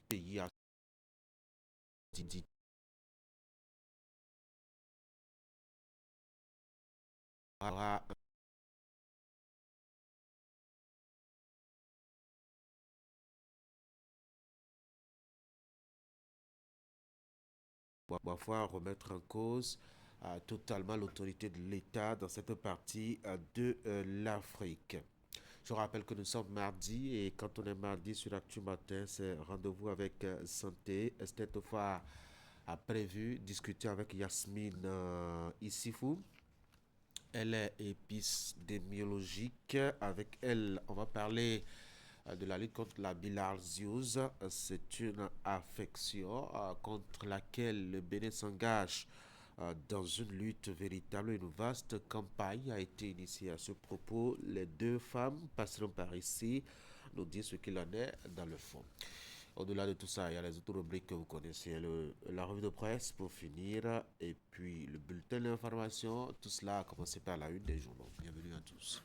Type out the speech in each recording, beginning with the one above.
pays à parfois remettre en cause totalement l'autorité de l'État dans cette partie de l'Afrique. Je rappelle que nous sommes mardi et quand on est mardi sur Actu Matin, c'est rendez-vous avec Santé. Esther Tofa a prévu discuter avec Yasmine Issifou. Elle est épistémiologique. Avec elle, on va parler de la lutte contre la bilharziose. C'est une affection contre laquelle le Bénin s'engage dans une lutte véritable. Une vaste campagne a été initiée à ce propos. Les deux femmes passeront par ici nous dire ce qu'il en est dans le fond. Au-delà de tout ça, il y a les autres rubriques que vous connaissez, la revue de presse pour finir, et puis le bulletin d'information. Tout cela a commencé par la une des journaux. Bienvenue à tous.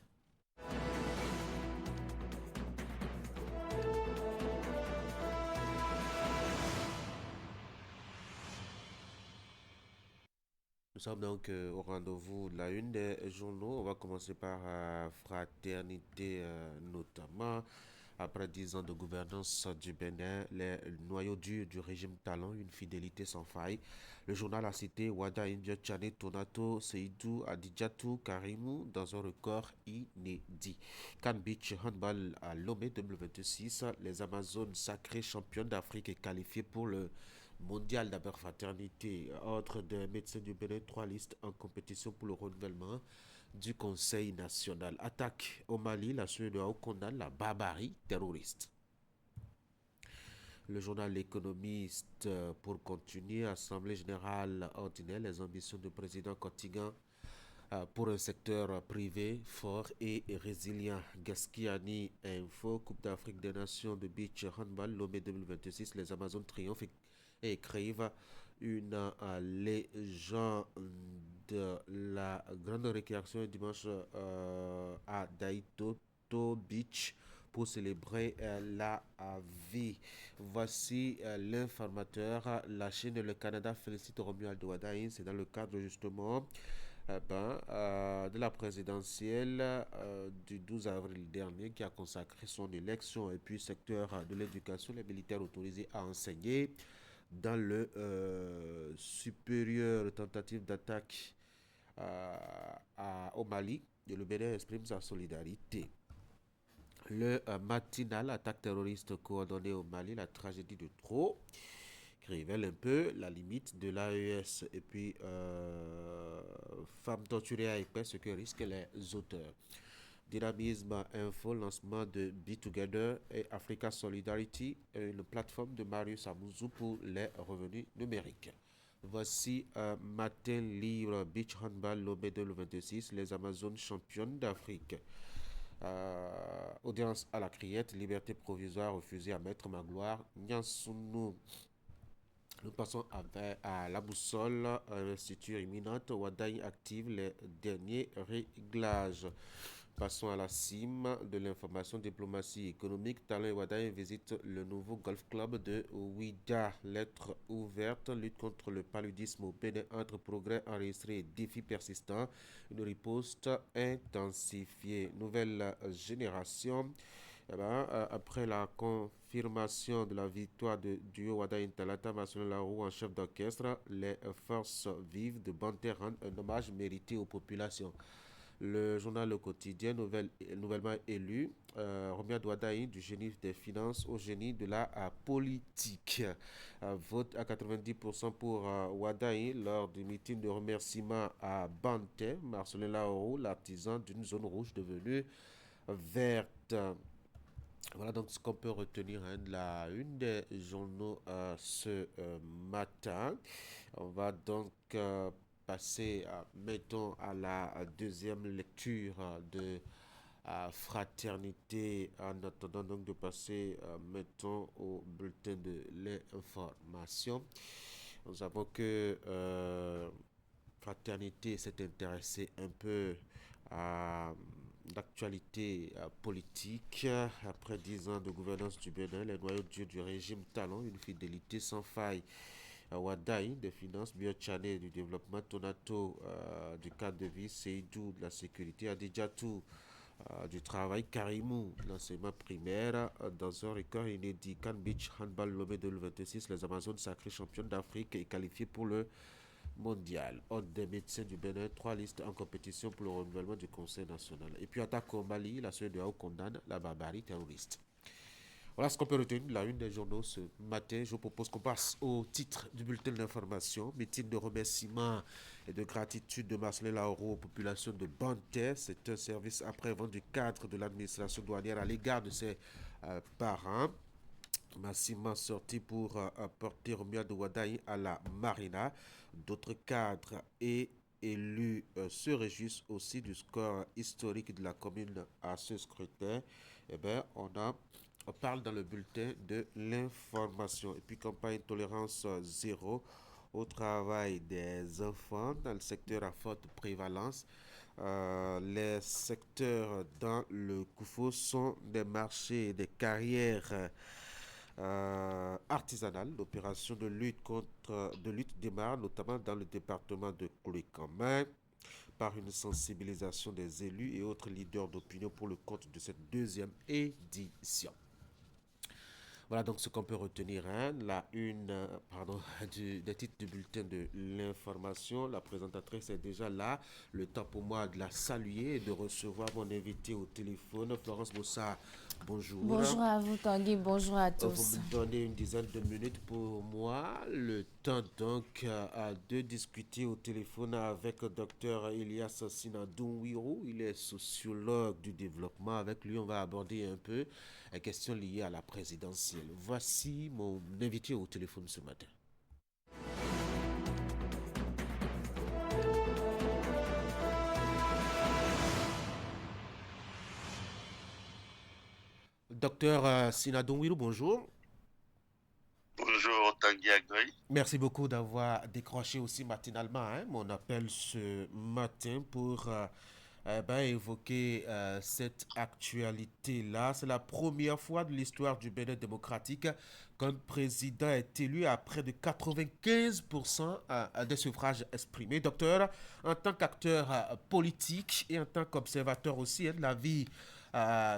Nous sommes donc au rendez-vous de la une des journaux. On va commencer par Fraternité notamment. Après 10 ans de gouvernance du Bénin, les noyaux durs du régime Talon, une fidélité sans faille. Le journal a cité Wada India Chane Tonato Seydou Adidjatou Karimou dans un record inédit. Can Beach Handball à Lomé 2026, les Amazones sacrées championnes d'Afrique et qualifiées pour le mondial d'abord fraternité. Ordre des médecins du Bénin, 3 listes en compétition pour le renouvellement du Conseil national. Attaque au Mali, la CEDEAO condamne la barbarie terroriste. Le journal L'économiste pour continuer, Assemblée générale ordinaire, les ambitions du président Cotigan pour un secteur privé fort et résilient. Gaskiani Info, Coupe d'Afrique des Nations de Beach Handball, Lomé 2026, les Amazones triomphent et écrivent une légende de la grande récréation dimanche à Daitoto Beach pour célébrer la vie. Voici l'informateur. La Chine et le Canada félicitent Romuald Wadain. C'est dans le cadre justement de la présidentielle du 12 avril dernier qui a consacré son élection. Et puis, secteur de l'éducation, les militaires autorisés à enseigner dans le supérieur tentative d'attaque au Mali. Et le Bénin exprime sa solidarité. Le matinal, attaque terroriste coordonnée au Mali, la tragédie de trop, qui révèle un peu la limite de l'AES. Et puis, femmes torturées à Épais, ce que risquent les auteurs. Dynamisme Info, lancement de Be Together et Africa Solidarity, une plateforme de Marius Amouzou pour les revenus numériques. Voici un matin libre Beach Handball Lomé 2026, les Amazones championnes d'Afrique. Audience à la criette, liberté provisoire refusée à Maître Magloire, Nyansounou. Nous passons à la boussole, investiture imminente, Wadaï active les derniers réglages. Passons à la cime de l'information diplomatie économique. Talon Wadaï visite le nouveau golf club de Ouida. Lettre ouverte, lutte contre le paludisme au Bénin entre progrès enregistrés et défis persistants. Une riposte intensifiée. Nouvelle génération. Après la confirmation de la victoire de duo Wada Intalata, Marcelin Larou en chef d'orchestre, les forces vives de Banté rendent un hommage mérité aux populations. Le journal Le Quotidien, nouvellement élu, Romia Douadaï, du génie des finances au génie de la politique. Vote à 90% pour Wadaï lors du meeting de remerciement à Banté, Marcelin Larou, l'artisan d'une zone rouge devenue verte. Voilà donc ce qu'on peut retenir de la une des journaux ce matin. On va donc passer, mettons, à la deuxième lecture de Fraternité en attendant donc de passer, mettons, au bulletin de l'information. Nous savons que Fraternité s'est intéressé un peu à d'actualité politique. Après 10 ans de gouvernance du Bénin, les noyaux durs du régime Talon, une fidélité sans faille à Wadaï, des finances, Biochane du développement, Tonato du cadre de vie, Seydou de la sécurité, Adidjatou du travail, Karimou de l'enseignement primaire. Dans un record inédit, Can Beach Handball Lomé 2026, les Amazones sacrées championnes d'Afrique et qualifiées pour le mondial. Ordre des médecins du Bénin, 3 listes en compétition pour le renouvellement du Conseil national. Et puis attaque au Mali, la CEDEAO condamne la barbarie terroriste. Voilà ce qu'on peut retenir de la une des journaux ce matin. Je vous propose qu'on passe au titre du bulletin d'information. Meeting de remerciement et de gratitude de Marcelin Lauro aux populations de Bantais. C'est un service après-vente du cadre de l'administration douanière à l'égard de ses parents. Massivement sorti pour porter Romuald Wadaï à la Marina. D'autres cadres et élus se réjouissent aussi du score historique de la commune à ce scrutin. Eh bien, on parle dans le bulletin de l'information. Et puis, campagne tolérance zéro au travail des enfants dans le secteur à forte prévalence. Les secteurs dans le Koufo sont des marchés et des carrières artisanale. L'opération de lutte démarre notamment dans le département de Koulikamai par une sensibilisation des élus et autres leaders d'opinion pour le compte de cette deuxième édition. Voilà donc ce qu'on peut retenir. Hein. La une, des titres du bulletin de l'information. La présentatrice est déjà là. Le temps pour moi de la saluer et de recevoir mon invité au téléphone. Florence Bossa, bonjour. Bonjour à vous Tanguy, bonjour à Vous tous. me donnez une dizaine de minutes pour moi. Le temps donc de discuter au téléphone avec le docteur Elias Sinadououirou. Il est sociologue du développement. Avec lui, on va aborder un peu les questions liées à la présidentielle. Voici mon invité au téléphone ce matin. Docteur Sinadououirou, bonjour. Bonjour Tanguy Agri. Merci beaucoup d'avoir décroché aussi matinalement mon appel ce matin pour évoquer cette actualité-là. C'est la première fois de l'histoire du Bénin démocratique qu'un président est élu à près de 95% des suffrages exprimés. Docteur, en tant qu'acteur politique et en tant qu'observateur aussi de la vie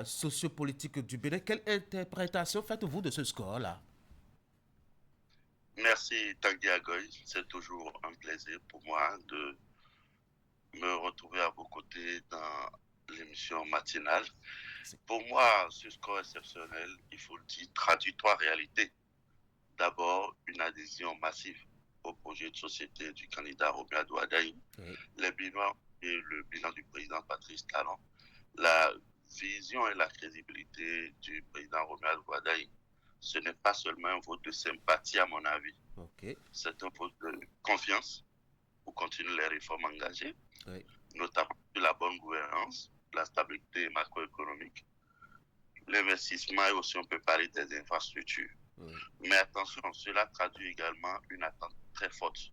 sociopolitique du Bénin, quelle interprétation faites-vous de ce score-là? Merci Tanguy Agoy. C'est toujours un plaisir pour moi de me retrouver à vos côtés dans l'émission matinale. Pour moi, ce score exceptionnel, il faut le dire, traduit trois réalités. D'abord, une adhésion massive au projet de société du candidat Romuald Wadaï, Oui. les bilans et le bilan du président Patrice Talon, la vision et la crédibilité du président Romuald Wadaï. Ce n'est pas seulement un vote de sympathie à mon avis, Ok. c'est un vote de confiance pour continuer les réformes engagées, Oui. notamment sur la bonne gouvernance, la stabilité macroéconomique, l'investissement et aussi on peut parler des infrastructures. Oui. Mais attention, cela traduit également une attente très forte.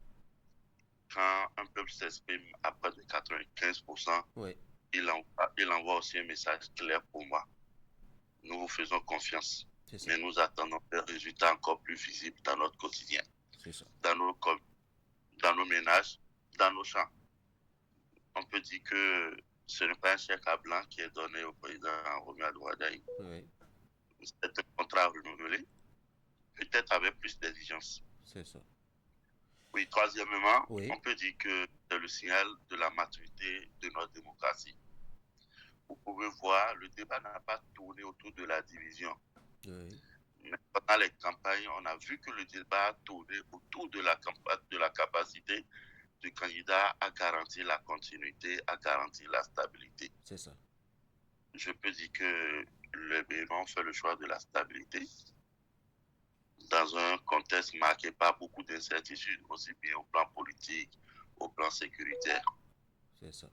Quand un peuple s'exprime à près de 95%, Oui. il envoie aussi un message clair pour moi. Nous vous faisons confiance, mais nous attendons des résultats encore plus visibles dans notre quotidien, dans nos ménages, dans nos champs. On peut dire que ce n'est pas un chèque à blanc qui est donné au président Romuald Wadaï. Oui. C'est un contrat renouvelé, peut-être avec plus d'exigence. C'est ça. Oui, troisièmement, Oui. on peut dire que c'est le signal de la maturité de notre démocratie. Vous pouvez voir, le débat n'a pas tourné autour de la division. Oui. Mais pendant les campagnes, on a vu que le débat a tourné autour de la capacité du candidat à garantir la continuité, à garantir la stabilité. C'est ça. Je peux dire que le Bénin fait le choix de la stabilité dans un contexte marqué par beaucoup d'incertitudes, aussi bien au plan politique, au plan sécuritaire. C'est ça.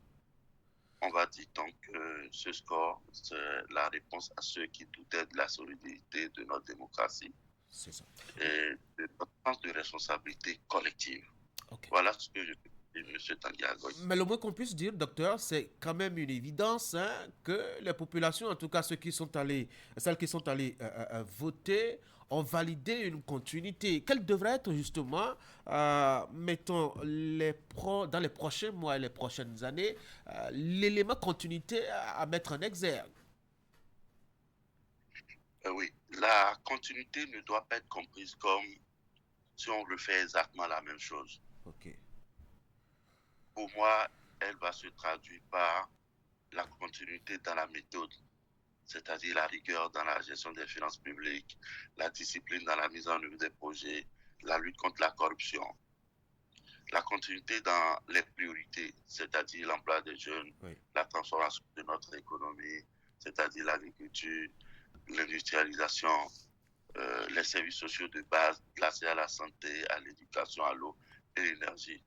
On va dire donc que ce score, c'est la réponse à ceux qui doutaient de la solidité de notre démocratie. C'est ça. Et de notre sens de responsabilité collective. Okay. Voilà ce que je peux M. Tanguy Agoy. Mais le moins qu'on puisse dire, docteur, c'est quand même une évidence hein, que les populations, en tout cas celles qui sont allées voter, ont validé une continuité. Quelle devrait être justement, mettons, dans les prochains mois et les prochaines années, l'élément continuité à mettre en exergue? Oui, la continuité ne doit pas être comprise comme si on refait exactement la même chose. Ok. Pour moi, elle va se traduire par la continuité dans la méthode, c'est-à-dire la rigueur dans la gestion des finances publiques, la discipline dans la mise en œuvre des projets, la lutte contre la corruption, la continuité dans les priorités, c'est-à-dire l'emploi des jeunes, Oui. la transformation de notre économie, c'est-à-dire l'agriculture, l'industrialisation, les services sociaux de base, l'accès à la santé, à l'éducation, à l'eau et l'énergie.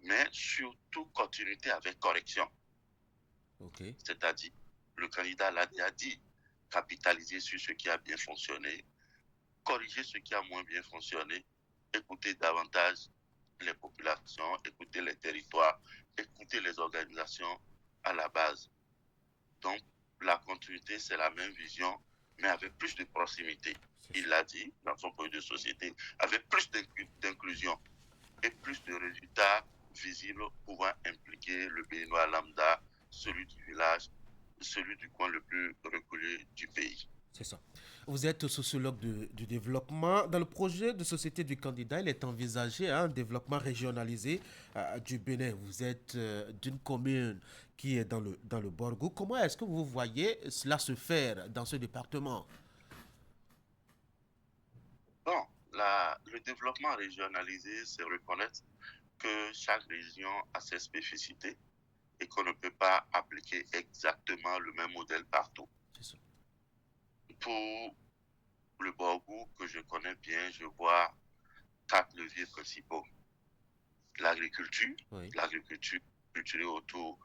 Mais surtout continuité avec correction. Ok. C'est-à-dire, le candidat l'a déjà dit, capitaliser sur ce qui a bien fonctionné, corriger ce qui a moins bien fonctionné, écouter davantage les populations, écouter les territoires, écouter les organisations à la base. Donc, la continuité, c'est la même vision, mais avec plus de proximité. Il l'a dit dans son projet de société, avec plus d'inclusion et plus de résultats visibles pouvant impliquer le Béninois lambda, celui du village, celui du coin le plus reculé du pays. C'est ça. Vous êtes sociologue du développement. Dans le projet de société du candidat, il est envisagé un développement régionalisé du Bénin. Vous êtes d'une commune qui est dans le Borgou. Comment est-ce que vous voyez cela se faire dans ce département? Bon, le développement régionalisé, c'est reconnaître que chaque région a ses spécificités et qu'on ne peut pas appliquer exactement le même modèle partout. C'est ça. Pour le Borgou, que je connais bien, je vois 4 leviers principaux. L'agriculture, Oui. l'agriculture culturée autour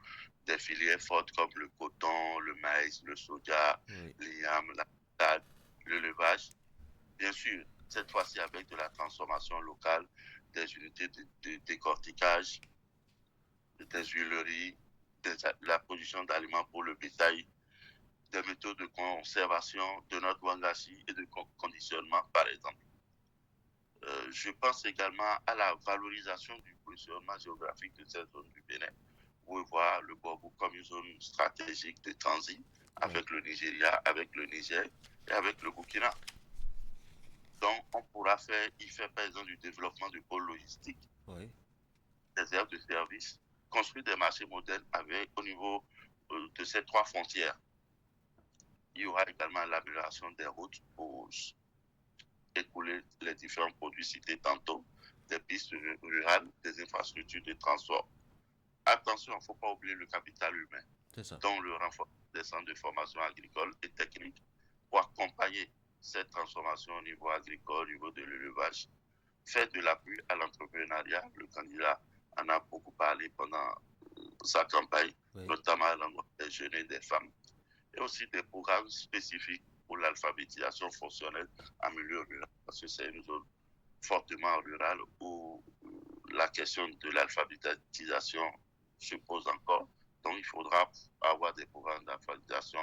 des filières fortes comme le coton, le maïs, le soja, Oui. l'igname, la patate, l'élevage. Bien sûr, cette fois-ci avec de la transformation locale, des unités de décortiquage, des huileries, la production d'aliments pour le bétail, des méthodes de conservation de notre wangashi et de conditionnement, par exemple. Je pense également à la valorisation du positionnement géographique de cette zone du Bénin. Vous pouvez voir le Borgou comme une zone stratégique de transit avec le Nigeria, avec le Niger et avec le Burkina. Donc, on pourra y faire par exemple du développement du pôle logistique, Oui. des aires de service, construire des marchés modernes au niveau de ces 3 frontières. Il y aura également l'amélioration des routes pour écouler les différents produits cités tantôt, des pistes rurales, des infrastructures de transport. Attention, il ne faut pas oublier le capital humain, dont le renforcement des centres de formation agricole et technique pour accompagner cette transformation au niveau agricole, au niveau de l'élevage. Faire de l'appui à l'entrepreneuriat, le candidat en a beaucoup parlé pendant sa campagne, oui, notamment à l'endroit des jeunes et des femmes. Et aussi des programmes spécifiques pour l'alphabétisation fonctionnelle en milieu rural, parce que c'est une zone fortement rurale où la question de l'alphabétisation se pose encore. Donc, il faudra avoir des programmes d'alphabétisation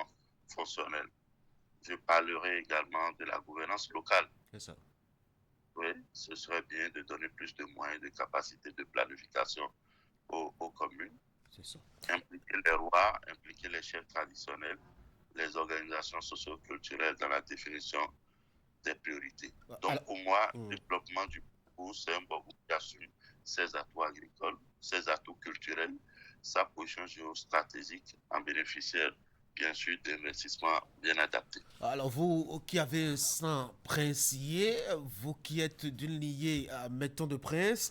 fonctionnelle. Je parlerai également de la gouvernance locale. C'est ça. Oui, ce serait bien de donner plus de moyens, de capacités de planification aux communes. C'est ça. Impliquer les rois, impliquer les chefs traditionnels, les organisations socio-culturelles dans la définition des priorités. Donc, alors, pour moi, le développement du Borgou, c'est un Borgou qui assume ses atouts agricoles, ses atouts culturels, sa position géostratégique en bénéficiaire, bien sûr, d'investissements bien adaptés. Alors, vous qui avez un sang princier, vous qui êtes d'une lignée, mettons, de prince,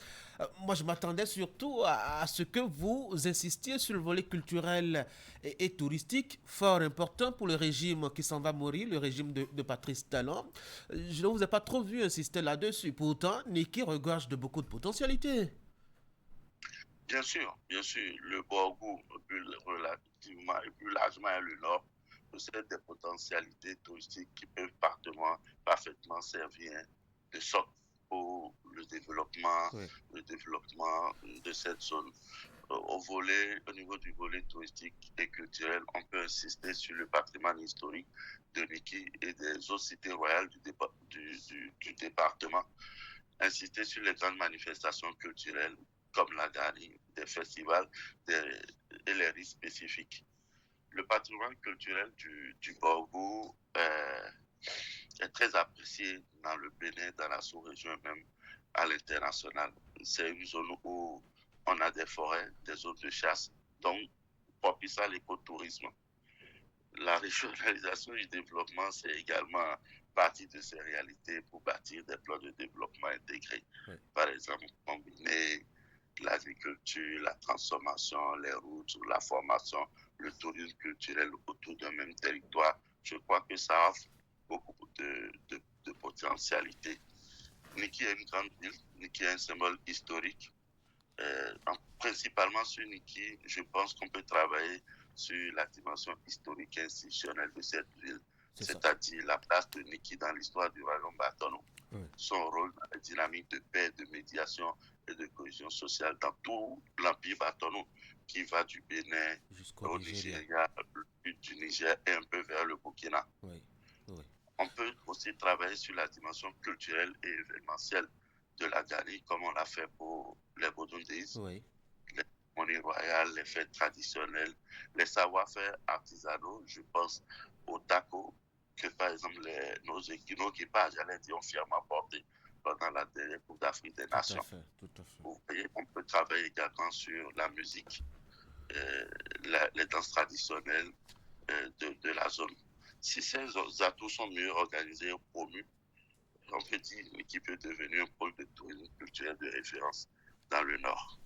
moi je m'attendais surtout à ce que vous insistiez sur le volet culturel et touristique, fort important pour le régime qui s'en va mourir, le régime de Patrice Talon. Je ne vous ai pas trop vu insister là-dessus. Pourtant, Niki regorge de beaucoup de potentialités. Bien sûr, le Borgou, relativement et plus largement, et le Nord, possède des potentialités touristiques qui peuvent parfaitement servir de socle pour Oui, le développement de cette zone. Au niveau du volet touristique et culturel, on peut insister sur le patrimoine historique de Niki et des autres cités royales du département, insister sur les grandes manifestations culturelles comme la Gari, des festivals des, et les rites spécifiques. Le patrimoine culturel du Borgo est très apprécié dans le Bénin, dans la sous-région et même à l'international. C'est une zone où on a des forêts, des zones de chasse, donc propice à l'écotourisme. La régionalisation du développement, c'est également partie de ces réalités pour bâtir des plans de développement intégrés. oui, Par exemple, combiner l'agriculture, la transformation, les routes, la formation, le tourisme culturel autour d'un même territoire. Je crois que ça offre beaucoup de potentialités. Niki est une grande ville, Niki est un symbole historique. Principalement sur Niki, je pense qu'on peut travailler sur la dimension historique et institutionnelle de cette ville, c'est ça. c'est-à-dire la place de Niki dans l'histoire du royaume Batono, Oui, son rôle dans la dynamique de paix, de médiation et de cohésion sociale dans tout l'empire Batono, qui va du Bénin jusqu'au au Nigeria. Nigeria, du Niger et un peu vers le Burkina. Oui, oui, On peut aussi travailler sur la dimension culturelle et événementielle de la Ghana, comme on l'a fait pour les Bodundis, oui, les cérémonies royales, les fêtes traditionnelles, les savoir-faire artisanaux. Je pense au taco que, par exemple, nos équipages, j'allais dire, ont fièrement porté pendant la dernière Coupe d'Afrique des tout à Nations. fait, tout à fait. Vous voyez, on peut travailler également sur la musique, euh, les danses traditionnelles de la zone. Si ces atouts sont mieux organisés et promus, on peut dire l'équipe est devenue un pôle de tourisme culturel de référence dans le Nord.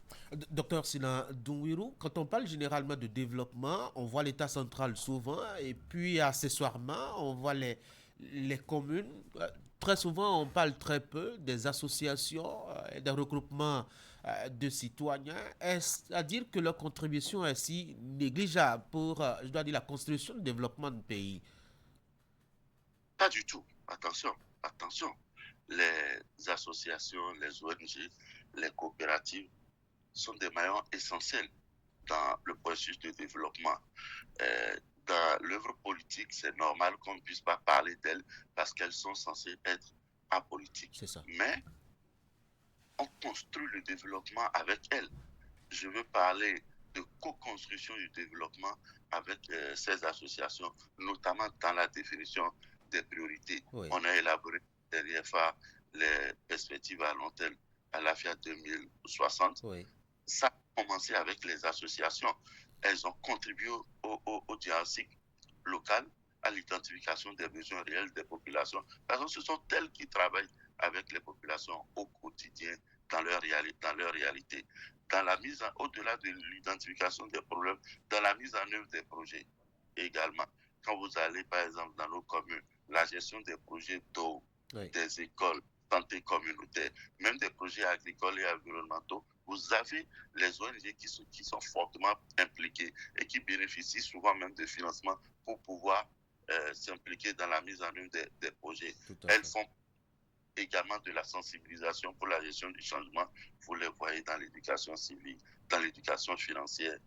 Docteur Sina Dunwiru, quand on parle généralement de développement, on voit l'État central souvent et puis accessoirement, on voit les communes. Très souvent, on parle très peu des associations, des regroupements de citoyens. Est-ce à dire que leur contribution est si négligeable pour, je dois dire, la construction du développement du pays? Pas du tout. Attention, attention. Les associations, les ONG, les coopératives sont des maillons essentiels dans le processus de développement. Euh, dans l'œuvre politique, c'est normal qu'on ne puisse pas parler d'elles parce qu'elles sont censées être apolitiques. C'est ça. Mais on construit le développement avec elles. Je veux parler de co-construction du développement avec ces associations, notamment dans la définition des priorités. Oui, On a élaboré derrière ça les perspectives à long terme à la FIA 2060. oui, Ça a commencé avec les associations. Elles ont contribué au diagnostic local, à l'identification des besoins réels des populations. Parce que ce sont elles qui travaillent avec les populations au quotidien dans leur réalité. Dans la mise au-delà de l'identification des problèmes, dans la mise en œuvre des projets également. Quand vous allez, par exemple, dans nos communes, la gestion des projets d'eau, oui. des écoles, santé communautaire, même des projets agricoles et environnementaux, vous avez les ONG qui sont fortement impliquées et qui bénéficient souvent même de financement pour pouvoir s'impliquer dans la mise en œuvre des projets. Tout à Elles fait. font également de la sensibilisation pour la gestion du changement. Vous les voyez dans l'éducation civique, dans l'éducation financière.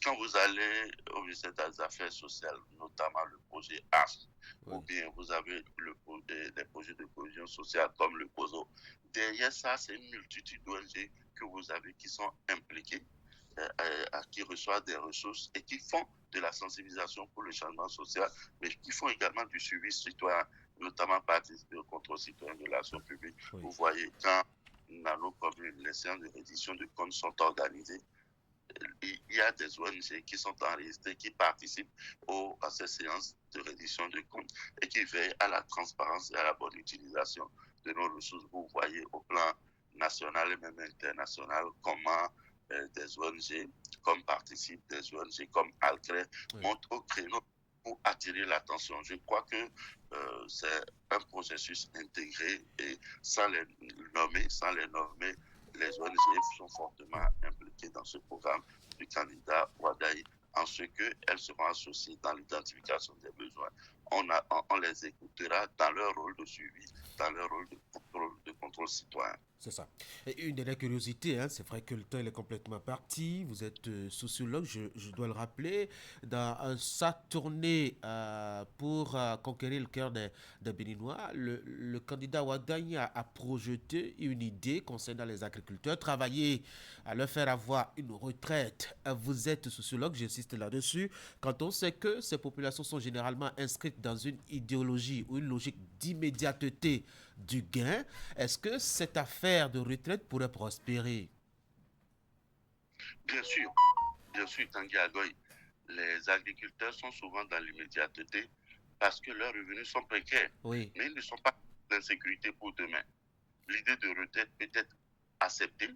Quand vous allez au ministère des Affaires sociales, notamment le projet ARC, ou Oui, bien vous avez des projets de cohésion sociale comme le COSO, derrière ça, c'est une multitude d'ONG que vous avez qui sont impliquées, qui reçoivent des ressources et qui font de la sensibilisation pour le changement social, mais qui font également du suivi citoyen, notamment participer au contrôle citoyen de l'action publique. oui. Vous voyez, quand dans nos communes, les séances de reddition de comptes sont organisées, il y a des ONG qui sont enregistrées, qui participent à ces séances de reddition de comptes et qui veillent à la transparence et à la bonne utilisation de nos ressources. Vous voyez au plan national et même international comment des ONG comme participent, des ONG comme Alcré Oui. montent au créneau pour attirer l'attention. Je crois que c'est un processus intégré et sans les nommer, les ONG sont fortement impliquées dans ce programme du candidat Wadaï en ce qu'elles seront associées dans l'identification des besoins. On les écoutera dans leur rôle de suivi, dans leur rôle de contrôle contrôle citoyen. C'est ça. Et une dernière curiosité, hein, c'est vrai que le temps il est complètement parti. Vous êtes sociologue, je dois le rappeler. Dans sa tournée pour conquérir le cœur des Béninois, le candidat Ouaddaï a projeté une idée concernant les agriculteurs, travailler à leur faire avoir une retraite. Vous êtes sociologue, j'insiste là-dessus. Quand on sait que ces populations sont généralement inscrites dans une idéologie ou une logique d'immédiateté du gain, est-ce que cette affaire de retraite pourrait prospérer? Bien sûr, Tanguy Agoy, les agriculteurs sont souvent dans l'immédiateté parce que leurs revenus sont précaires, Oui, mais ils ne sont pas en insécurité pour demain. L'idée de retraite peut être acceptée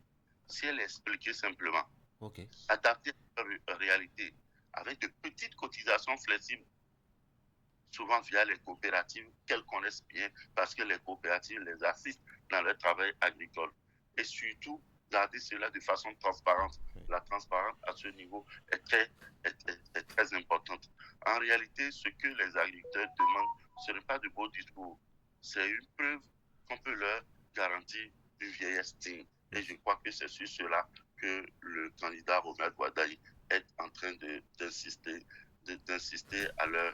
si elle est expliquée simplement, ok. adaptée à leur réalité, avec de petites cotisations flexibles, souvent via les coopératives qu'elles connaissent bien, parce que les coopératives les assistent dans leur travail agricole. Et surtout, garder cela de façon transparente. Oui. La transparence à ce niveau est très importante. En réalité, ce que les agriculteurs demandent, ce n'est pas de beaux discours, c'est une preuve qu'on peut leur garantir une vieillesse digne. Et je crois que c'est sur cela que le candidat Robert Ouaddaï est en train d'insister à leur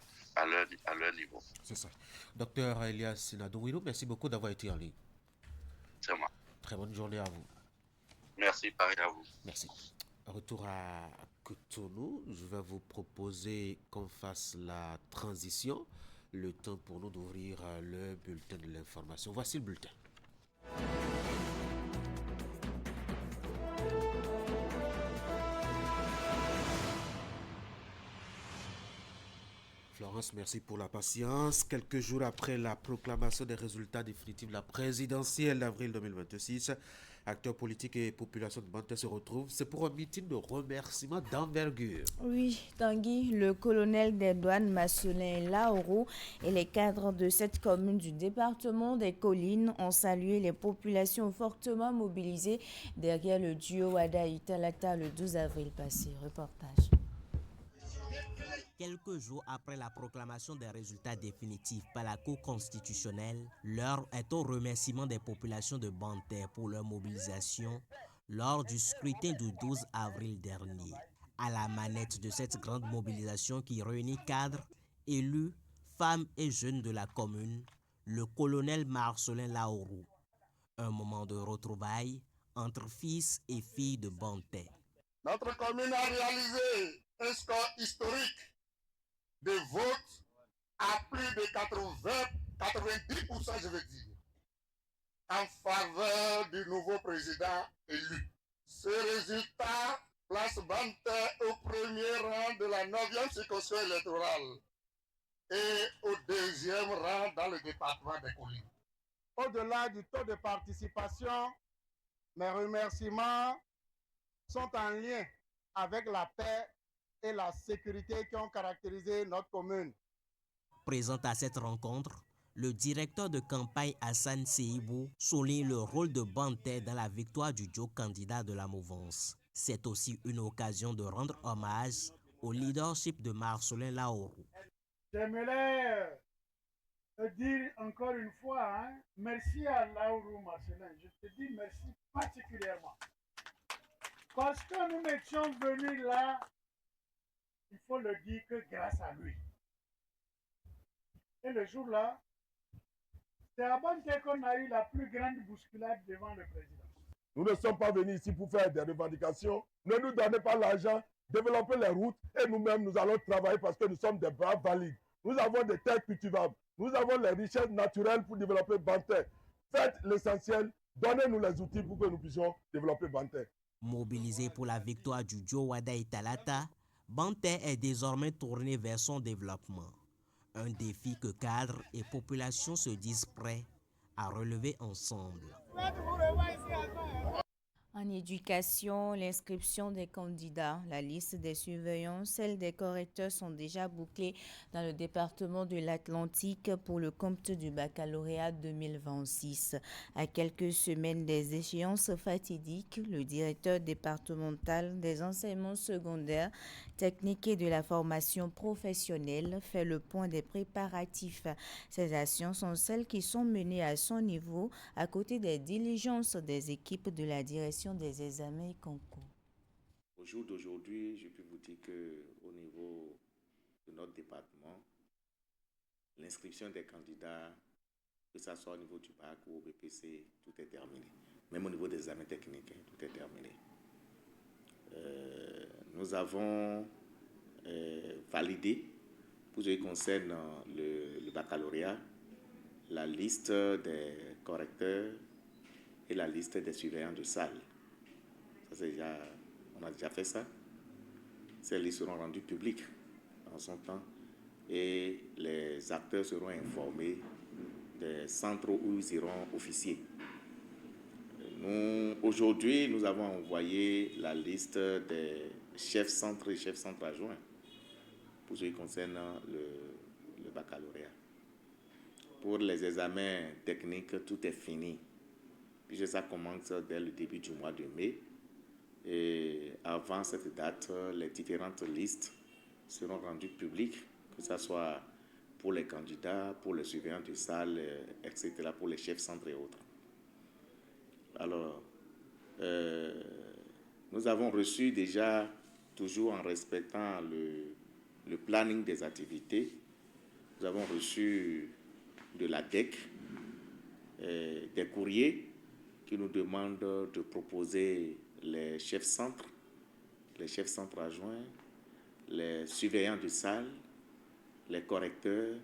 niveau. C'est ça. Docteur Elias Nadouilou, merci beaucoup d'avoir été en ligne. C'est moi. Très bonne journée à vous. Merci, pareil à vous. Merci. Retour à Cotonou, je vais vous proposer qu'on fasse la transition. Le temps pour nous d'ouvrir le bulletin de l'information. Voici le bulletin. Florence, merci pour la patience. Quelques jours après la proclamation des résultats définitifs de la présidentielle d'avril 2026, acteurs politiques et population de Banté se retrouvent. C'est pour un meeting de remerciement d'envergure. Oui, Tanguy, le colonel des douanes Marcelin Laourou et les cadres de cette commune du département des Collines ont salué les populations fortement mobilisées derrière le duo Ouaddaï-Talata le 12 avril passé. Reportage. Quelques jours après la proclamation des résultats définitifs par la Cour constitutionnelle, l'heure est au remerciement des populations de Banté pour leur mobilisation lors du scrutin du 12 avril dernier. À la manette de cette grande mobilisation qui réunit cadres, élus, femmes et jeunes de la commune, le colonel Marcelin Laourou. Un moment de retrouvailles entre fils et filles de Banté. Notre commune a réalisé un score historique de votes à plus de 90%, je veux dire, en faveur du nouveau président élu. Ce résultat place Banté au premier rang de la 9e circonscription électorale et au 2e rang dans le département des Collines. Au-delà du taux de participation, mes remerciements sont en lien avec la paix et la sécurité qui ont caractérisé notre commune. Présent à cette rencontre, le directeur de campagne Hassan Seibou souligne le rôle de Banté dans la victoire du duo candidat de la mouvance. C'est aussi une occasion de rendre hommage au leadership de Marcelin Laourou. J'aimerais dire encore une fois, merci à Laourou Marcelin. Je te dis merci particulièrement. Parce que nous n'étions venus là, il faut le dire, que grâce à lui. Et le jour-là, c'est à Banté qu'on a eu la plus grande bousculade devant le président. Nous ne sommes pas venus ici pour faire des revendications. Ne nous donnez pas l'argent, développez les routes et nous-mêmes, nous allons travailler parce que nous sommes des braves valides. Nous avons des terres cultivables. Nous avons les richesses naturelles pour développer Banté. Faites l'essentiel, donnez-nous les outils pour que nous puissions développer Banté. Mobilisé pour la victoire du duo Ouaddaï-Talata, Banté est désormais tourné vers son développement. Un défi que cadres et populations se disent prêts à relever ensemble. En éducation, l'inscription des candidats, la liste des surveillants, celle des correcteurs sont déjà bouclées dans le département de l'Atlantique pour le compte du baccalauréat 2026. À quelques semaines des échéances fatidiques, le directeur départemental des enseignements secondaires, techniques et de la formation professionnelle fait le point des préparatifs. Ces actions sont celles qui sont menées à son niveau à côté des diligences des équipes de la direction des examens et concours. Au jour d'aujourd'hui, je peux vous dire qu'au niveau de notre département, l'inscription des candidats, que ce soit au niveau du bac ou au BPC, tout est terminé. Même au niveau des examens techniques, tout est terminé. Nous avons validé, pour ce qui concerne le baccalauréat, la liste des correcteurs et la liste des surveillants de salle. Ça, on a déjà fait ça. Ces listes seront rendues publiques en son temps et les acteurs seront informés des centres où ils iront officier. Aujourd'hui, nous avons envoyé la liste des chefs centres et chefs centres adjoints pour ce qui concerne le baccalauréat. Pour les examens techniques, tout est fini, puisque ça commence dès le début du mois de mai. Et avant cette date, les différentes listes seront rendues publiques, que ce soit pour les candidats, pour les surveillants de salle, etc., pour les chefs centres et autres. Alors, nous avons reçu déjà, toujours en respectant le planning des activités, nous avons reçu de la DEC des courriers qui nous demandent de proposer les chefs centres adjoints, les surveillants de salle, les correcteurs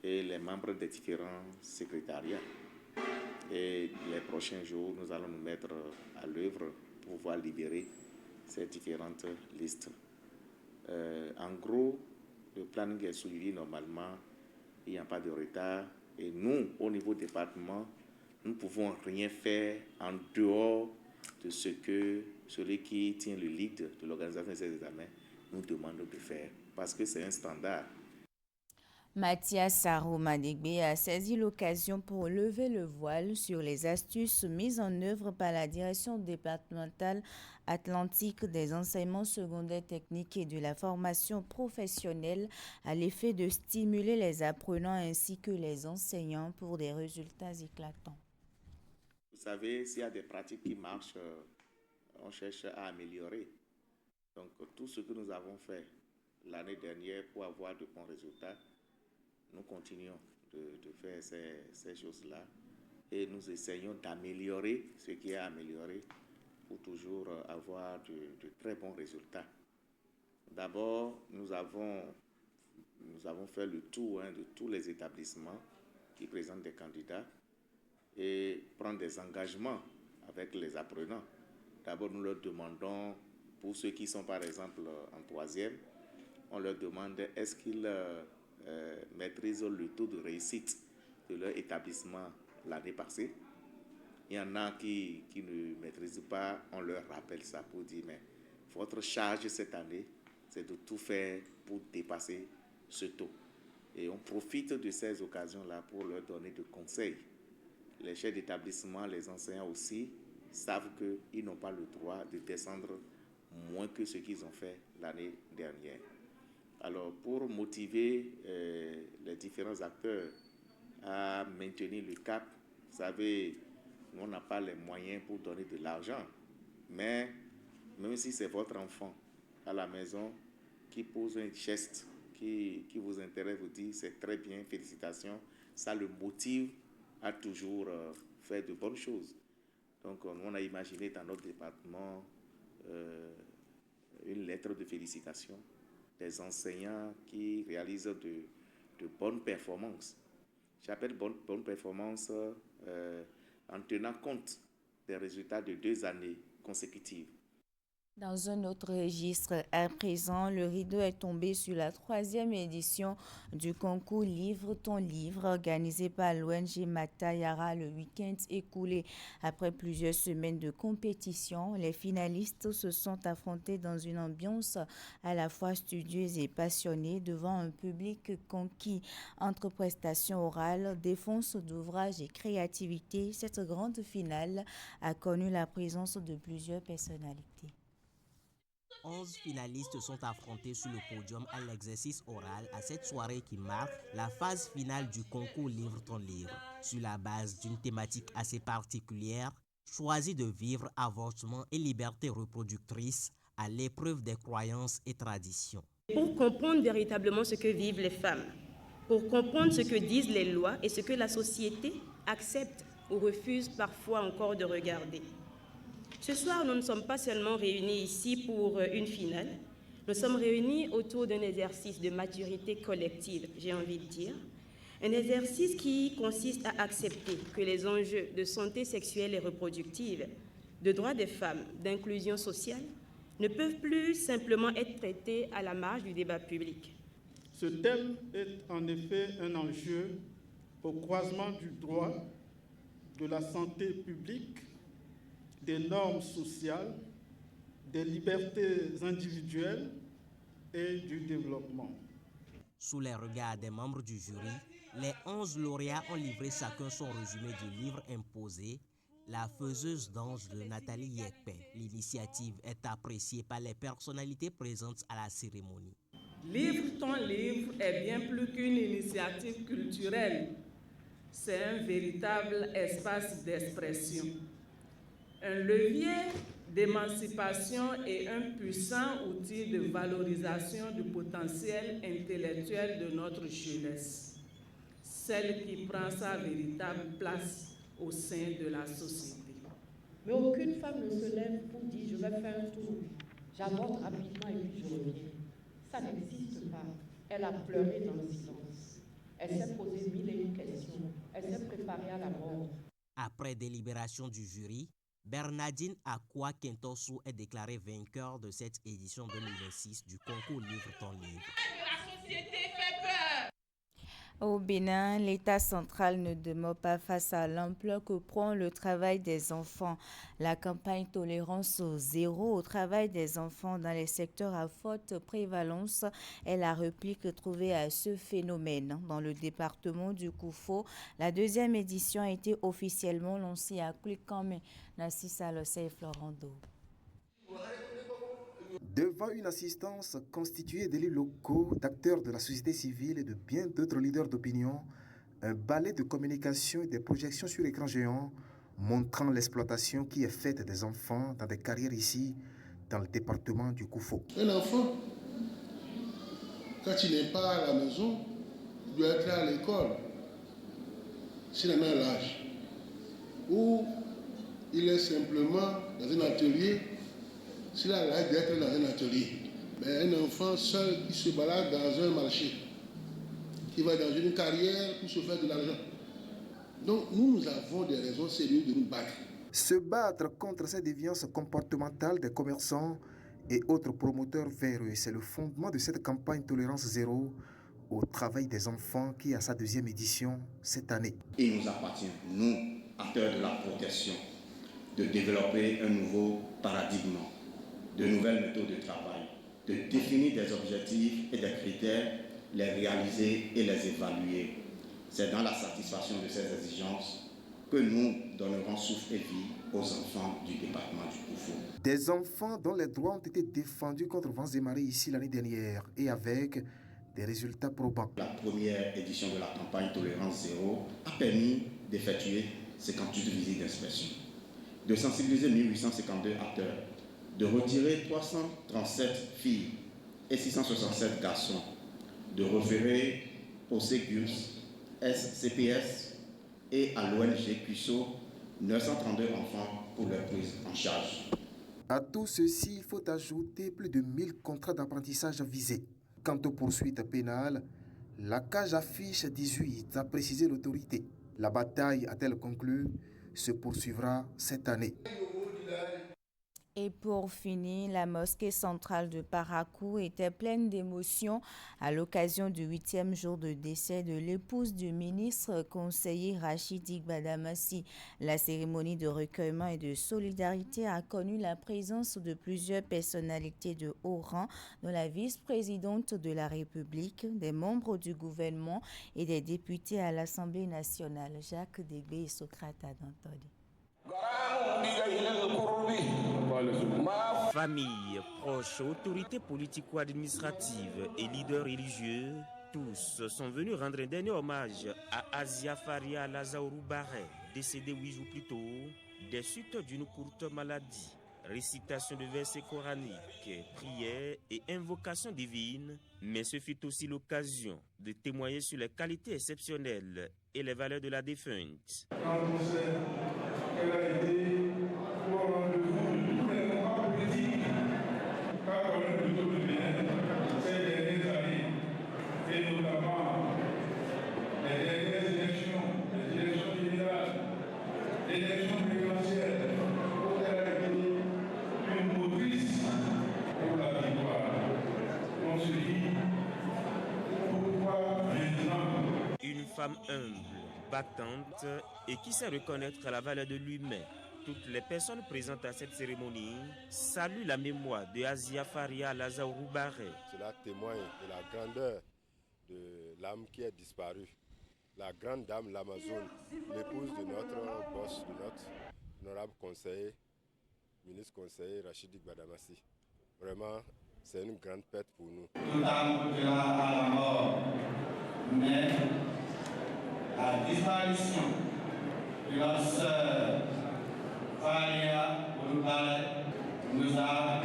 et les membres des différents secrétariats. Et les prochains jours, nous allons nous mettre à l'œuvre pour pouvoir libérer ces différentes listes. En gros, le planning est suivi normalement, il n'y a pas de retard. Et nous, au niveau département, nous ne pouvons rien faire en dehors de ce que celui qui tient le lead de l'organisation de ces examens nous demande de faire, parce que c'est un standard. Mathias Saromadegbe a saisi l'occasion pour lever le voile sur les astuces mises en œuvre par la direction départementale atlantique des enseignements secondaires techniques et de la formation professionnelle à l'effet de stimuler les apprenants ainsi que les enseignants pour des résultats éclatants. Vous savez, s'il y a des pratiques qui marchent, on cherche à améliorer. Donc, tout ce que nous avons fait l'année dernière pour avoir de bons résultats, nous continuons de faire ces choses-là et nous essayons d'améliorer ce qui est amélioré pour toujours avoir de très bons résultats. D'abord, nous avons fait le tour de tous les établissements qui présentent des candidats et prendre des engagements avec les apprenants. D'abord, nous leur demandons, pour ceux qui sont par exemple en troisième, on leur demande est-ce qu'ils maîtrisent le taux de réussite de leur établissement l'année passée. Il y en a qui ne maîtrisent pas, on leur rappelle ça pour dire mais votre charge cette année, c'est de tout faire pour dépasser ce taux. Et on profite de ces occasions-là pour leur donner des conseils. Les chefs d'établissement, les enseignants aussi, savent qu'ils n'ont pas le droit de descendre moins que ce qu'ils ont fait l'année dernière. Alors, pour motiver les différents acteurs à maintenir le cap, vous savez, on n'a pas les moyens pour donner de l'argent, mais même si c'est votre enfant à la maison qui pose un geste qui vous intéresse, vous dit c'est très bien, félicitations, ça le motive à toujours faire de bonnes choses. Donc, on a imaginé dans notre département une lettre de félicitations des enseignants qui réalisent de bonnes performances. J'appelle bonnes performances en tenant compte des résultats de 2 années consécutives. Dans un autre registre, à présent, le rideau est tombé sur la 3e édition du concours Livre ton livre organisé par l'ONG Matayara le week-end écoulé. Après plusieurs semaines de compétition, les finalistes se sont affrontés dans une ambiance à la fois studieuse et passionnée devant un public conquis. Entre prestations orales, défense d'ouvrages et créativité, cette grande finale a connu la présence de plusieurs personnalités. 11 finalistes sont affrontés sur le podium à l'exercice oral à cette soirée qui marque la phase finale du concours Livre ton livre. Sur la base d'une thématique assez particulière, choisie de vivre avortement et liberté reproductrice à l'épreuve des croyances et traditions. Pour comprendre véritablement ce que vivent les femmes, pour comprendre ce que disent les lois et ce que la société accepte ou refuse parfois encore de regarder. Ce soir, nous ne sommes pas seulement réunis ici pour une finale, nous sommes réunis autour d'un exercice de maturité collective, j'ai envie de dire. Un exercice qui consiste à accepter que les enjeux de santé sexuelle et reproductive, de droits des femmes, d'inclusion sociale, ne peuvent plus simplement être traités à la marge du débat public. Ce thème est en effet un enjeu au croisement du droit, de la santé publique, des normes sociales, des libertés individuelles et du développement. Sous les regards des membres du jury, les 11 lauréats ont livré chacun son résumé du livre imposé, La faiseuse d'ange de Nathalie Yekpe. L'initiative est appréciée par les personnalités présentes à la cérémonie. Livre ton livre est bien plus qu'une initiative culturelle. C'est un véritable espace d'expression. Un levier d'émancipation et un puissant outil de valorisation du potentiel intellectuel de notre jeunesse, celle qui prend sa véritable place au sein de la société. Mais aucune femme ne se lève pour dire « je vais faire un tour, j'aborde rapidement et puis je reviens ». Ça n'existe pas. Elle a pleuré dans le silence. Elle s'est posé 1001 questions. Elle s'est préparée à la mort. Après délibération du jury, Bernardine Akwa Kentosu est déclarée vainqueur de cette édition 2026 du concours Livre ton livre. La société fait peur. Au Bénin, l'État central ne demeure pas face à l'ampleur que prend le travail des enfants. La campagne Tolérance zéro au travail des enfants dans les secteurs à forte prévalence est la réplique trouvée à ce phénomène. Dans le département du Koufo, la 2e édition a été officiellement lancée à Kulikame, Nassissa Lossé et Florando. Devant une assistance constituée d'élus locaux, d'acteurs de la société civile et de bien d'autres leaders d'opinion, un ballet de communication et des projections sur écran géant montrant l'exploitation qui est faite des enfants dans des carrières ici, dans le département du Koufo. Un enfant, quand il n'est pas à la maison, il doit être à l'école, s'il en a l'âge, ou il est simplement dans un atelier, s'il a l'âge d'être dans un atelier. Mais un enfant seul qui se balade dans un marché, qui va dans une carrière pour se faire de l'argent. Donc nous avons des raisons sérieuses de nous battre. Se battre contre ces déviances comportementales des commerçants et autres promoteurs véreux, c'est le fondement de cette campagne Tolérance zéro au travail des enfants qui a sa 2e édition cette année. Il nous appartient, nous, acteurs de la protection, de développer un nouveau paradigme, de nouvelles méthodes de travail, de définir des objectifs et des critères, les réaliser et les évaluer. C'est dans la satisfaction de ces exigences que nous donnerons souffle et vie aux enfants du département du Koufo. Des enfants dont les droits ont été défendus contre vents et marées ici l'année dernière et avec des résultats probants. La première édition de la campagne Tolérance zéro a permis d'effectuer 58 visites d'inspection, de sensibiliser 1852 acteurs, de retirer 337 filles et 667 garçons, de référer au Ségus, SCPS et à l'ONG CUSO 932 enfants pour leur prise en charge. À tout ceci, il faut ajouter plus de 1000 contrats d'apprentissage visés. Quant aux poursuites pénales, la cage affiche 18, a précisé l'autorité. La bataille, a-t-elle conclu, se poursuivra cette année. Et pour finir, la mosquée centrale de Parakou était pleine d'émotions à l'occasion du 8e jour de décès de l'épouse du ministre conseiller Rachidi Gbadamassi. La cérémonie de recueillement et de solidarité a connu la présence de plusieurs personnalités de haut rang, dont la vice-présidente de la République, des membres du gouvernement et des députés à l'Assemblée nationale, Jacques Débé et Socrate Adantodi. Famille, proches, autorités politico-administratives et leaders religieux, tous sont venus rendre un dernier hommage à Asia Faria Lazaourou Barret, décédé 8 jours plus tôt, des suites d'une courte maladie. Récitation de versets coraniques, prières et invocations divines, mais ce fut aussi l'occasion de témoigner sur les qualités exceptionnelles et les valeurs de la défunte. Elle a été pour un rendez-vous tellement politique, car on est plutôt bien ces dernières années, et notamment les dernières élections, les élections générales, les élections présidentielles, où elle a été une motrice pour la victoire. On se dit, pourquoi maintenant? Une femme humble, battante et qui sait reconnaître la valeur de l'humain. Toutes les personnes présentes à cette cérémonie saluent la mémoire de Asia Faria Lazaourou Barret. Cela témoigne de la grandeur de l'âme qui est disparue. La grande dame, l'Amazone, l'épouse de notre boss, de notre honorable conseiller, ministre conseiller Rachidi Gbadamassi. Vraiment, c'est une grande perte pour nous. Tout âme de la mort, mais la disparition de notre sœur Faria Ouroubaré nous a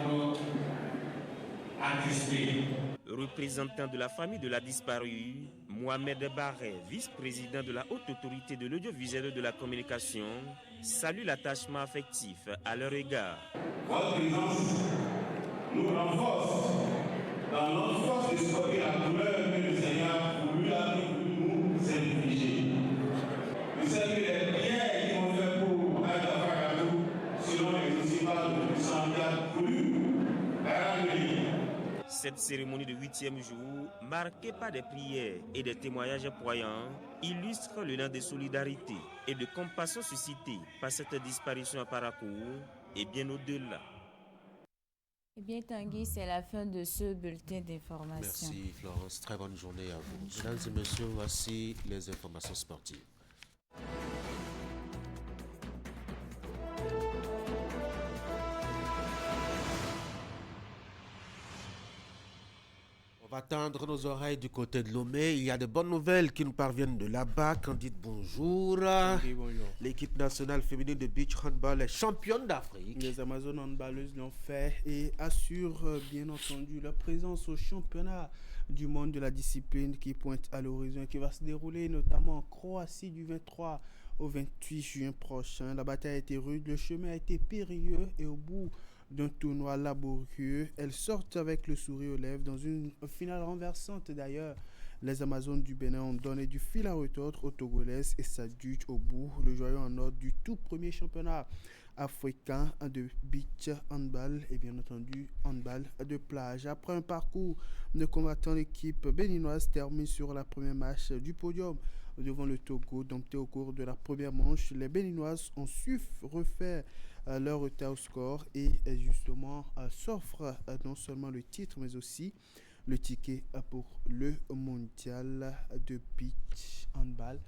attristés. Représentant de la famille de la disparue, Mohamed Barret, vice-président de la haute autorité de l'audiovisuel et de la communication, salue l'attachement affectif à leur égard. Votre présence nous renforce dans notre force de supporter la douleur que le Seigneur a voulu nous infliger. Nous savons que les prières qui vont faire pour Aïda selon les principales de puissance qui a voulu Cette cérémonie de 8e jour, marquée par des prières et des témoignages poignants, illustre le lien de solidarité et de compassion suscité par cette disparition à Parakou et bien au-delà. Eh bien, Tanguy, c'est la fin de ce bulletin d'information. Merci, Florence. Très bonne journée à vous. Mesdames et messieurs, voici les informations sportives. On va tendre nos oreilles du côté de Lomé. Il y a de bonnes nouvelles qui nous parviennent de là-bas. Candide, bonjour. Oui, bonjour. L'équipe nationale féminine de beach handball est championne d'Afrique. Les Amazones handballeuses l'ont fait et assurent bien entendu leur présence au championnat du monde de la discipline qui pointe à l'horizon et qui va se dérouler notamment en Croatie du 23 au 28 juin prochain. La bataille a été rude, le chemin a été périlleux et au bout d'un tournoi laborieux, elles sortent avec le sourire aux lèvres dans une finale renversante d'ailleurs. Les Amazones du Bénin ont donné du fil à retordre aux Togolaises et s'adjutent au bout le joyau en or du tout premier championnat africain de beach handball et bien entendu handball de plage. Après un parcours de combattants, l'équipe béninoise termine sur la première marche du podium devant le Togo, dompté au cours de la première manche. Les Béninoises ont su refaire leur retard au score et justement s'offrent non seulement le titre mais aussi le ticket pour le mondial de beach handball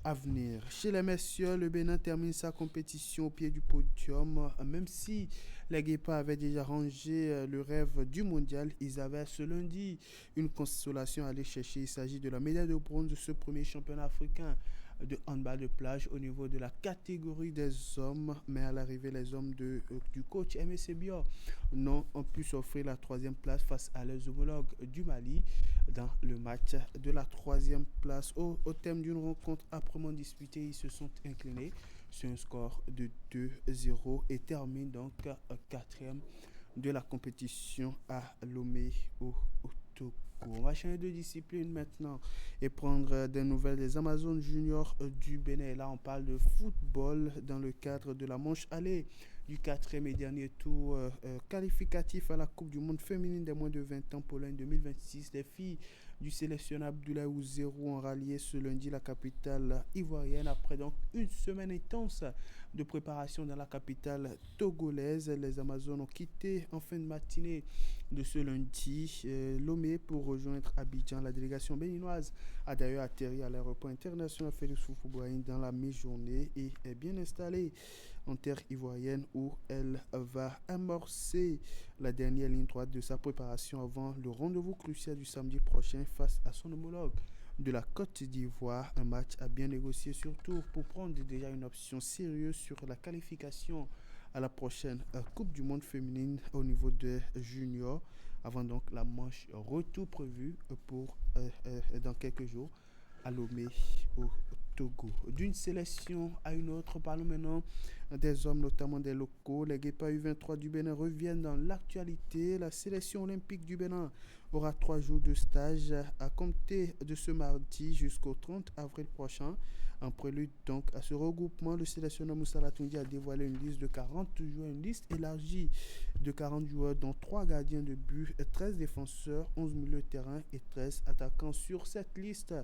à venir. Chez les messieurs, le Bénin termine sa compétition au pied du podium. Même si les Guépards avaient déjà rangé le rêve du mondial, ils avaient ce lundi une consolation à aller chercher. Il s'agit de la médaille de bronze de ce premier championnat africain de handball de plage au niveau de la catégorie des hommes, mais à l'arrivée les hommes du coach Aimé Sébior n'ont pu s'offrir la troisième place face à leurs homologues du Mali dans le match de la troisième place. Au terme d'une rencontre âprement disputée, ils se sont inclinés sur un score de 2-0 et terminent donc quatrième de la compétition à Lomé au Togo. On va changer de discipline maintenant et prendre des nouvelles des Amazones juniors du Bénin. Là, on parle de football dans le cadre de la manche allée du quatrième et dernier tour qualificatif à la Coupe du Monde féminine des moins de 20 ans Pologne 2026. Les filles du sélectionnable Abdoulaye Ouzerou ont rallié ce lundi la capitale ivoirienne après donc une semaine intense de préparation dans la capitale togolaise. Les Amazones ont quitté en fin de matinée de ce lundi Lomé pour rejoindre Abidjan. La délégation béninoise a d'ailleurs atterri à l'aéroport international Félix Houphouët-Boigny dans la mi-journée et est bien installée en terre ivoirienne où elle va amorcer la dernière ligne droite de sa préparation avant le rendez-vous crucial du samedi prochain face à son homologue de la Côte d'Ivoire. Un match à bien négocier surtout pour prendre déjà une option sérieuse sur la qualification à la prochaine Coupe du Monde féminine au niveau des juniors avant donc la manche retour prévue pour dans quelques jours à Lomé au Togo. D'une sélection à une autre, parlons maintenant des hommes, notamment des locaux. Les Guépards U23 du Bénin reviennent dans l'actualité. La sélection olympique du Bénin aura 3 jours de stage à compter de ce mardi jusqu'au 30 avril prochain. En prélude donc à ce regroupement, le sélectionneur Moussa Latoundi a dévoilé une liste de 40 joueurs, une liste élargie de 40 joueurs, dont 3 gardiens de but, 13 défenseurs, 11 milieux de terrain et 13 attaquants. Sur cette liste,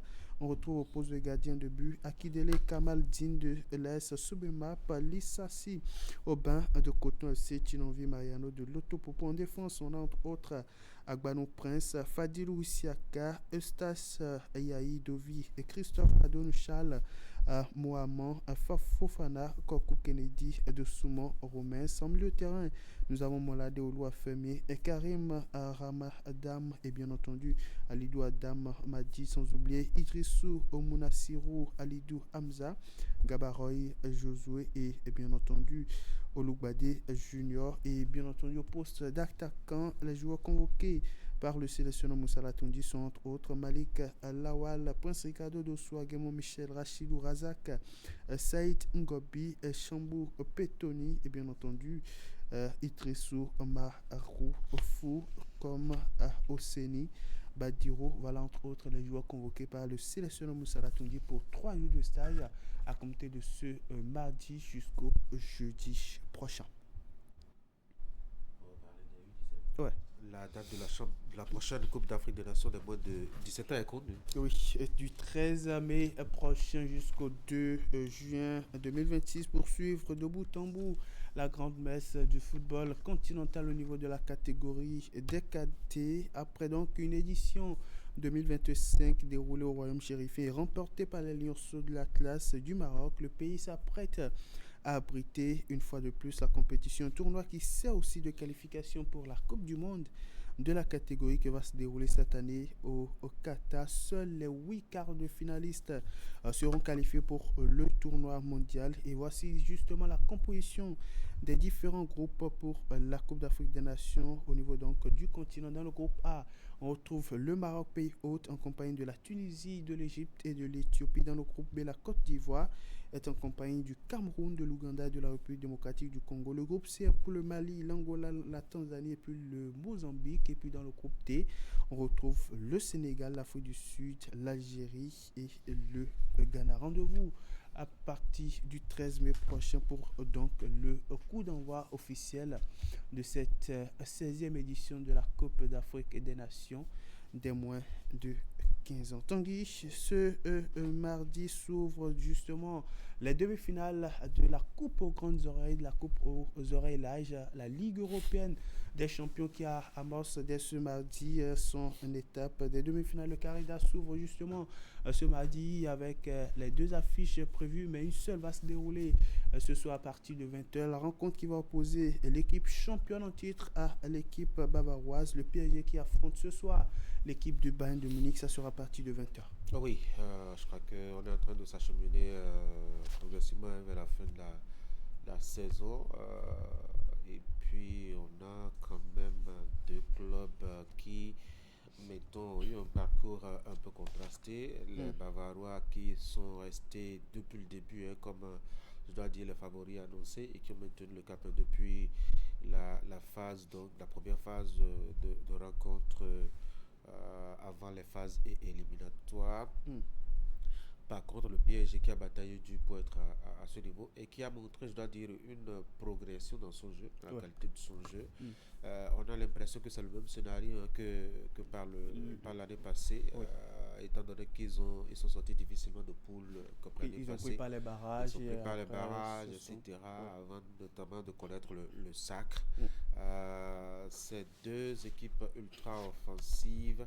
on retrouve au poste de gardien de but Akidele Kamaldine de l'ES Soubema, Lissassi Aubin de Coton FC, Tinonvi Mariano de Lotopopo. En défense, on a entre autres Agbanou Prince, Fadilou Issiaka, Eustace Ayaï Dovi et Christophe Adonouchal, Mohamed Fofana, Kokou Kennedy de Soumon Romain. Sans milieu de terrain, nous avons Molade Olu Afemi et Karim Rama Adam et bien entendu Alidou Adam Madi, sans oublier Idrissou Omunasirou Alidou Hamza, Gabaroy Josué et bien entendu Olugbade Junior. Et bien entendu au poste d'attaquant, les joueurs convoqués par le sélectionneur Moussa Latoundi sont entre autres Malik Lawal, Prince Ricardo Dossoua, Guémon Michel, Rachidou Razak, Saïd Ngobi, Chambou Petoni et bien entendu Idrissou Marou Fou comme Oseni Badiro. Voilà entre autres les joueurs convoqués par le sélectionneur Moussa Latoundi pour 3 jours de stage à compter de ce mardi jusqu'au jeudi prochain. Ouais. La date de la prochaine Coupe d'Afrique des Nations des moins de 17 ans est connue. Oui, du 13 mai prochain jusqu'au 2 juin 2026 pour suivre de bout en bout la grande messe du football continental au niveau de la catégorie des cadets. Après donc une édition 2025 déroulée au Royaume chérifien et remportée par les Lionceaux de l'Atlas du Maroc, le pays s'apprête à abriter une fois de plus la compétition, un tournoi qui sert aussi de qualification pour la Coupe du Monde de la catégorie qui va se dérouler cette année au Qatar. Seuls les 8 quarts de finalistes seront qualifiés pour le tournoi mondial. Et voici justement la composition des différents groupes pour la Coupe d'Afrique des Nations au niveau donc du continent. Dans le groupe A, on retrouve le Maroc, pays hôte, en compagnie de la Tunisie, de l'Égypte et de l'Éthiopie. Dans le groupe B, la Côte d'Ivoire est en compagnie du Cameroun, de l'Ouganda et de la République démocratique du Congo. Le groupe C est pour le Mali, l'Angola, la Tanzanie et puis le Mozambique. Et puis dans le groupe D, on retrouve le Sénégal, l'Afrique du Sud, l'Algérie et le Ghana. Rendez-vous à partir du 13 mai prochain pour donc le coup d'envoi officiel de cette 16e édition de la Coupe d'Afrique et des Nations des moins de 15 ans. Tanguy, ce mardi s'ouvre justement les demi-finales de la Coupe aux grandes oreilles, de la Coupe aux oreilles larges, la Ligue européenne des champions qui amorce dès ce mardi son étape des demi-finales. Le Carida s'ouvre justement ce mardi avec les 2 affiches prévues, mais une seule va se dérouler ce soir à partir de 20h. La rencontre qui va opposer l'équipe championne en titre à l'équipe bavaroise, le PSG qui affronte ce soir l'équipe du Bayern de Munich. Ça sera à partir de 20h. Oui, je crois qu'on est en train de s'acheminer progressivement vers la fin de la saison. Et puis, on a quand même 2 clubs qui, mettons, ont eu un parcours un peu contrasté. Les Bavarois qui sont restés depuis le début, comme je dois dire, les favoris annoncés et qui ont maintenu le cap depuis la phase, donc la première phase de rencontre avant les phases éliminatoires. Par contre, le PSG qui a bataillé dur pour être à ce niveau et qui a montré, je dois dire, une progression dans son jeu, dans la qualité de son jeu. On a l'impression que c'est le même scénario hein, que par l'année passée, étant donné ils sont sortis difficilement de poule comme l'année passée. Ils ont préparé les barrages. Ils ont préparé les barrages, etc. Avant notamment de connaître le sacre. Ces deux équipes ultra offensives,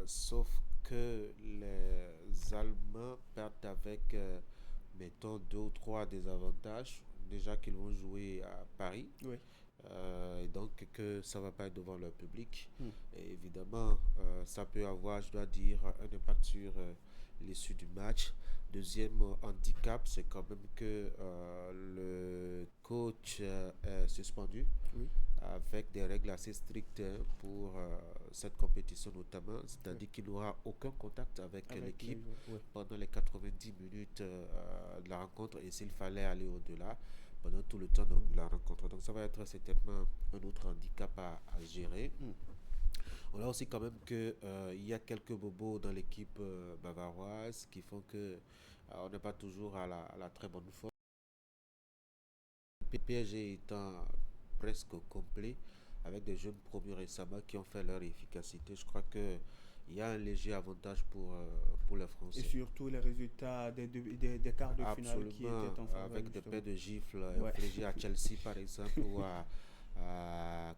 sauf que les Allemands perdent avec, mettons, 2 ou 3 désavantages. Déjà qu'ils vont jouer à Paris. Et donc que ça ne va pas être devant leur public. Et évidemment, ça peut avoir, je dois dire, un impact sur l'issue du match. Deuxième handicap, c'est quand même que le coach est suspendu avec des règles assez strictes hein, pour cette compétition notamment, c'est-à-dire qu'il n'aura aucun contact avec l'équipe pendant les 90 minutes de la rencontre et s'il fallait aller au-delà, pendant tout le temps donc, de la rencontre. Donc ça va être certainement un autre handicap à gérer. On a aussi quand même qu'il y a quelques bobos dans l'équipe bavaroise qui font que on n'est pas toujours à la très bonne forme. Le PSG étant presque complet avec des jeunes promus récemment qui ont fait leur efficacité. Je crois qu'il y a un léger avantage pour les Français. Et surtout les résultats des quarts de finale qui étaient en faveur. Avec des paires de gifles infligées à Chelsea par exemple ou à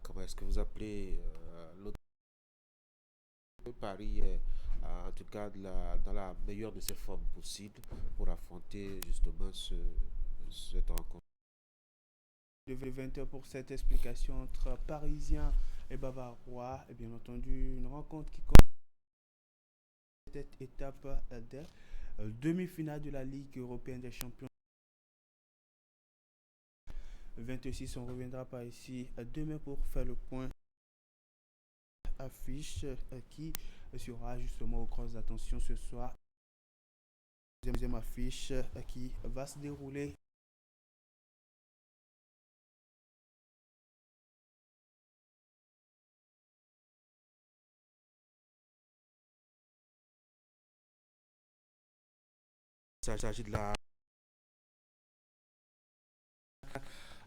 comment est-ce que vous appelez l'autre Paris est en tout cas dans la meilleure de ses formes possibles pour affronter justement cette rencontre. De 20h pour cette explication entre Parisiens et Bavarois. Et bien entendu, une rencontre qui commence cette étape des demi-finales de la Ligue européenne des champions. 26, on reviendra par ici demain pour faire le point. Affiche qui sera justement au cross d'attention ce soir. Deuxième affiche qui va se dérouler. Il s'agit de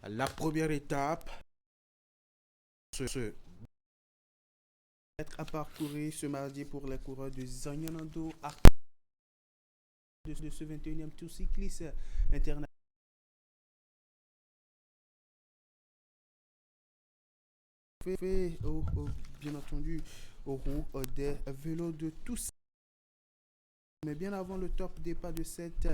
la première étape. Être à parcourir ce mardi pour les coureurs de Zanyonando de ce 21e Tour cycliste international. Bien entendu, auront des vélos de tous. Mais bien avant le top départ de cette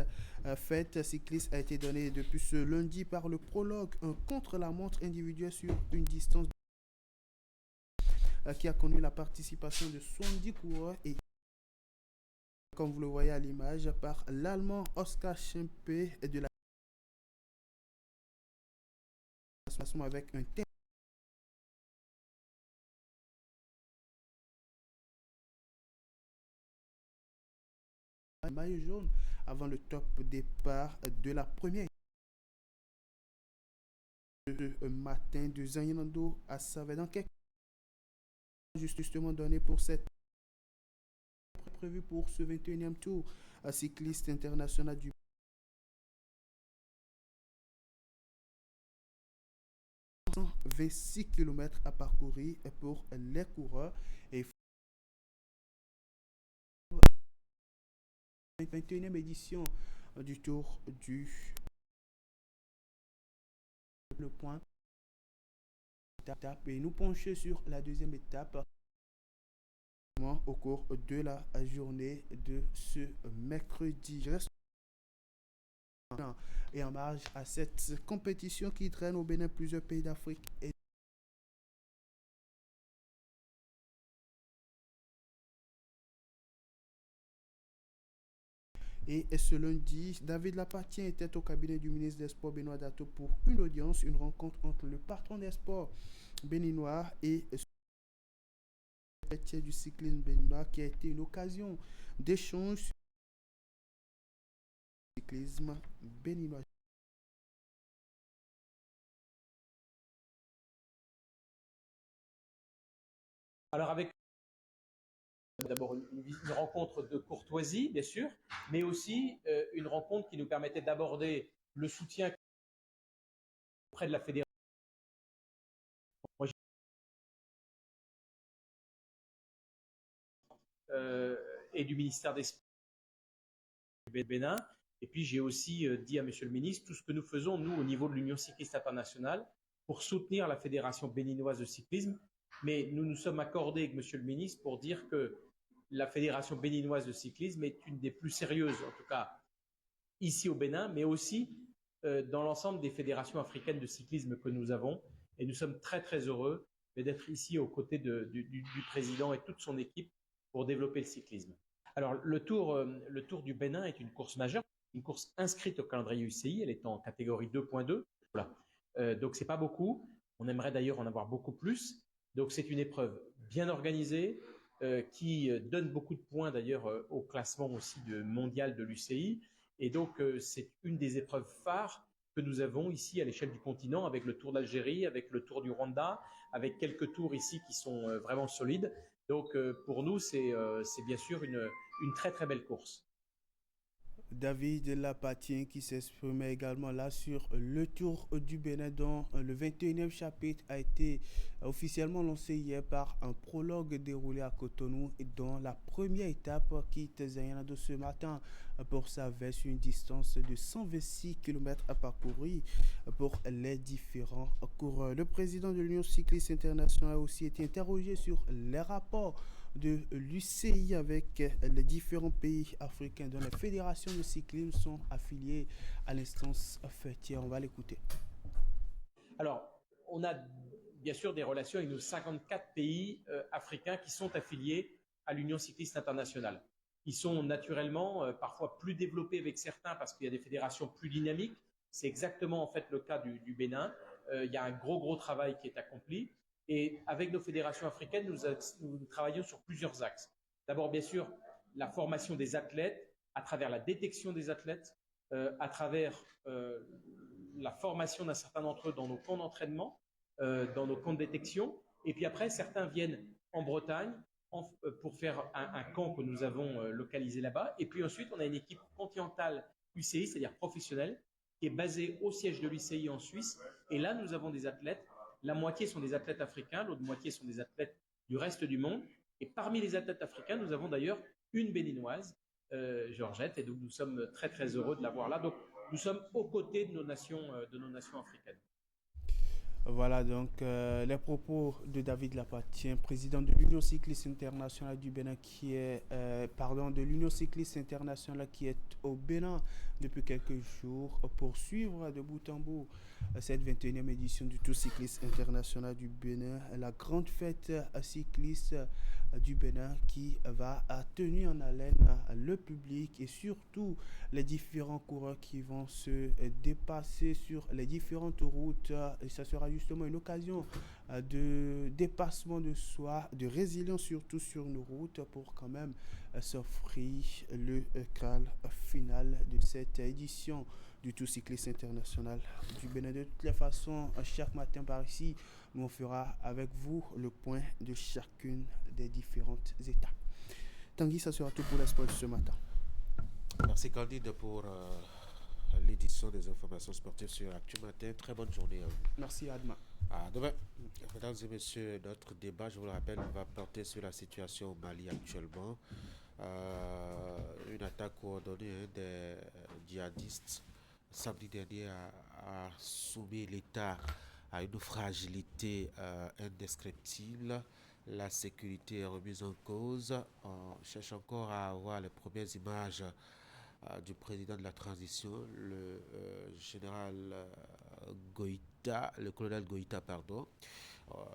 fête cycliste a été donné depuis ce lundi par le prologue, un contre-la-montre individuel sur une distance qui a connu la participation de 70 coureurs et comme vous le voyez à l'image par l'Allemand Oskar Schempe de la avec un thème maillot jaune avant le top départ de la première matin de Zanyonando à Savadan, justement donné pour cette prévu pour ce 21e tour cycliste international du 26 km à parcourir pour les coureurs et 21e édition du Tour du le point étape et nous pencher sur la deuxième étape au cours de la journée de ce mercredi. Je reste et en marge à cette compétition qui traîne au Bénin plusieurs pays d'Afrique et ce lundi, David Lapatien était au cabinet du ministre des Sports Benoît Dato pour une audience, une rencontre entre le patron des sports béninois et le du cyclisme béninois qui a été une occasion d'échange sur le cyclisme béninois. Alors avec d'abord une rencontre de courtoisie, bien sûr, mais aussi une rencontre qui nous permettait d'aborder le soutien auprès de la fédération. Et du ministère des Sports du Bénin. Et puis j'ai aussi dit à Monsieur le ministre tout ce que nous faisons, nous, au niveau de l'Union cycliste internationale, pour soutenir la Fédération béninoise de cyclisme. Mais nous nous sommes accordés avec Monsieur le ministre pour dire que la Fédération béninoise de cyclisme est une des plus sérieuses, en tout cas ici au Bénin, mais aussi dans l'ensemble des fédérations africaines de cyclisme que nous avons. Et nous sommes très très heureux d'être ici aux côtés du président et toute son équipe pour développer le cyclisme. Alors le tour du Bénin est une course majeure, une course inscrite au calendrier UCI, elle est en catégorie 2.2. Voilà. Donc c'est pas beaucoup, on aimerait d'ailleurs en avoir beaucoup plus. Donc c'est une épreuve bien organisée qui donne beaucoup de points d'ailleurs au classement aussi mondial de l'UCI. Et donc c'est une des épreuves phares que nous avons ici à l'échelle du continent, avec le Tour d'Algérie, avec le Tour du Rwanda, avec quelques tours ici qui sont vraiment solides. Donc pour nous, c'est bien sûr une très très belle course. David Lapatien qui s'exprimait également là sur le Tour du Bénin dont le 21e chapitre a été officiellement lancé hier par un prologue déroulé à Cotonou et dont la première étape quitte Zayanado ce matin pour Savès sur une distance de 126 km à parcourir pour les différents coureurs. Le président de l'Union cycliste internationale a aussi été interrogé sur les rapports de l'UCI avec les différents pays africains dont les fédérations de cyclisme sont affiliées à l'instance fêtière. On va l'écouter. Alors, on a bien sûr des relations avec nos 54 pays africains qui sont affiliés à l'Union cycliste internationale. Ils sont naturellement parfois plus développés avec certains parce qu'il y a des fédérations plus dynamiques. C'est exactement en fait le cas du Bénin. Il y a un gros travail qui est accompli. Et avec nos fédérations africaines, nous travaillons sur plusieurs axes. D'abord, bien sûr, la formation des athlètes, à travers la détection des athlètes, à travers la formation d'un certain d'entre eux dans nos camps d'entraînement, dans nos camps de détection. Et puis après, certains viennent en Bretagne pour faire un camp que nous avons localisé là-bas. Et puis ensuite, on a une équipe continentale UCI, c'est-à-dire professionnelle, qui est basée au siège de l'UCI en Suisse. Et là, nous avons des athlètes. La moitié sont des athlètes africains, l'autre moitié sont des athlètes du reste du monde. Et parmi les athlètes africains, nous avons d'ailleurs une béninoise, Georgette, et donc nous sommes très très heureux de l'avoir là. Donc nous sommes aux côtés de nos nations africaines. Voilà donc les propos de David Lapatien, président de l'Union cycliste internationale du Bénin de l'Union cycliste internationale qui est au Bénin depuis quelques jours pour suivre de bout en bout cette 21e édition du Tour cycliste international du Bénin, la grande fête cycliste du Bénin qui va tenir en haleine le public et surtout les différents coureurs qui vont se dépasser sur les différentes routes. Et ça sera justement une occasion de dépassement de soi, de résilience surtout sur nos routes pour quand même s'offrir le cal final de cette édition du Tour cycliste international du Bénin. De toutes les façons, chaque matin par ici, nous on fera avec vous le point de chacune des différentes étapes. Tanguy, ça sera tout pour l'espoir de ce matin. Merci Candide pour l'édition des informations sportives sur Actu Matin. Très bonne journée à vous. Merci Adma. À demain. Mesdames et messieurs, notre débat, je vous le rappelle, va porter sur la situation au Mali actuellement. Une attaque coordonnée des djihadistes samedi dernier a soumis l'État à une fragilité indescriptible. La sécurité est remise en cause. On cherche encore à avoir les premières images du président de la transition, le général Goïta, le colonel Goïta, pardon.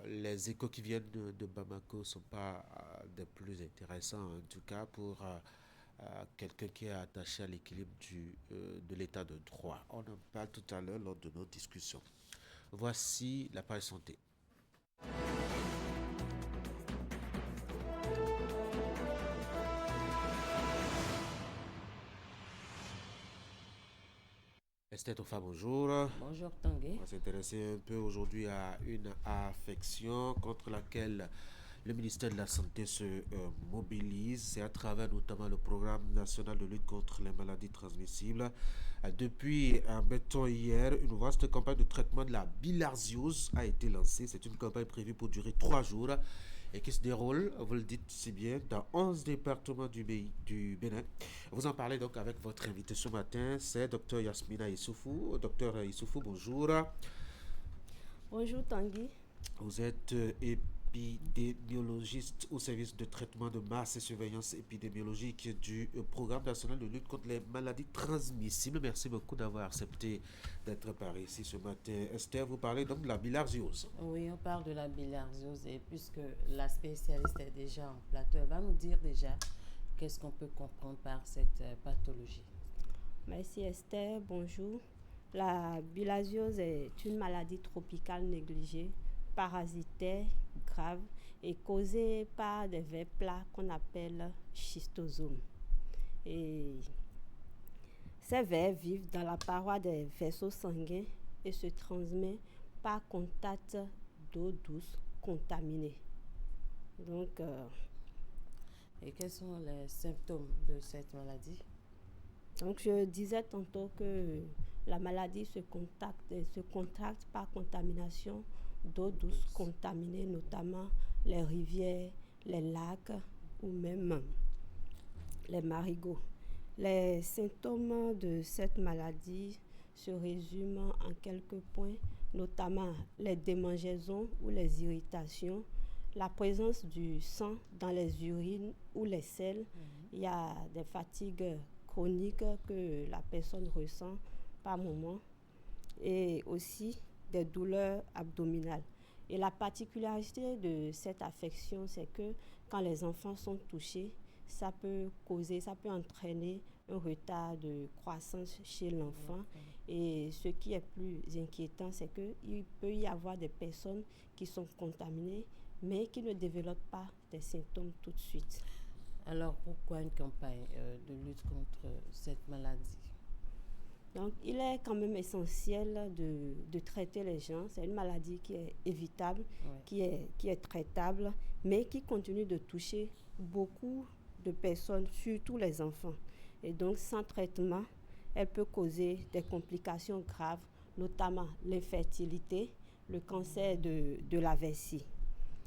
Les échos qui viennent de Bamako ne sont pas des plus intéressants, en tout cas pour quelqu'un qui est attaché à l'équilibre de l'état de droit. On en parle tout à l'heure lors de nos discussions. Voici la page santé. Esther Tofa, bonjour. Bonjour Tanguy. On va s'intéresser un peu aujourd'hui à une affection contre laquelle le ministère de la Santé se mobilise. C'est à travers notamment le programme national de lutte contre les maladies transmissibles. Depuis, mettons hier, une vaste campagne de traitement de la bilharziose a été lancée. C'est une campagne prévue pour durer 3 jours et qui se déroule, vous le dites si bien, dans 11 départements du Bénin. Vous en parlez donc avec votre invité ce matin, c'est Dr Yasmina Issoufou. Dr Issoufou, bonjour. Bonjour Tanguy. Vous êtes épidémiologiste au service de traitement de masse et surveillance épidémiologique du programme national de lutte contre les maladies transmissibles. Merci beaucoup d'avoir accepté d'être par ici ce matin. Esther, vous parlez donc de la bilharziose. Oui, on parle de la bilharziose et puisque la spécialiste est déjà en plateau, elle va nous dire déjà qu'est-ce qu'on peut comprendre par cette pathologie. Merci Esther, bonjour. La bilharziose est une maladie tropicale négligée, parasitaire, grave et causée par des vers plats qu'on appelle schistosomes. Et ces vers vivent dans la paroi des vaisseaux sanguins et se transmettent par contact d'eau douce contaminée. Donc, et quels sont les symptômes de cette maladie? Donc, je disais tantôt que la maladie se contracte par contamination d'eau douce contaminée, notamment les rivières, les lacs ou même les marigots. Les symptômes de cette maladie se résument en quelques points, notamment les démangeaisons ou les irritations, la présence du sang dans les urines ou les selles. Il y a des fatigues chroniques que la personne ressent par moment et aussi des douleurs abdominales. Et la particularité de cette affection, c'est que quand les enfants sont touchés, ça peut entraîner un retard de croissance chez l'enfant. Et ce qui est plus inquiétant, c'est qu'il peut y avoir des personnes qui sont contaminées, mais qui ne développent pas des symptômes tout de suite. Alors pourquoi une campagne de lutte contre cette maladie? Donc, il est quand même essentiel de traiter les gens. C'est une maladie qui est évitable, qui est traitable, mais qui continue de toucher beaucoup de personnes, surtout les enfants. Et donc, sans traitement, elle peut causer des complications graves, notamment l'infertilité, le cancer de la vessie.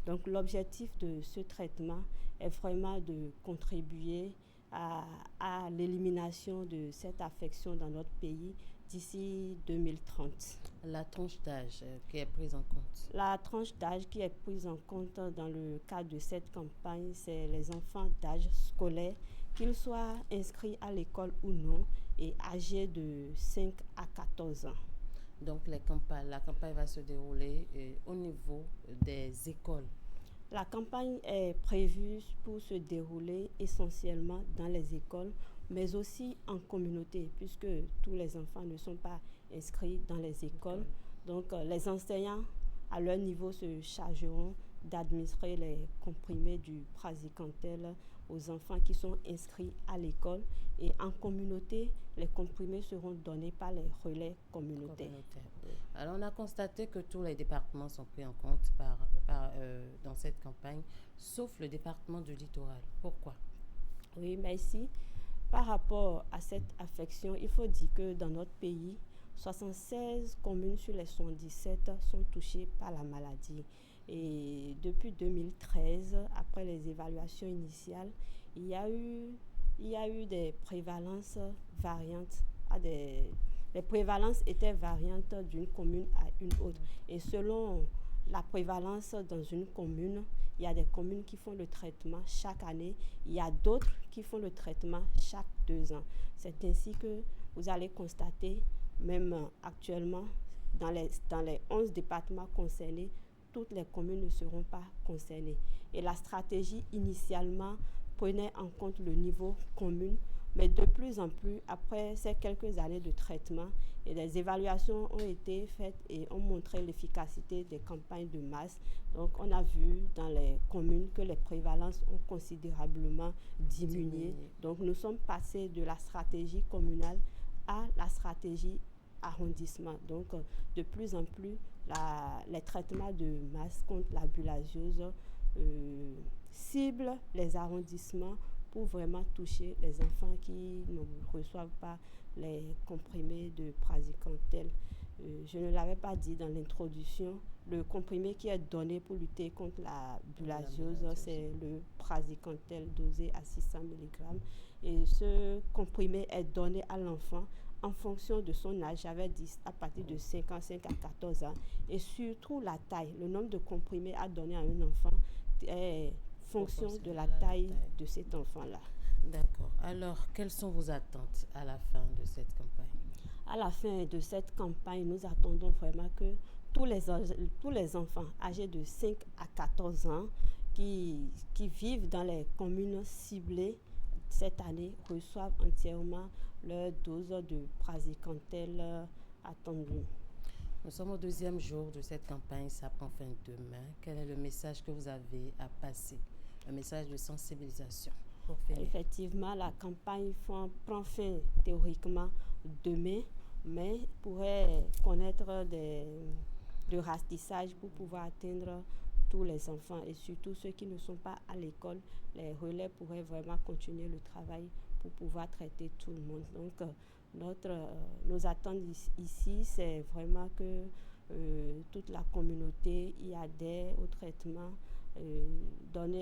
Donc, l'objectif de ce traitement est vraiment de contribuer à l'élimination de cette affection dans notre pays d'ici 2030. La tranche d'âge qui est prise en compte? La tranche d'âge qui est prise en compte dans le cadre de cette campagne, c'est les enfants d'âge scolaire, qu'ils soient inscrits à l'école ou non, et âgés de 5 à 14 ans. Donc la campagne va se dérouler au niveau des écoles. La campagne est prévue pour se dérouler essentiellement dans les écoles, mais aussi en communauté, puisque tous les enfants ne sont pas inscrits dans les écoles. Donc, les enseignants, à leur niveau, se chargeront d'administrer les comprimés du praziquantel aux enfants qui sont inscrits à l'école. Et en communauté, les comprimés seront donnés par les relais communautaires. Alors, on a constaté que tous les départements sont pris en compte dans cette campagne, sauf le département du littoral. Pourquoi? Oui, merci. Par rapport à cette affection, il faut dire que dans notre pays, 76 communes sur les 117 sont touchées par la maladie. Et depuis 2013, après les évaluations initiales, il y a eu des prévalences variantes. Les prévalences étaient variantes d'une commune à une autre. Et selon la prévalence dans une commune, il y a des communes qui font le traitement chaque année, il y a d'autres qui font le traitement chaque 2 ans. C'est ainsi que vous allez constater, même actuellement, dans les 11 départements concernés, toutes les communes ne seront pas concernées. Et la stratégie, initialement, prenait en compte le niveau commune, mais de plus en plus, après ces quelques années de traitement, et des évaluations ont été faites et ont montré l'efficacité des campagnes de masse. Donc, on a vu dans les communes que les prévalences ont considérablement diminué. Donc, nous sommes passés de la stratégie communale à la stratégie arrondissement. Donc, de plus en plus, les traitements de masse contre la bilharziose cible les arrondissements pour vraiment toucher les enfants qui ne reçoivent pas les comprimés de praziquantel. Je ne l'avais pas dit dans l'introduction, le comprimé qui est donné pour lutter contre la bilharziose, c'est le praziquantel dosé à 600 mg. Et ce comprimé est donné à l'enfant en fonction de son âge, j'avais dit à partir de 5 ans, 5 à 14 ans, et surtout la taille. Le nombre de comprimés à donner à un enfant est fonction de la taille de cet enfant-là. D'accord. Alors, quelles sont vos attentes à la fin de cette campagne? À la fin de cette campagne, nous attendons vraiment que tous les enfants âgés de 5 à 14 ans qui vivent dans les communes ciblées cette année reçoivent entièrement leur dose de praziquantel attendue. Nous sommes au 2e jour de cette campagne, ça prend fin demain. Quel est le message que vous avez à passer? Un message de sensibilisation. Effectivement, la campagne prend fin théoriquement demain, mais pourrait connaître de ratissage pour pouvoir atteindre tous les enfants et surtout ceux qui ne sont pas à l'école. Les relais pourraient vraiment continuer le travail pour pouvoir traiter tout le monde. Donc, nos attentes ici, c'est vraiment que toute la communauté y adhère au traitement,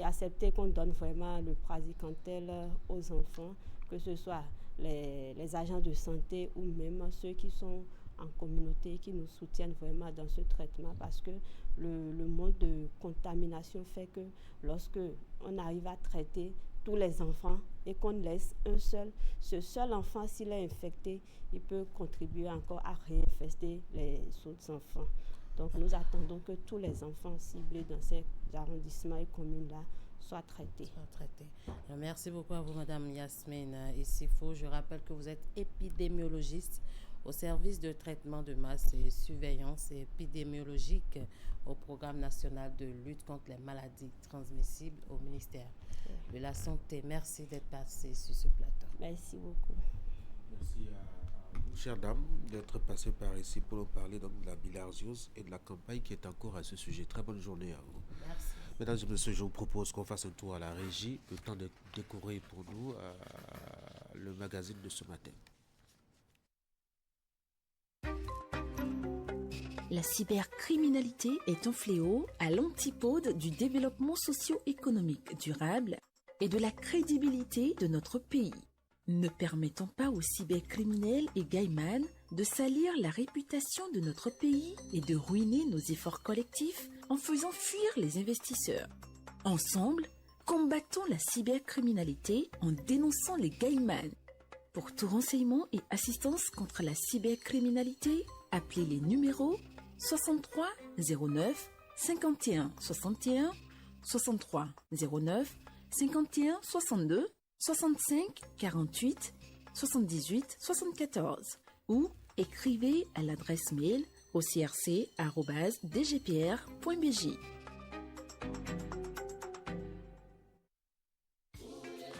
accepter qu'on donne vraiment le praziquantel aux enfants, que ce soit les agents de santé ou même ceux qui sont en communauté, qui nous soutiennent vraiment dans ce traitement, parce que le mode de contamination fait que lorsque on arrive à traiter tous les enfants et qu'on laisse ce seul enfant, s'il est infecté, il peut contribuer encore à réinfester les autres enfants. Donc nous attendons que tous les enfants ciblés dans ces arrondissements et communes-là soient traités. Merci beaucoup à vous, Madame Yasmine Issifo. Je rappelle que vous êtes épidémiologiste au service de traitement de masse et surveillance épidémiologique au Programme national de lutte contre les maladies transmissibles au ministère de la Santé. Merci d'être passé sur ce plateau. Merci beaucoup. Merci à vous, chère dame, d'être passée par ici pour nous parler donc de la bilharziose et de la campagne qui est en cours à ce sujet. Très bonne journée à vous. Merci. Mesdames et messieurs, je vous propose qu'on fasse un tour à la régie, le temps de découvrir pour nous le magazine de ce matin. La cybercriminalité est un fléau à l'antipode du développement socio-économique durable et de la crédibilité de notre pays. Ne permettons pas aux cybercriminels et gaïmans de salir la réputation de notre pays et de ruiner nos efforts collectifs en faisant fuir les investisseurs. Ensemble, combattons la cybercriminalité en dénonçant les gaïmans. Pour tout renseignement et assistance contre la cybercriminalité, appelez les numéros 63 09 51 61, 63 09 51 62, 65 48 78 74 ou écrivez à l'adresse mail au crc@dgpr.bj.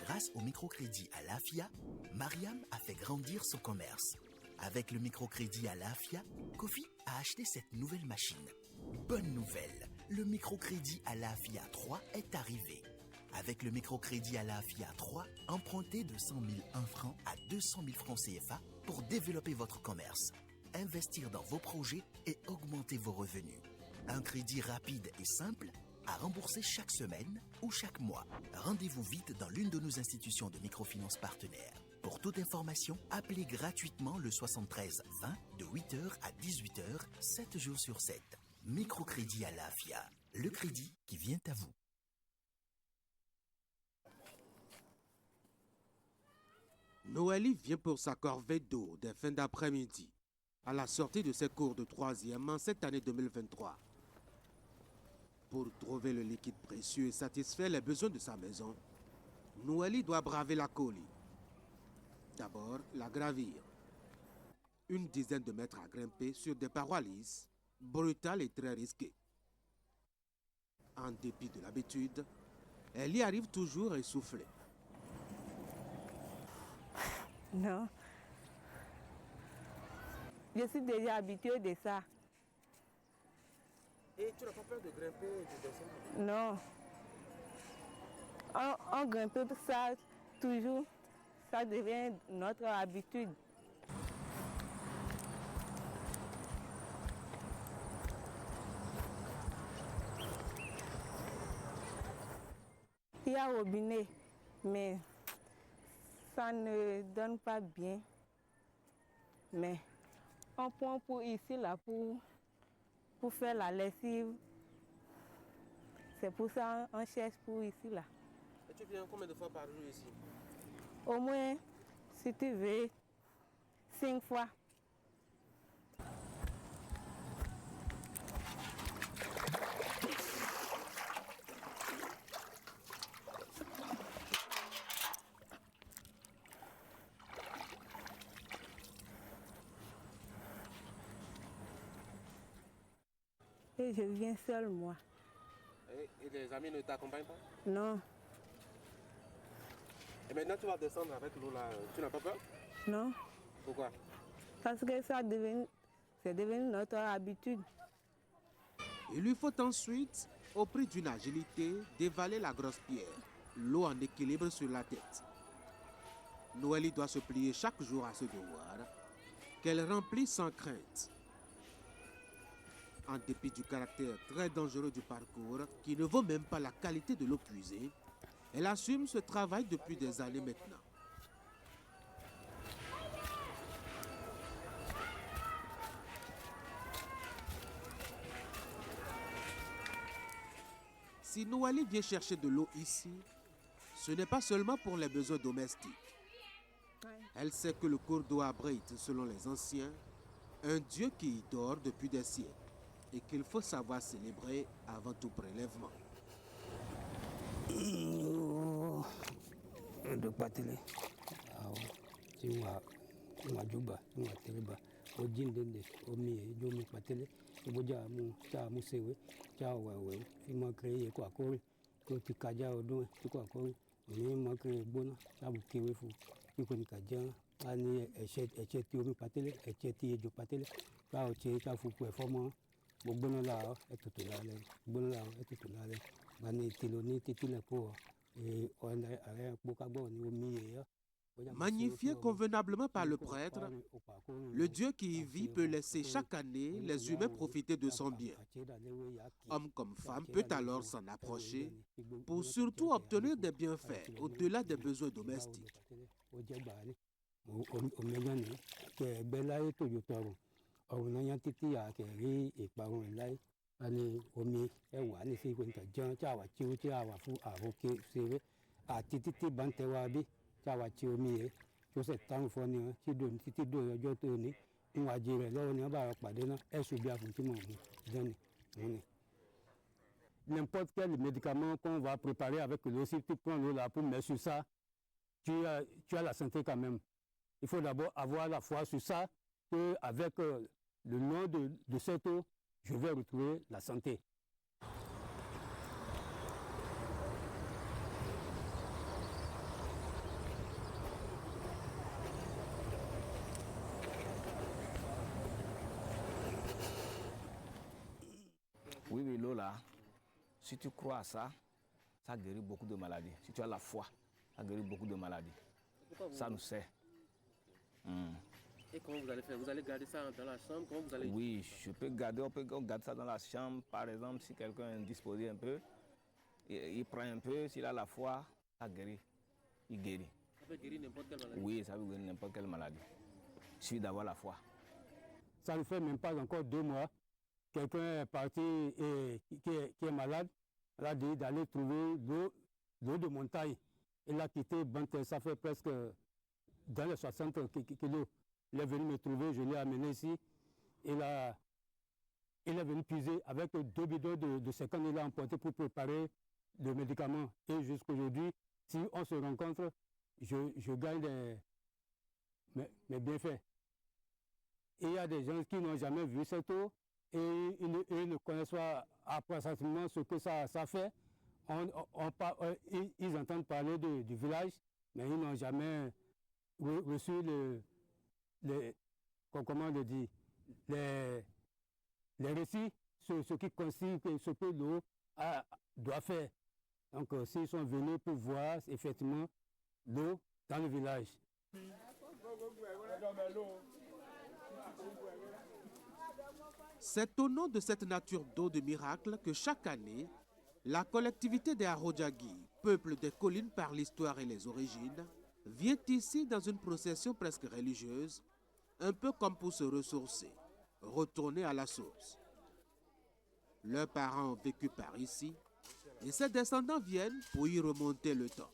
Grâce au microcrédit à l'AFIA, Mariam a fait grandir son commerce. Avec le microcrédit à l'AFIA, Kofi a acheté cette nouvelle machine. Bonne nouvelle, le microcrédit à l'AFIA 3 est arrivé. Avec le microcrédit à l'AFIA 3, empruntez de 100 001 francs à 200 000 francs CFA pour développer votre commerce, investir dans vos projets et augmenter vos revenus. Un crédit rapide et simple à rembourser chaque semaine ou chaque mois. Rendez-vous vite dans l'une de nos institutions de microfinance partenaires. Pour toute information, appelez gratuitement le 73 20 de 8h à 18h, 7 jours sur 7. Microcrédit à l'AFIA, le crédit qui vient à vous. Noélie vient pour sa corvée d'eau des fins d'après-midi, à la sortie de ses cours de 3e en cette année 2023. Pour trouver le liquide précieux et satisfaire les besoins de sa maison, Noélie doit braver la colie. D'abord, la gravir. Une dizaine de mètres à grimper sur des parois lisses, brutales et très risquées. En dépit de l'habitude, elle y arrive toujours essoufflée. Non. Je suis déjà habituée de ça. Et tu n'as pas peur de grimper et de descendre? Non. on grimpe ça toujours, ça devient notre habitude. Il y a un robinet, mais ça ne donne pas bien. Mais on prend pour ici, là, pour faire la lessive. C'est pour ça qu'on cherche pour ici, là. Et tu viens combien de fois par jour ici? Au moins, si tu veux, 5 fois. Et je viens seule, moi. Et les amis ne t'accompagnent pas? Non. Et maintenant tu vas descendre avec l'eau là, tu n'as pas peur? Non. Pourquoi? Parce que c'est devenu notre habitude. Il lui faut ensuite, au prix d'une agilité, dévaler la grosse pierre, l'eau en équilibre sur la tête. Noélie doit se plier chaque jour à ce devoir, qu'elle remplit sans crainte. En dépit du caractère très dangereux du parcours, qui ne vaut même pas la qualité de l'eau puisée, elle assume ce travail depuis des années maintenant. Si Noélie vient chercher de l'eau ici, ce n'est pas seulement pour les besoins domestiques. Elle sait que le cours d'eau abrite, selon les anciens, un Dieu qui y dort depuis des siècles et qu'il faut savoir célébrer avant tout prélèvement. Magnifié convenablement par le prêtre, le Dieu qui y vit peut laisser chaque année les humains profiter de son bien. Homme comme femme peut alors s'en approcher pour surtout obtenir des bienfaits au-delà des besoins domestiques. N'importe quel médicament qu'on va préparer avec l'eau, si tu prends l'eau là pour mettre sur ça, tu as la santé quand même. Il faut d'abord avoir la foi sur ça, qu'avec le nom de cette eau, je vais retrouver la santé. Oui, l'eau là, si tu crois à ça, ça guérit beaucoup de maladies. Si tu as la foi, ça guérit beaucoup de maladies. Ça nous sert. Et comment vous allez faire? Vous allez garder ça dans la chambre? Comment vous allez... Oui, on peut garder ça dans la chambre. Par exemple, si quelqu'un est indisposé un peu, il prend un peu, s'il a la foi, ça guérit. Il guérit. Ça peut guérir n'importe quelle maladie? Oui, ça peut guérir n'importe quelle maladie. Il suffit d'avoir la foi. Ça ne fait même pas encore 2 mois. Quelqu'un est parti et qui est malade, elle a dit d'aller trouver l'eau de montagne. Il a quitté Bantel, ça fait presque dans les 60 kilos. Il est venu me trouver, je l'ai amené ici. Il est venu puiser avec 2 bidons de 50 000 emportés pour préparer le médicament. Et jusqu'aujourd'hui, si on se rencontre, je gagne mes bienfaits. Et il y a des gens qui n'ont jamais vu cette eau et ils ne connaissent pas approximativement ce que ça fait. Ils entendent parler du village, mais ils n'ont jamais reçu comment le dire, les récits sur ce qui constitue ce que l'eau doit faire. Donc, s'ils sont venus pour voir effectivement l'eau dans le village. C'est au nom de cette nature d'eau de miracle que chaque année, la collectivité des Arodjagui, peuple des collines par l'histoire et les origines, vient ici dans une procession presque religieuse, un peu comme pour se ressourcer, retourner à la source. Leurs parents ont vécu par ici et ses descendants viennent pour y remonter le temps.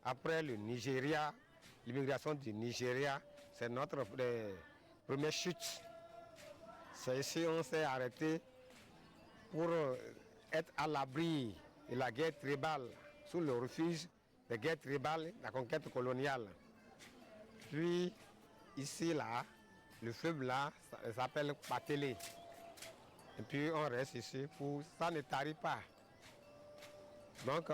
Après le Nigeria, l'immigration du Nigeria, c'est notre première chute. C'est ici qu'on s'est arrêté pour être à l'abri de la guerre tribale, sous le refuge des guerres tribales, la conquête coloniale. Puis ici, là, le fleuve là, ça s'appelle Patélé. Et puis on reste ici pour... Ça ne tarit pas. Donc,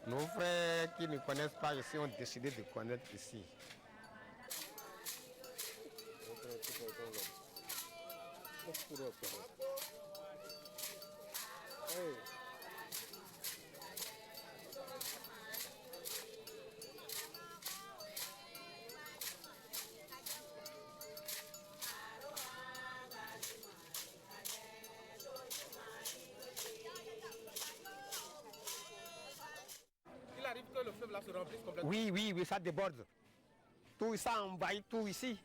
nos frères qui ne connaissent pas ici ont décidé de connaître ici. Il arrive que le fleuve là se remplisse complètement. Oui, ça déborde. Tout ça envahit tout ici.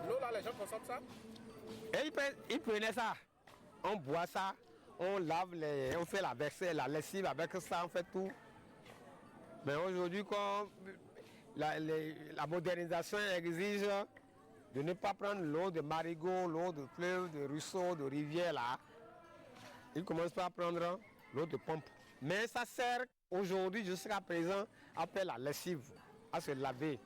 L'eau là, les gens consomment ça? Et ils prenaient ça. On boit ça, on lave, on fait la vaisselle, la lessive avec ça, on fait tout. Mais aujourd'hui, comme la modernisation exige de ne pas prendre l'eau de marigot, l'eau de fleuve, de ruisseau, de rivière là, ils commencent pas à prendre l'eau de pompe. Mais ça sert aujourd'hui jusqu'à présent à faire la lessive, à se laver.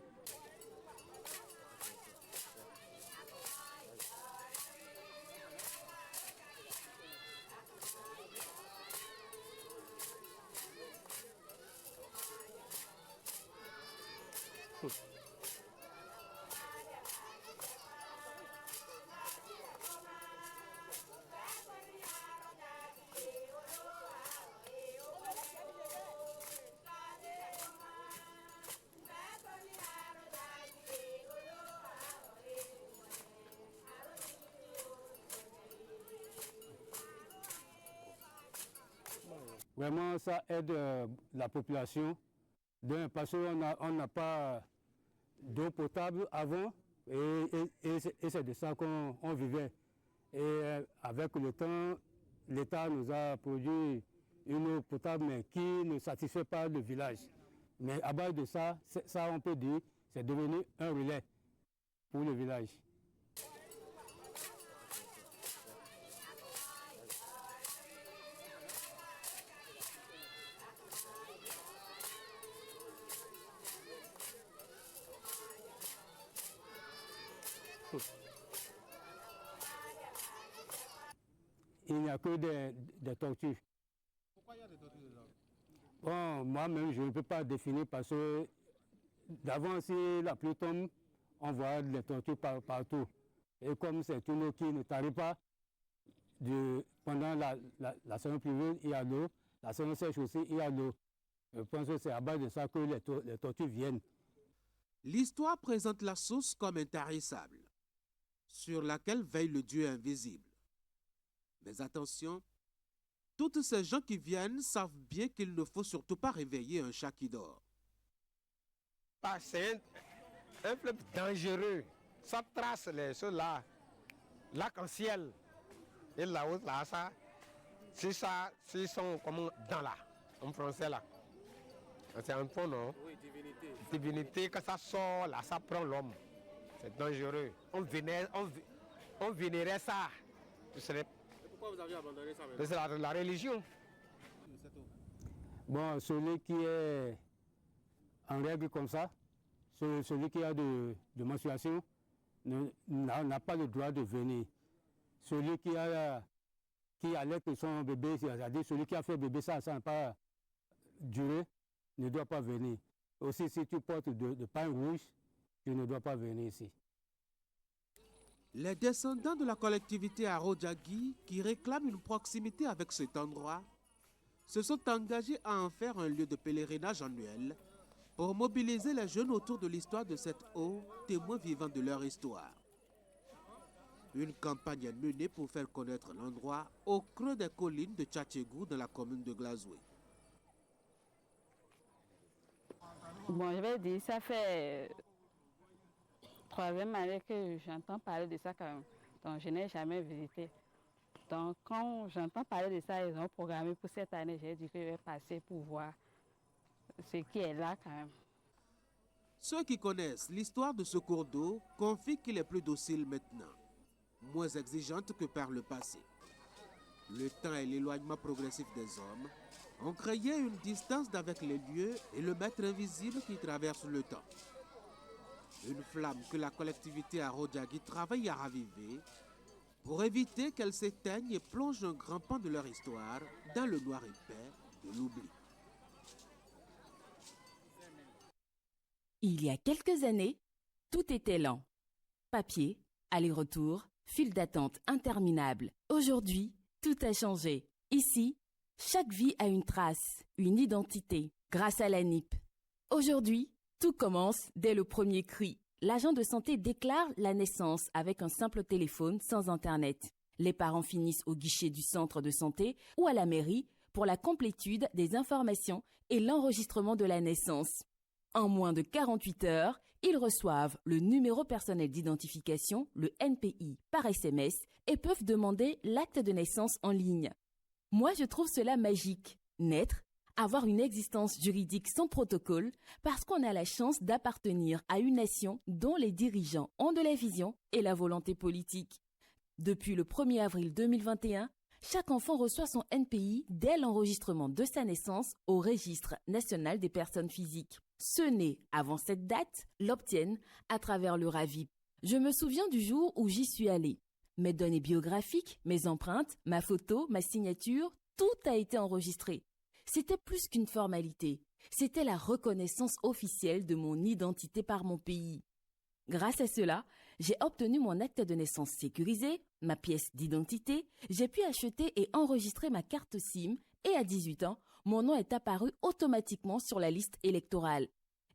Vraiment, ça aide la population. Parce qu'on n'a pas d'eau potable avant et c'est de ça qu'on vivait. Et avec le temps, l'État nous a produit une eau potable mais qui ne satisfait pas le village. Mais à base de ça, ça on peut dire, c'est devenu un relais pour le village. Il n'y a que des tortues. Pourquoi il y a des tortues dedans? Bon, moi-même, je ne peux pas définir parce que d'avant, si la pluie tombe, on voit les tortues partout. Et comme c'est une eau qui ne tarit pas, pendant la saison pluvieuse, il y a l'eau. La saison sèche aussi, il y a l'eau. Je pense que c'est à base de ça que les tortues viennent. L'histoire présente la source comme intarissable, sur laquelle veille le Dieu invisible. Mais attention, toutes ces gens qui viennent savent bien qu'il ne faut surtout pas réveiller un chat qui dort. C'est un fleuve dangereux. Ça trace les choses là, l'arc-en-ciel. Et là-haut, là, ça, c'est sont comme dans là, en français là. C'est un fond, non? Oui, divinité. Divinité, quand ça sort là, ça prend l'homme. C'est dangereux. On vénérait ça. Pourquoi vous avez abandonné ça maintenant? C'est la religion. Bon, celui qui est en règle comme ça, celui qui a de menstruation, n'a pas le droit de venir. Celui qui a qui allait son bébé, c'est-à-dire celui qui a fait bébé, ça n'a pas duré, ne doit pas venir. Aussi, si tu portes de pain rouge, tu ne dois pas venir ici. Les descendants de la collectivité Arodjagui, qui réclament une proximité avec cet endroit, se sont engagés à en faire un lieu de pèlerinage annuel pour mobiliser les jeunes autour de l'histoire de cette eau, témoin vivant de leur histoire. Une campagne est menée pour faire connaître l'endroit au creux des collines de Tchatchégou dans la commune de Glazoué. Bon, je vais dire, ça fait 3e année que j'entends parler de ça quand même. Donc, je n'ai jamais visité. Donc, quand j'entends parler de ça, ils ont programmé pour cette année. J'ai dit que je vais passer pour voir ce qui est là quand même. Ceux qui connaissent l'histoire de ce cours d'eau confient qu'il est plus docile maintenant, moins exigeante que par le passé. Le temps et l'éloignement progressif des hommes ont créé une distance avec les lieux et le maître invisible qui traverse le temps. Une flamme que la collectivité Arodjagui travaille à raviver pour éviter qu'elle s'éteigne et plonge un grand pan de leur histoire dans le noir épais de l'oubli. Il y a quelques années, tout était lent. Papier, aller-retour, file d'attente interminable. Aujourd'hui, tout a changé. Ici, chaque vie a une trace, une identité, grâce à l'ANIP. Aujourd'hui, tout commence dès le premier cri. L'agent de santé déclare la naissance avec un simple téléphone sans Internet. Les parents finissent au guichet du centre de santé ou à la mairie pour la complétude des informations et l'enregistrement de la naissance. En moins de 48 heures, ils reçoivent le numéro personnel d'identification, le NPI, par SMS et peuvent demander l'acte de naissance en ligne. Moi, je trouve cela magique. Naître, avoir une existence juridique sans protocole, parce qu'on a la chance d'appartenir à une nation dont les dirigeants ont de la vision et la volonté politique. Depuis le 1er avril 2021, chaque enfant reçoit son NPI dès l'enregistrement de sa naissance au Registre national des personnes physiques. Ceux nés avant cette date l'obtiennent à travers le RAVIP. Je me souviens du jour où j'y suis allée. Mes données biographiques, mes empreintes, ma photo, ma signature, tout a été enregistré. C'était plus qu'une formalité. C'était la reconnaissance officielle de mon identité par mon pays. Grâce à cela, j'ai obtenu mon acte de naissance sécurisé, ma pièce d'identité, j'ai pu acheter et enregistrer ma carte SIM et à 18 ans, mon nom est apparu automatiquement sur la liste électorale.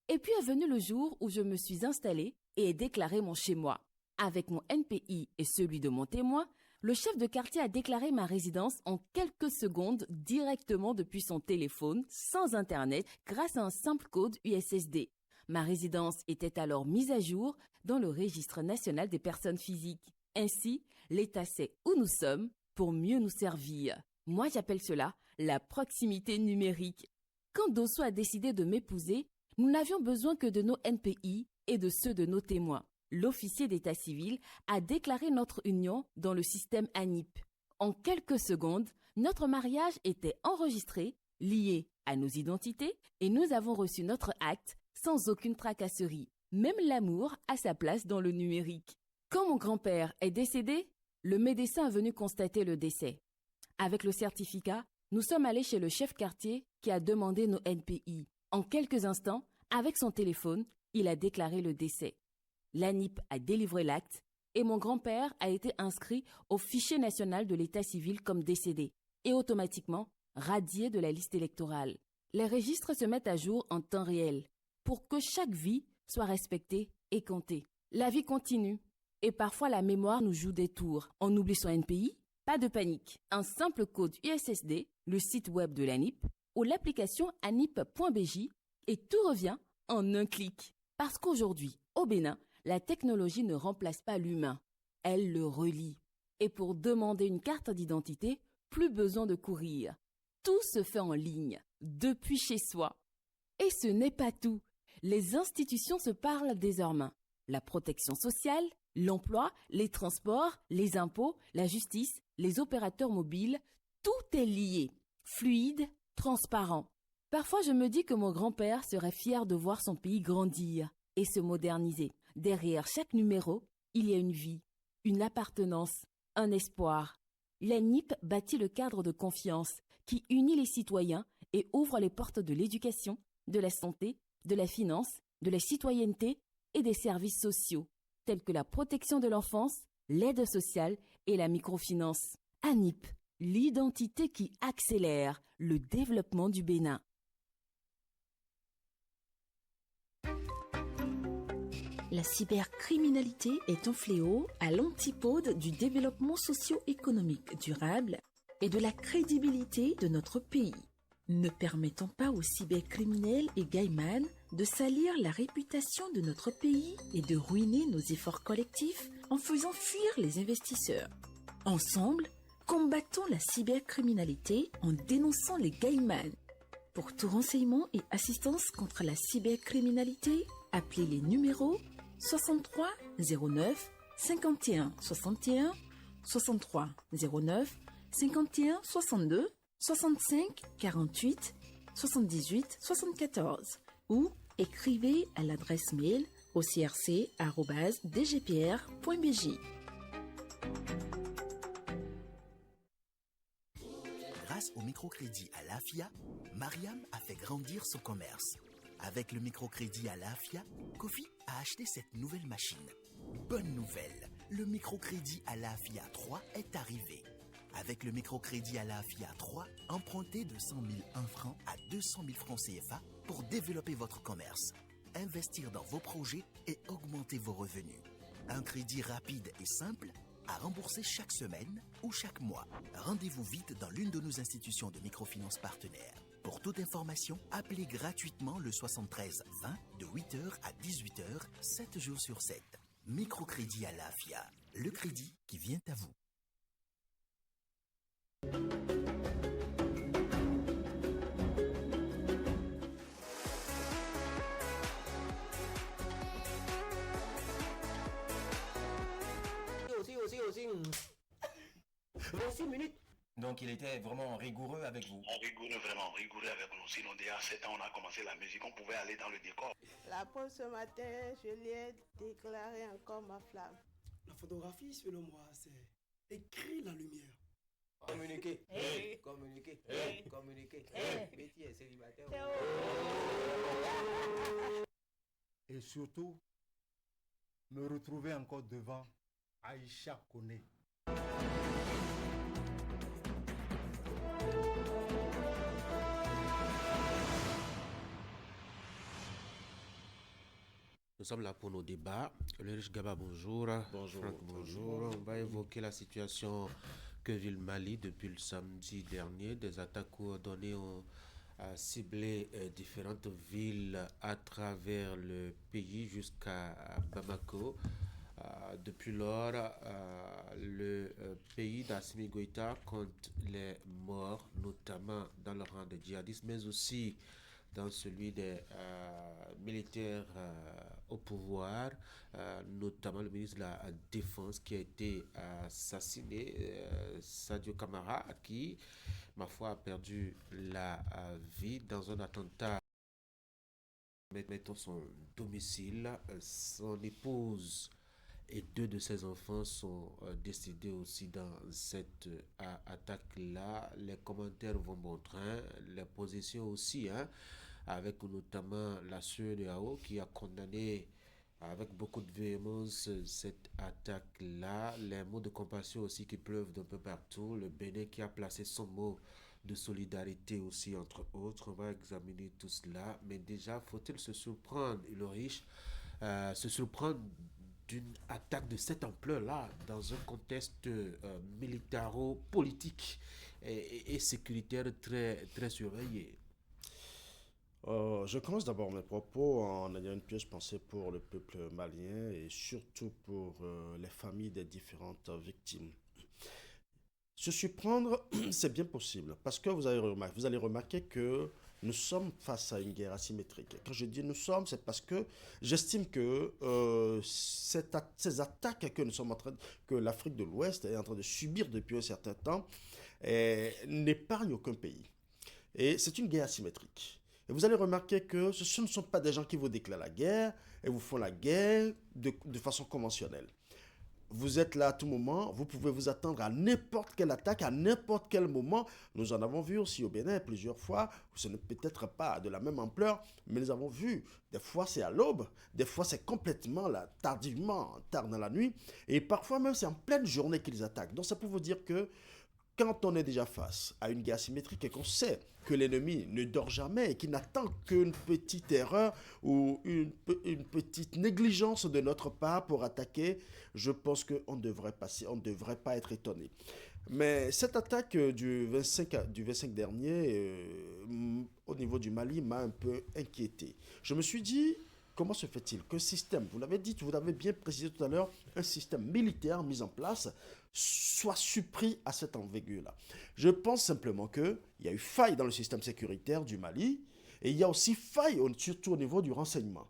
Et puis est venu le jour où je me suis installée et ai déclaré mon chez-moi. Avec mon NPI et celui de mon témoin, le chef de quartier a déclaré ma résidence en quelques secondes directement depuis son téléphone, sans Internet, grâce à un simple code USSD. Ma résidence était alors mise à jour dans le Registre national des personnes physiques. Ainsi, l'État sait où nous sommes pour mieux nous servir. Moi, j'appelle cela la proximité numérique. Quand Dosso a décidé de m'épouser, nous n'avions besoin que de nos NPI et de ceux de nos témoins. L'officier d'état civil a déclaré notre union dans le système ANIP. En quelques secondes, notre mariage était enregistré, lié à nos identités et nous avons reçu notre acte sans aucune tracasserie. Même l'amour a sa place dans le numérique. Quand mon grand-père est décédé, le médecin est venu constater le décès. Avec le certificat, nous sommes allés chez le chef quartier qui a demandé nos NPI. En quelques instants, avec son téléphone, il a déclaré le décès. L'ANIP a délivré l'acte et mon grand-père a été inscrit au fichier national de l'état civil comme décédé et automatiquement radié de la liste électorale. Les registres se mettent à jour en temps réel pour que chaque vie soit respectée et comptée. La vie continue et parfois la mémoire nous joue des tours. On oublie son NPI, pas de panique. Un simple code USSD, le site web de l'ANIP ou l'application anip.bj et tout revient en un clic. Parce qu'aujourd'hui, au Bénin, la technologie ne remplace pas l'humain, elle le relie. Et pour demander une carte d'identité, plus besoin de courir. Tout se fait en ligne, depuis chez soi. Et ce n'est pas tout. Les institutions se parlent désormais. La protection sociale, l'emploi, les transports, les impôts, la justice, les opérateurs mobiles, tout est lié, fluide, transparent. Parfois, je me dis que mon grand-père serait fier de voir son pays grandir et se moderniser. Derrière chaque numéro, il y a une vie, une appartenance, un espoir, l'ANIP bâtit le cadre de confiance qui unit les citoyens et ouvre les portes de l'éducation, de la santé, de la finance, de la citoyenneté et des services sociaux, tels que la protection de l'enfance, l'aide sociale et la microfinance. ANIP, l'identité qui accélère le développement du Bénin. La cybercriminalité est un fléau à l'antipode du développement socio-économique durable et de la crédibilité de notre pays. Ne permettons pas aux cybercriminels et gaïman de salir la réputation de notre pays et de ruiner nos efforts collectifs en faisant fuir les investisseurs. Ensemble, combattons la cybercriminalité en dénonçant les gaïman. Pour tout renseignement et assistance contre la cybercriminalité, appelez les numéros 63 09 51 61, 63 09 51 62, 65 48 78 74 ou écrivez à l'adresse mail ocrc@dgpr.bj. Grâce au microcrédit à l'AFIA, Mariam a fait grandir son commerce. Avec le microcrédit à l'AFIA, Kofi a acheté cette nouvelle machine. Bonne nouvelle, le microcrédit à l'AFIA 3 est arrivé. Avec le microcrédit à l'AFIA 3, empruntez de 100 001 francs à 200 000 francs CFA pour développer votre commerce, investir dans vos projets et augmenter vos revenus. Un crédit rapide et simple à rembourser chaque semaine ou chaque mois. Rendez-vous vite dans l'une de nos institutions de microfinance partenaires. Pour toute information, appelez gratuitement le 73 20 de 8h à 18h, 7 jours sur 7. Microcrédit à l'AFIA, le crédit qui vient à vous. Aussi. 26 minutes. Donc il était vraiment rigoureux avec vous. Vraiment rigoureux avec nous. Sinon, déjà à 7 ans, on a commencé la musique, on pouvait aller dans le décor. La pause ce matin, je lui ai déclaré encore ma flamme. La photographie, selon moi, c'est écrire la lumière. Communiquer. Communiquer. Communiquer. Betty est célibataire. Et surtout, me retrouver encore devant Aïcha Kone. Nous sommes là pour nos débats. Le riche Gaba, bonjour. Bonjour. Franck, bonjour. On va évoquer la situation que vit le Mali depuis le samedi dernier. Des attaques coordonnées ont ciblé différentes villes à travers le pays jusqu'à Bamako. Depuis lors, le pays d'Assimi Goïta compte les morts, notamment dans le rang des djihadistes, mais aussi dans celui des militaires au pouvoir, notamment le ministre de la Défense qui a été assassiné, Sadio Kamara, qui, ma foi, a perdu la vie dans un attentat mettant son domicile. Son épouse et 2 de ses enfants sont décédés aussi dans cette attaque-là. Les commentaires vont bon train, les positions aussi, avec notamment la CEDEAO qui a condamné avec beaucoup de véhémence cette attaque-là. Les mots de compassion aussi qui pleuvent d'un peu partout. Le Bénin qui a placé son mot de solidarité aussi, entre autres. On va examiner tout cela. Mais déjà, faut-il se surprendre, le riche, se surprendre d'une attaque de cette ampleur-là dans un contexte militaro-politique et sécuritaire très, très surveillé? Je commence d'abord mes propos en ayant une pieuse pensée pour le peuple malien et surtout pour les familles des différentes victimes. Se surprendre, c'est bien possible parce que vous allez remarquer que nous sommes face à une guerre asymétrique. Quand je dis nous sommes, c'est parce que j'estime que ces attaques que l'Afrique de l'Ouest est en train de subir depuis un certain temps n'épargnent aucun pays. Et c'est une guerre asymétrique. Et vous allez remarquer que ce ne sont pas des gens qui vous déclarent la guerre et vous font la guerre de façon conventionnelle. vous êtes là à tout moment, vous pouvez vous attendre à n'importe quelle attaque, à n'importe quel moment. Nous en avons vu aussi au Bénin plusieurs fois, ce n'est peut-être pas de la même ampleur, mais nous avons vu, des fois c'est à l'aube, des fois c'est complètement là, tardivement, tard dans la nuit, et parfois même c'est en pleine journée qu'ils attaquent. Donc ça peut vous dire que quand on est déjà face à une guerre symétrique et qu'on sait que l'ennemi ne dort jamais et qu'il n'attend qu'une petite erreur ou une petite négligence de notre part pour attaquer, je pense qu'on devrait pas être étonné. Mais cette attaque du 25 dernier au niveau du Mali m'a un peu inquiété. Je me suis dit, comment se fait-il qu'un système, vous l'avez dit, vous l'avez bien précisé tout à l'heure, un système militaire mis en place soit surpris à cette envergure-là? Je pense simplement qu'il y a eu faille dans le système sécuritaire du Mali et il y a aussi faille, surtout au niveau du renseignement.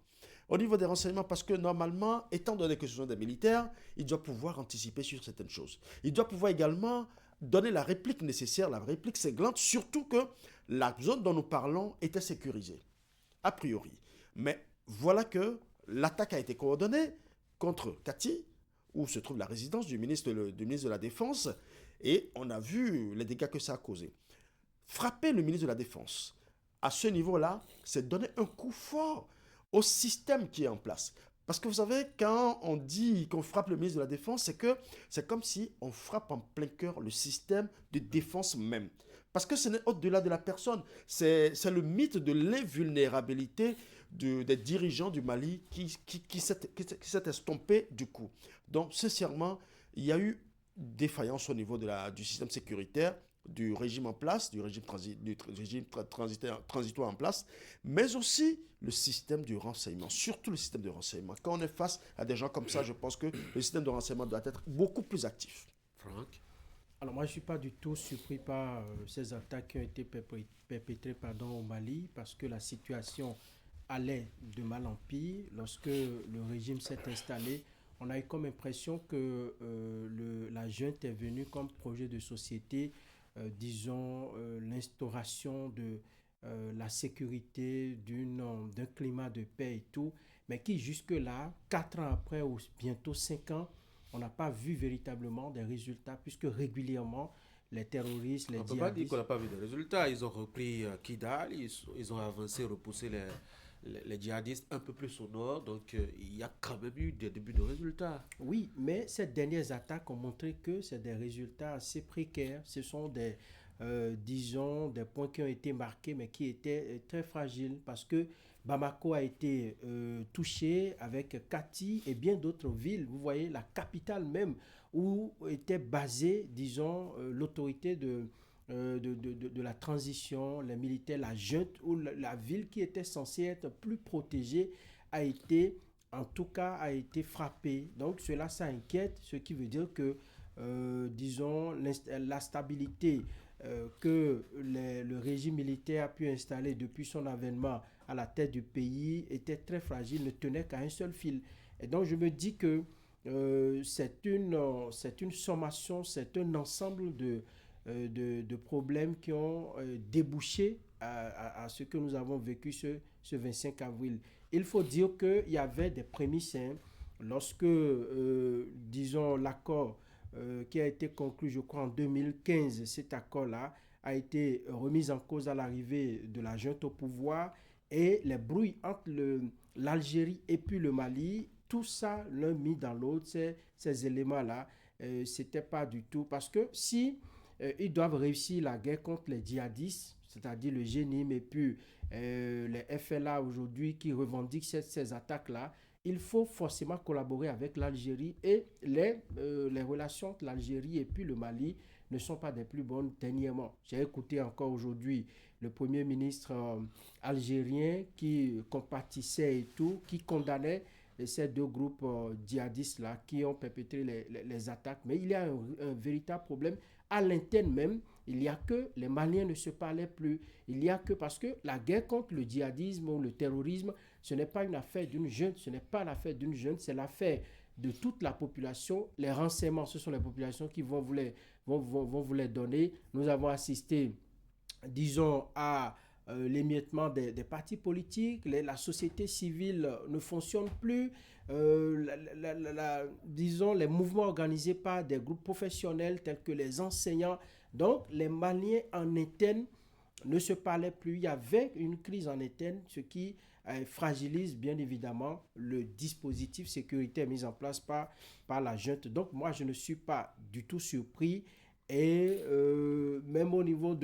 Au niveau des renseignements, parce que normalement, étant donné que ce sont des militaires, ils doivent pouvoir anticiper sur certaines choses. Ils doivent pouvoir également donner la réplique nécessaire, la réplique cinglante, surtout que la zone dont nous parlons était sécurisée, a priori. Mais voilà que l'attaque a été coordonnée contre Kati, où se trouve la résidence du ministre de la Défense, et on a vu les dégâts que ça a causé. Frapper le ministre de la Défense, à ce niveau-là, c'est donner un coup fort au système qui est en place. Parce que vous savez, quand on dit qu'on frappe le ministre de la Défense, c'est comme si on frappe en plein cœur le système de défense même. Parce que ce n'est au-delà de la personne. C'est le mythe de l'invulnérabilité des dirigeants du Mali qui s'est estompé du coup. Donc, sincèrement, il y a eu défaillance au niveau du système sécuritaire, du régime en place, du régime transitoire en place, mais aussi le système du renseignement, surtout le système de renseignement. Quand on est face à des gens comme ça, je pense que le système de renseignement doit être beaucoup plus actif. Franck? Alors moi, je ne suis pas du tout surpris par ces attaques qui ont été perpétrées au Mali, parce que la situation allait de mal en pire. Lorsque le régime s'est installé, on a eu comme impression que la junte est venue comme projet de société, l'instauration de la sécurité, d'un climat de paix et tout, mais qui jusque-là, 4 ans après ou bientôt 5 ans, on n'a pas vu véritablement des résultats, puisque régulièrement, les terroristes, les djihadistes... On ne peut pas dire qu'on n'a pas vu de résultats. Ils ont repris Kidal, ils ont avancé, repoussé les djihadistes un peu plus au nord, donc il y a quand même eu des débuts de résultats. Oui, mais ces dernières attaques ont montré que c'est des résultats assez précaires. Ce sont des points qui ont été marqués, mais qui étaient très fragiles, parce que Bamako a été touché avec Kati et bien d'autres villes. Vous voyez, la capitale même, où était basée, l'autorité de la transition, les militaires, la junte, où la ville qui était censée être plus protégée a été frappée. Donc cela, ça inquiète, ce qui veut dire que, la stabilité que le régime militaire a pu installer depuis son avènement à la tête du pays était très fragile, ne tenait qu'à un seul fil. Et donc je me dis que c'est une sommation, c'est un ensemble de problèmes qui ont débouché à ce que nous avons vécu ce 25 avril. Il faut dire qu'il y avait des prémices, lorsque, l'accord qui a été conclu, je crois, en 2015, cet accord-là a été remis en cause à l'arrivée de la junte au pouvoir, et les brouilles entre l'Algérie et puis le Mali, tout ça, l'un mis dans l'autre, ces éléments-là, c'était pas du tout, parce que si ils doivent réussir la guerre contre les djihadistes, c'est-à-dire le GNIM et puis les FLA aujourd'hui qui revendiquent ces attaques-là, il faut forcément collaborer avec l'Algérie, et les relations entre l'Algérie et puis le Mali ne sont pas des plus bonnes dernièrement. J'ai écouté encore aujourd'hui le premier ministre algérien qui compatissait et tout, qui condamnait ces deux groupes djihadistes-là qui ont perpétré les attaques. Mais il y a un véritable problème à l'interne même. Il n'y a que les Maliens ne se parlaient plus. Il y a que parce que la guerre contre le djihadisme ou le terrorisme, ce n'est pas une affaire d'une junte, ce n'est pas l'affaire d'une junte, c'est l'affaire de toute la population. Les renseignements, ce sont les populations qui vont vous les donner. Nous avons assisté, à l'émiettement des partis politiques, la société civile ne fonctionne plus, disons, les mouvements organisés par des groupes professionnels tels que les enseignants. Donc, les Maliens en étaient ne se parlaient plus. Il y avait une crise en étaine, ce qui fragilise bien évidemment le dispositif sécuritaire mis en place par la junte. Donc, moi, je ne suis pas du tout surpris. Et même au niveau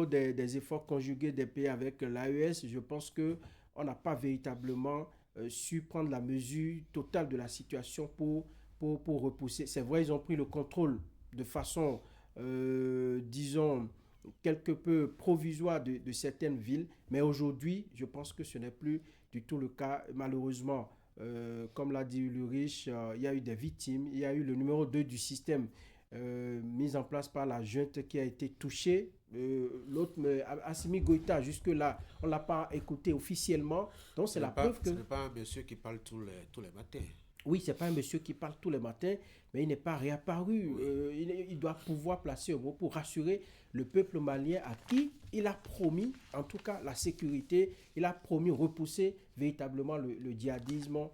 des efforts conjugués des pays avec l'AES, je pense qu'on n'a pas véritablement su prendre la mesure totale de la situation pour repousser. C'est vrai, ils ont pris le contrôle de façon, disons, quelque peu provisoire de certaines villes, mais aujourd'hui, je pense que ce n'est plus du tout le cas. Malheureusement, comme l'a dit Ulrich, il y a eu des victimes, il y a eu le numéro 2 du système mis en place par la junte qui a été touché. L'autre, Assimi Goïta, jusque-là, on ne l'a pas écouté officiellement. Donc, c'est la preuve que... Ce n'est pas un monsieur qui parle tous les matins. Oui, ce n'est pas un monsieur qui parle tous les matins, mais il n'est pas réapparu. Oui. Il doit pouvoir placer un mot pour rassurer le peuple malien à qui il a promis, en tout cas, la sécurité. Il a promis repousser véritablement le djihadisme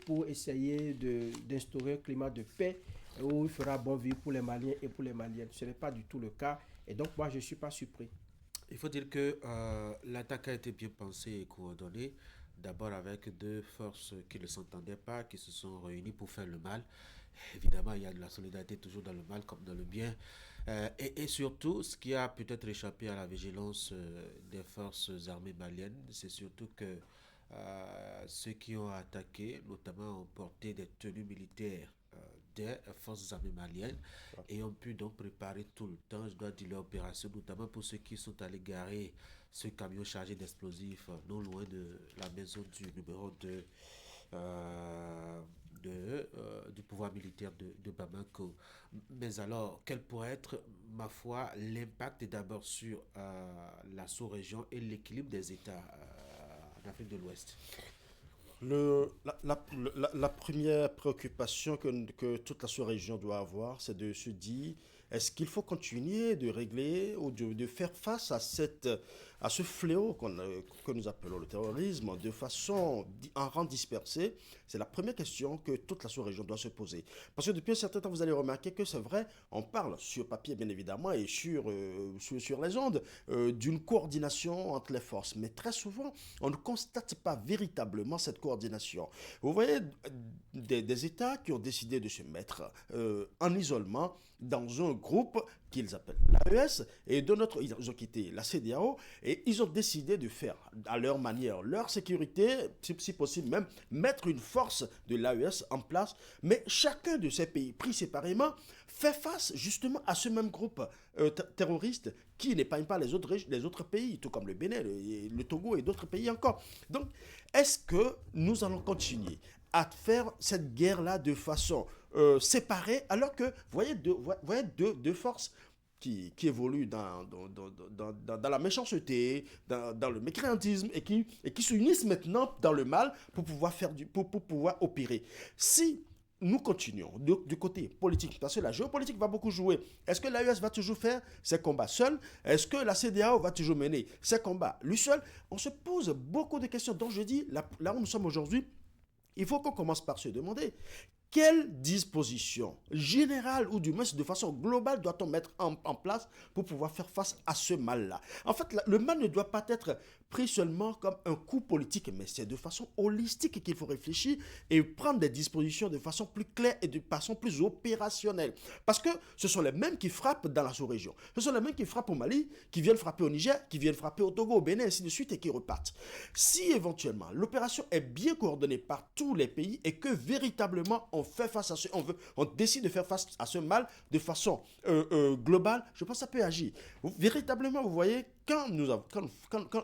pour essayer d'instaurer un climat de paix où il fera bon vivre pour les Maliens et pour les Maliennes. Ce n'est pas du tout le cas. Et donc, moi, je ne suis pas surpris. Il faut dire que l'attaque a été bien pensée et coordonnée. D'abord avec deux forces qui ne s'entendaient pas, qui se sont réunies pour faire le mal. Évidemment, il y a de la solidarité toujours dans le mal comme dans le bien. Et surtout, ce qui a peut-être échappé à la vigilance des forces armées maliennes, c'est surtout que ceux qui ont attaqué, notamment, ont porté des tenues militaires des forces armées maliennes et ont pu donc préparer tout le temps, je dois dire, l'opération, notamment pour ceux qui sont allés garer ce camion chargé d'explosifs non loin de la maison du numéro 2 du pouvoir militaire de Bamako. Mais alors, quel pourrait être, ma foi, l'impact d'abord sur la sous-région et l'équilibre des États en Afrique de l'Ouest? La première préoccupation que toute la sous-région doit avoir, c'est de se dire, est-ce qu'il faut continuer de régler ou de faire face à ce fléau que nous appelons le terrorisme de façon en rang dispersé? C'est la première question que toute la sous-région doit se poser. Parce que depuis un certain temps, vous allez remarquer que c'est vrai, on parle sur papier bien évidemment et sur les ondes d'une coordination entre les forces. Mais très souvent, on ne constate pas véritablement cette coordination. Vous voyez des États qui ont décidé de se mettre en isolement dans un groupe qu'ils appellent l'AES, et ils ont quitté la CEDEAO, et ils ont décidé de faire à leur manière leur sécurité, si possible même, mettre une force de l'AES en place, mais chacun de ces pays pris séparément fait face justement à ce même groupe terroriste qui n'épargne pas les autres pays, tout comme le Bénin, le Togo et d'autres pays encore. Donc, est-ce que nous allons continuer à faire cette guerre-là de façon séparée, alors que vous voyez deux forces qui évoluent dans la méchanceté, dans le mécréantisme et qui s'unissent maintenant dans le mal pour pouvoir opérer. Si nous continuons du côté politique, parce que la géopolitique va beaucoup jouer. Est-ce que l'AES va toujours faire ses combats seul? Est-ce que la CEDEAO va toujours mener ses combats lui seul? On se pose beaucoup de questions. Donc je dis, là où nous sommes aujourd'hui, il faut qu'on commence par se demander quelle disposition générale ou du moins de façon globale doit-on mettre en place pour pouvoir faire face à ce mal-là. En fait, le mal ne doit pas être pris seulement comme un coup politique, mais c'est de façon holistique qu'il faut réfléchir et prendre des dispositions de façon plus claire et de façon plus opérationnelle. Parce que ce sont les mêmes qui frappent dans la sous-région. Ce sont les mêmes qui frappent au Mali, qui viennent frapper au Niger, qui viennent frapper au Togo, au Bénin, ainsi de suite, et qui repartent. Si éventuellement l'opération est bien coordonnée par tous les pays et que véritablement on fait face à on décide de faire face à ce mal de façon globale, je pense que ça peut agir. Véritablement, vous voyez, quand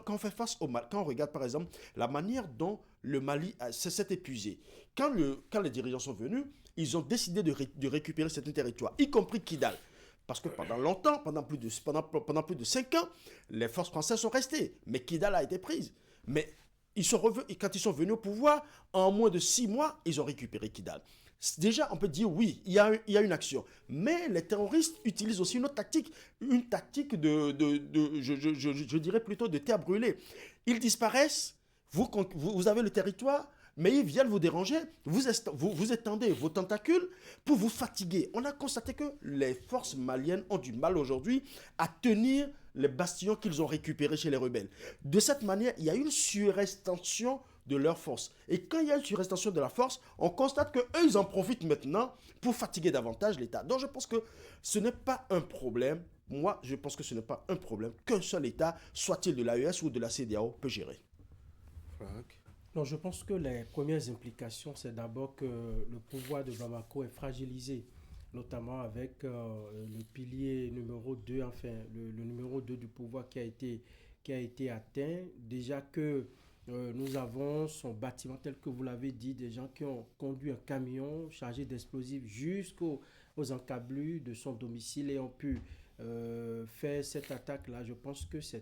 on fait face au mal, quand on regarde par exemple la manière dont le Mali s'est épuisé, quand les dirigeants sont venus, ils ont décidé de récupérer certains territoires, y compris Kidal. Parce que pendant plus de 5 ans, les forces françaises sont restées, mais Kidal a été prise. Mais quand ils sont venus au pouvoir, en moins de 6 mois, ils ont récupéré Kidal. Déjà, on peut dire oui, il y a une action. Mais les terroristes utilisent aussi une autre tactique, une tactique je dirais plutôt de terre brûlée. Ils disparaissent, vous avez le territoire, mais ils viennent vous déranger, vous étendez vos tentacules pour vous fatiguer. On a constaté que les forces maliennes ont du mal aujourd'hui à tenir les bastions qu'ils ont récupérés chez les rebelles. De cette manière, il y a une surextension de leur force. Et quand il y a une surextension de la force, on constate qu'eux, ils en profitent maintenant pour fatiguer davantage l'État. Donc je pense que ce n'est pas un problème. Moi, je pense que ce n'est pas un problème qu'un seul État, soit-il de l'AES ou de la CEDEAO, peut gérer. Franck. Non, je pense que les premières implications, c'est d'abord que le pouvoir de Bamako est fragilisé, notamment avec le pilier numéro 2, enfin le numéro 2 du pouvoir qui a été atteint. Déjà que nous avons son bâtiment, tel que vous l'avez dit, des gens qui ont conduit un camion chargé d'explosifs jusqu'aux encablures de son domicile et ont pu faire cette attaque-là. Je pense que ça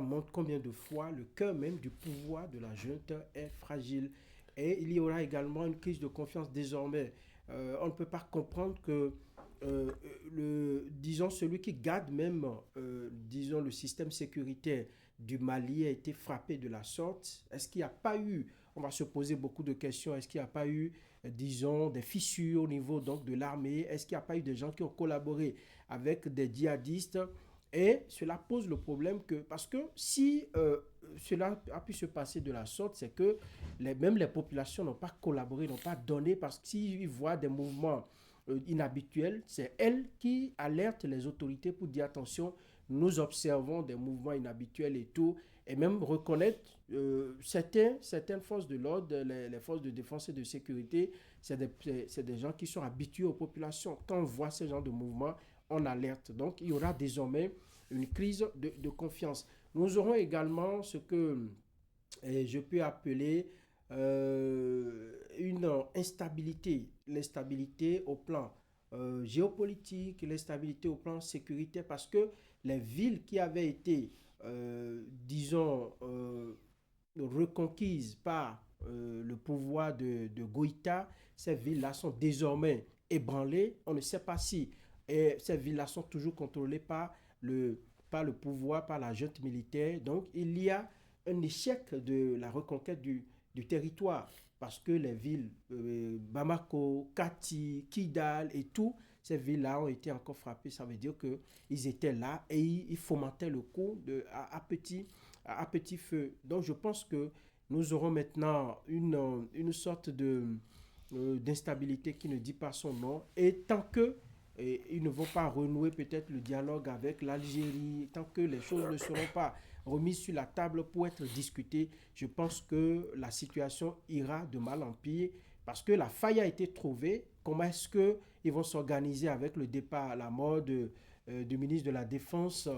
montre combien de fois le cœur même du pouvoir de la junte est fragile. Et il y aura également une crise de confiance désormais. On ne peut pas comprendre que disons celui qui garde même disons le système sécuritaire du Mali a été frappé de la sorte. Est-ce qu'il n'y a pas eu, on va se poser beaucoup de questions, est-ce qu'il n'y a pas eu disons des fissures au niveau donc de l'armée? Est-ce qu'il n'y a pas eu des gens qui ont collaboré avec des djihadistes? Et cela pose le problème que, parce que si cela a pu se passer de la sorte, c'est que même les populations n'ont pas collaboré, n'ont pas donné, parce que s'ils voient des mouvements inhabituels, c'est elles qui alertent les autorités pour dire attention, nous observons des mouvements inhabituels et tout, et même reconnaître certaines forces de l'ordre, les forces de défense et de sécurité, c'est des gens qui sont habitués aux populations. Quand on voit ce genre de mouvements, on alerte. Donc, il y aura désormais une crise de confiance. Nous aurons également ce que je peux appeler une instabilité. L'instabilité au plan géopolitique, l'instabilité au plan sécuritaire, parce que les villes qui avaient été, disons, reconquises par le pouvoir de Goïta, ces villes-là sont désormais ébranlées. On ne sait pas si ces villes-là sont toujours contrôlées par le pouvoir, par la junte militaire. Donc, il y a un échec de la reconquête du territoire parce que les villes Bamako, Kati, Kidal et tout, ces villes-là ont été encore frappées. Ça veut dire qu'ils étaient là et ils fomentaient le coup à petit feu. Donc, je pense que nous aurons maintenant une sorte d'instabilité qui ne dit pas son nom. Et tant que ils ne vont pas renouer peut-être le dialogue avec l'Algérie, tant que les choses ne seront pas remises sur la table pour être discutées, je pense que la situation ira de mal en pire parce que la faille a été trouvée. Comment est-ce qu'ils vont s'organiser avec le départ, la mort du ministre de la Défense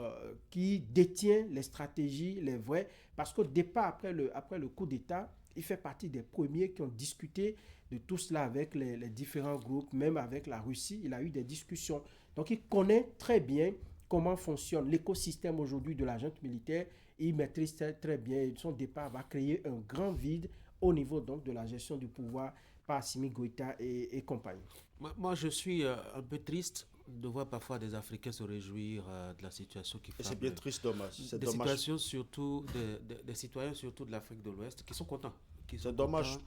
qui détient les stratégies, les vraies, parce qu'au départ, après le coup d'État, il fait partie des premiers qui ont discuté de tout cela avec les différents groupes, même avec la Russie. Il a eu des discussions. Donc, il connaît très bien comment fonctionne l'écosystème aujourd'hui de la junte militaire. Il maîtrise très bien. Son départ va créer un grand vide au niveau donc de la gestion du pouvoir par Assimi Goïta et compagnie. Moi, je suis un peu triste de voir parfois des Africains se réjouir de la situation qui frappe. C'est bien triste, dommage. Des situations surtout, des citoyens surtout de l'Afrique de l'Ouest qui sont contents. C'est dommage.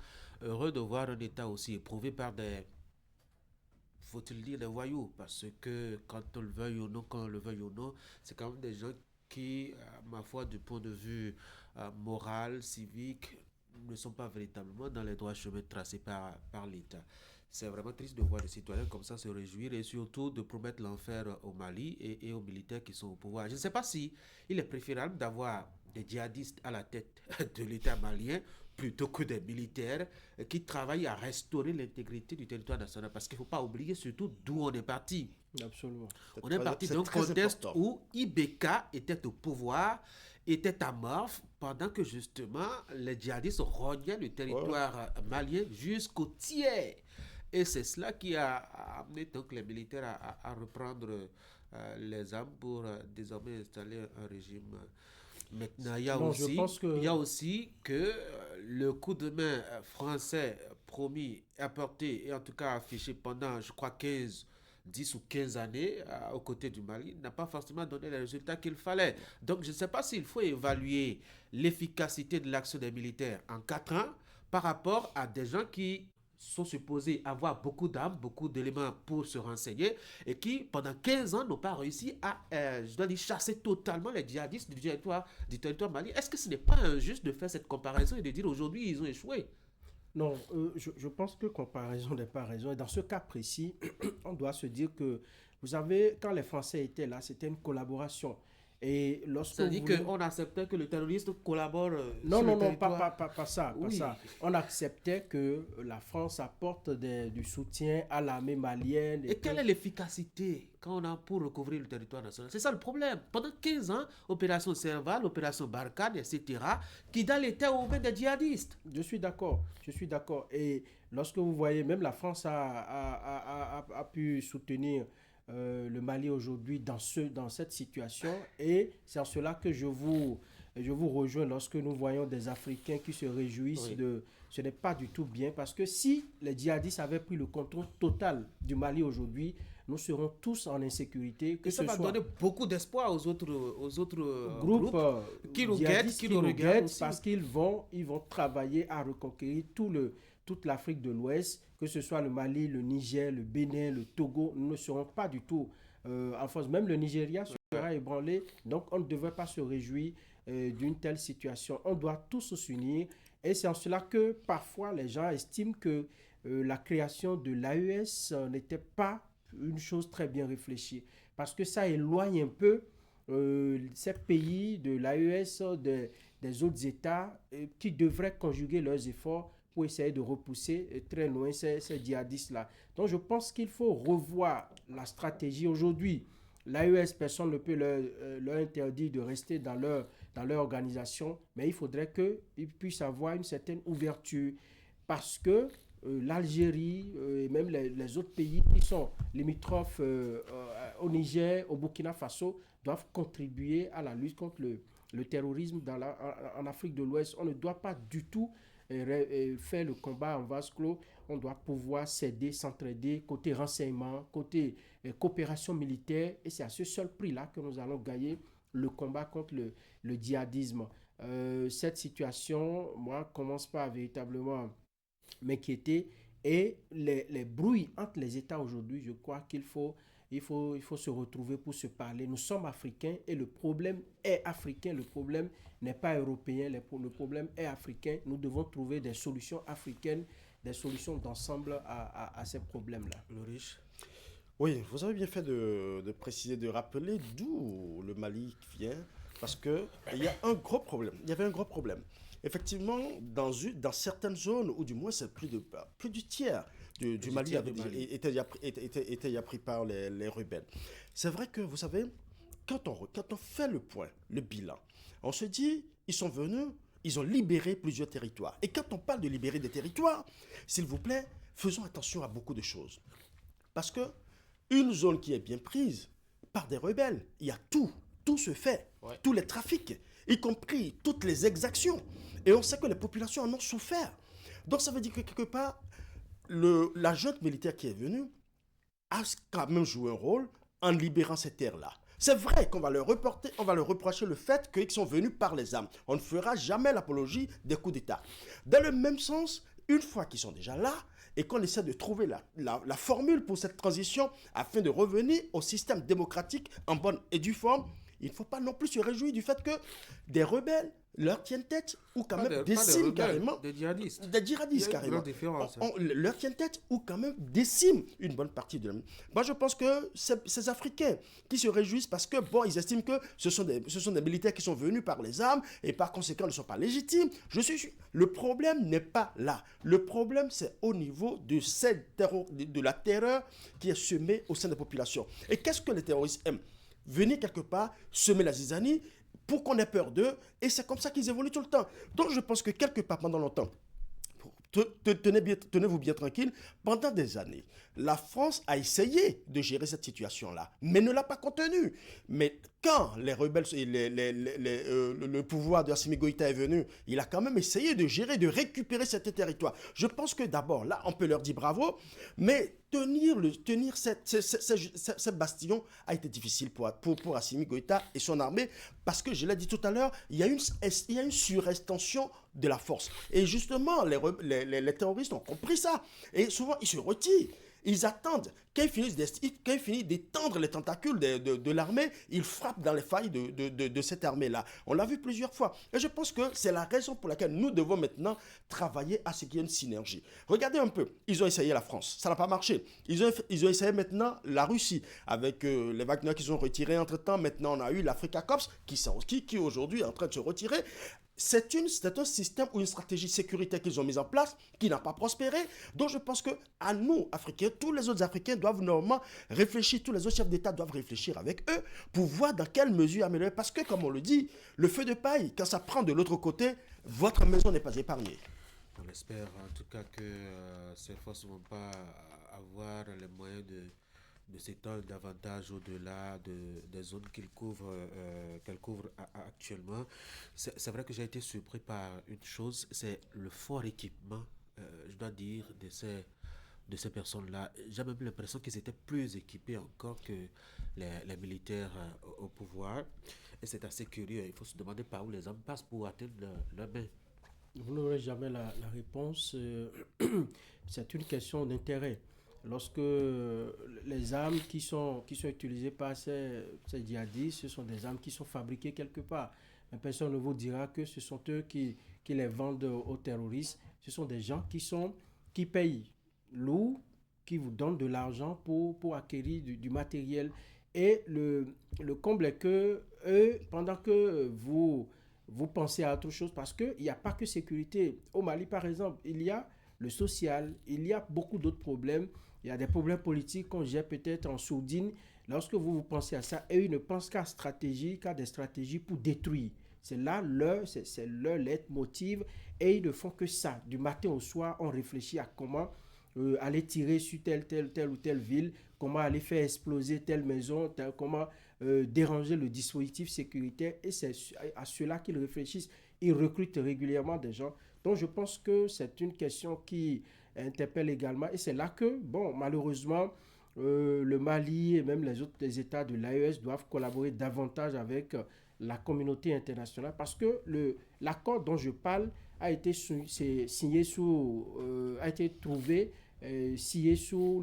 Heureux de voir un État aussi éprouvé par faut-il dire, des voyous, parce que quand on le veuille ou non, c'est quand même des gens qui, ma foi, du point de vue moral, civique, ne sont pas véritablement dans les droits chemins tracés par l'État. C'est vraiment triste de voir des citoyens comme ça se réjouir et surtout de promettre l'enfer au Mali et aux militaires qui sont au pouvoir. Je ne sais pas si il est préférable d'avoir des djihadistes à la tête de l'État malien plutôt que des militaires qui travaillent à restaurer l'intégrité du territoire national. Parce qu'il ne faut pas oublier surtout d'où on est parti. Absolument. On est parti d'un contexte où Ibeka était au pouvoir, était amorphe, pendant que justement les djihadistes rognaient le territoire malien jusqu'au tiers. Et c'est cela qui a amené donc les militaires à reprendre les armes pour désormais installer un régime Maintenant, il y a aussi que le coup de main français promis, apporté et en tout cas affiché pendant, je crois, 10 ou 15 années aux côtés du Mali n'a pas forcément donné les résultats qu'il fallait. Donc, je ne sais pas s'il faut évaluer l'efficacité de l'action des militaires en 4 ans par rapport à des gens qui sont supposés avoir beaucoup d'armes, beaucoup d'éléments pour se renseigner et qui, pendant 15 ans, n'ont pas réussi à, je dois dire, chasser totalement les djihadistes du territoire mali. Est-ce que ce n'est pas injuste de faire cette comparaison et de dire aujourd'hui, ils ont échoué? Non, je pense que comparaison n'est pas raison. Et dans ce cas précis, on doit se dire que, vous savez, quand les Français étaient là, c'était une collaboration. Et lorsque ça dit qu'on acceptait que le terroriste collabore non, pas ça. On acceptait que la France apporte du soutien à l'armée malienne. Et quelle est l'efficacité quand on a pour recouvrir le territoire national? C'est ça le problème. Pendant 15 ans, opération Serval, opération Barkhane, etc., Kidal était au mains des djihadistes. Je suis d'accord. Et lorsque vous voyez, même la France a pu soutenir le Mali aujourd'hui dans cette situation, et c'est en cela que je vous rejoins lorsque nous voyons des Africains qui se réjouissent ce n'est pas du tout bien, parce que si les djihadistes avaient pris le contrôle total du Mali aujourd'hui, nous serons tous en insécurité. Ça va donner beaucoup d'espoir aux autres groupes qui nous regardent parce qu'ils vont travailler à reconquérir toute l'Afrique de l'Ouest, que ce soit le Mali, le Niger, le Bénin, le Togo. Nous ne serons pas du tout en force. Même le Nigeria sera ébranlé. Donc, on ne devrait pas se réjouir d'une telle situation. On doit tous s'unir. Et c'est en cela que parfois les gens estiment que la création de l'AES n'était pas une chose très bien réfléchie. Parce que ça éloigne un peu ces pays de l'AES des autres États qui devraient conjuguer leurs efforts pour essayer de repousser très loin ces djihadistes-là. Donc je pense qu'il faut revoir la stratégie. Aujourd'hui, l'AES, personne ne peut leur interdire de rester dans leur organisation, mais il faudrait qu'ils puissent avoir une certaine ouverture, parce que l'Algérie et même les autres pays qui sont limitrophes au Niger, au Burkina Faso, doivent contribuer à la lutte contre le terrorisme en Afrique de l'Ouest. On ne doit pas du tout faire le combat en vase clos. On doit pouvoir s'aider, s'entraider, côté renseignement, côté coopération militaire, et c'est à ce seul prix-là que nous allons gagner le combat contre le djihadisme. Cette situation, moi, commence pas à véritablement m'inquiéter, et les brouilles entre les États aujourd'hui, je crois qu'il faut se retrouver pour se parler. Nous sommes africains et le problème est africain, le problème n'est pas européen, le problème est africain. Nous devons trouver des solutions africaines, des solutions d'ensemble à ces problèmes-là. Le riche. Oui, vous avez bien fait de préciser, de rappeler d'où le Mali vient, parce qu'il y a un gros problème. Il y avait un gros problème. Effectivement, dans certaines zones, ou du moins c'est plus du tiers du Mali était déjà pris par les rebelles. C'est vrai que, vous savez, quand on fait le point, le bilan, on se dit, ils sont venus, ils ont libéré plusieurs territoires. Et quand on parle de libérer des territoires, s'il vous plaît, faisons attention à beaucoup de choses. Parce que une zone qui est bien prise par des rebelles, il y a tout se fait, tous les trafics, y compris toutes les exactions. Et on sait que les populations en ont souffert. Donc ça veut dire que quelque part, la junte militaire qui est venue a quand même joué un rôle en libérant ces terres-là. C'est vrai qu'on va leur reprocher le fait qu'ils sont venus par les armes. On ne fera jamais l'apologie des coups d'État. Dans le même sens, une fois qu'ils sont déjà là, et qu'on essaie de trouver la formule pour cette transition afin de revenir au système démocratique en bonne et due forme, il ne faut pas non plus se réjouir du fait que des rebelles leur tiennent tête ou quand même déciment carrément. Des djihadistes. Des djihadistes carrément. On leur tient tête ou quand même déciment une bonne partie de la... Moi, je pense que ces Africains qui se réjouissent parce que, bon, ils estiment que ce sont des militaires qui sont venus par les armes et par conséquent ne sont pas légitimes. Le problème n'est pas là. Le problème, c'est au niveau de la terreur qui est semée au sein des populations. Et qu'est-ce que les terroristes aiment? Venir quelque part, semer la zizanie pour qu'on ait peur d'eux, et c'est comme ça qu'ils évoluent tout le temps. Donc je pense que quelque part pendant longtemps, tenez-vous bien tranquille, pendant des années, la France a essayé de gérer cette situation-là, mais ne l'a pas contenue. Mais quand les rebelles, le pouvoir de Assimi Goïta est venu, il a quand même essayé de gérer, de récupérer cet territoire. Je pense que d'abord, là, on peut leur dire bravo, mais tenir ce bastion a été difficile pour Assimi Goïta et son armée, parce que, je l'ai dit tout à l'heure, il y a une surextension de la force. Et justement, les terroristes ont compris ça. Et souvent, ils se retirent. Ils attendent. Quand ils finissent d'étendre les tentacules de l'armée, ils frappent dans les failles de cette armée-là. On l'a vu plusieurs fois. Et je pense que c'est la raison pour laquelle nous devons maintenant travailler à ce qu'il y ait une synergie. Regardez un peu. Ils ont essayé la France. Ça n'a pas marché. Ils ont essayé maintenant la Russie. Avec les Wagner qui sont retirés entre-temps. Maintenant, on a eu l'Africa Corps qui aujourd'hui est en train de se retirer. C'est un système ou une stratégie sécuritaire qu'ils ont mise en place qui n'a pas prospéré. Donc je pense qu'à nous, Africains, tous les autres Africains doivent normalement réfléchir, tous les autres chefs d'État doivent réfléchir avec eux pour voir dans quelle mesure améliorer. Parce que, comme on le dit, le feu de paille, quand ça prend de l'autre côté, votre maison n'est pas épargnée. On espère en tout cas que ces forces ne vont pas avoir les moyens de s'étendre davantage au-delà des zones qu'elles couvrent actuellement. C'est vrai que j'ai été surpris par une chose, c'est le fort équipement, je dois dire, de ces personnes-là. J'ai même l'impression qu'ils étaient plus équipés encore que les militaires au pouvoir. Et c'est assez curieux. Il faut se demander par où les hommes passent pour atteindre leur main. Vous n'aurez jamais la réponse. C'est une question d'intérêt. Lorsque les armes qui sont utilisées par ces djihadistes, ce sont des armes qui sont fabriquées quelque part. Mais personne ne vous dira que ce sont eux qui les vendent aux terroristes. Ce sont des gens qui payent lourd, qui vous donnent de l'argent pour acquérir du matériel. Et le comble est que eux, pendant que vous pensez à autre chose, parce qu'il n'y a pas que sécurité. Au Mali, par exemple, il y a le social, il y a beaucoup d'autres problèmes. Il y a des problèmes politiques qu'on gère peut-être en sourdine. Lorsque vous pensez à ça, et ils ne pensent qu'à des stratégies pour détruire. C'est là leur leitmotiv, et ils ne font que ça. Du matin au soir, on réfléchit à comment aller tirer sur telle ou telle ville, comment aller faire exploser telle maison, comment déranger le dispositif sécuritaire. Et c'est à cela qu'ils réfléchissent. Ils recrutent régulièrement des gens. Donc je pense que c'est une question qui interpelle également. Et c'est là que, malheureusement, le Mali et même les autres États de l'AES doivent collaborer davantage avec la communauté internationale, parce que l'accord dont je parle a été signé sous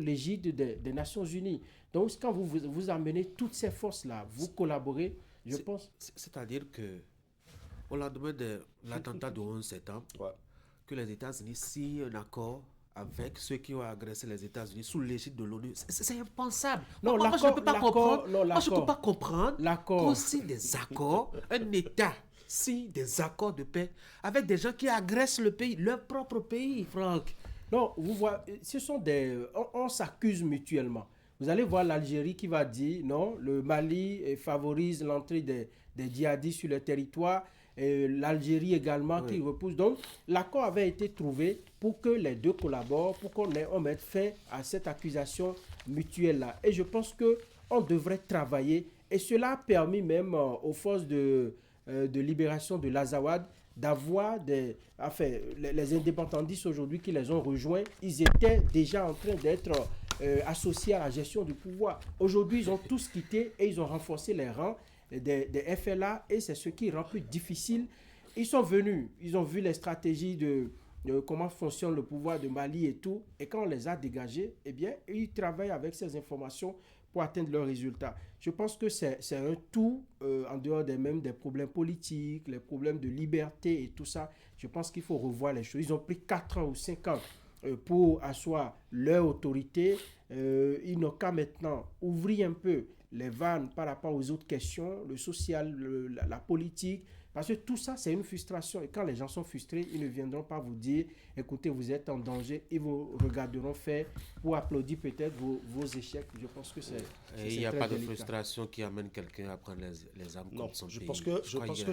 l'égide des Nations Unies. Donc quand vous amenez toutes ces forces-là, vous collaborez, je pense... C'est-à-dire que au lendemain de l'attentat du 11 septembre, que les États-Unis signent un accord avec ceux qui ont agressé les États-Unis sous l'égide de l'ONU. C'est impensable. Non, moi, je ne peux pas comprendre. Moi, je ne peux pas comprendre qu'on signe des accords, un État signe des accords de paix avec des gens qui agressent le pays, leur propre pays, Franck. Non, vous voyez, ce sont on s'accuse mutuellement. Vous allez voir l'Algérie qui va dire non, le Mali favorise l'entrée des djihadistes sur le territoire. L'Algérie également qui repousse. Donc, l'accord avait été trouvé pour que les deux collaborent, pour qu'on mette fin à cette accusation mutuelle-là. Et je pense qu'on devrait travailler. Et cela a permis même aux forces de libération de l'Azawad d'avoir les indépendantistes aujourd'hui qui les ont rejoints, ils étaient déjà en train d'être associés à la gestion du pouvoir. Aujourd'hui, ils ont tous quitté et ils ont renforcé les rangs des FLA, et c'est ce qui rend plus difficile. Ils sont venus, ils ont vu les stratégies de comment fonctionne le pouvoir de Mali et tout, et quand on les a dégagés, eh bien, ils travaillent avec ces informations pour atteindre leurs résultats. Je pense que c'est un tout, en dehors des problèmes politiques, les problèmes de liberté et tout ça. Je pense qu'il faut revoir les choses. Ils ont pris 4 ans ou 5 ans pour asseoir leur autorité. Ils n'ont qu'à maintenant ouvrir un peu les vannes par rapport aux autres questions, le social, la politique, parce Parce que tout ça, c'est une frustration. Et quand les gens sont frustrés, ils ne viendront pas vous dire, écoutez, vous êtes en danger. Ils vous regarderont faire ou applaudir peut-être vos échecs. Je pense que c'est Et il n'y a pas de frustration qui amène quelqu'un à prendre les armes contre son pays. Je pense que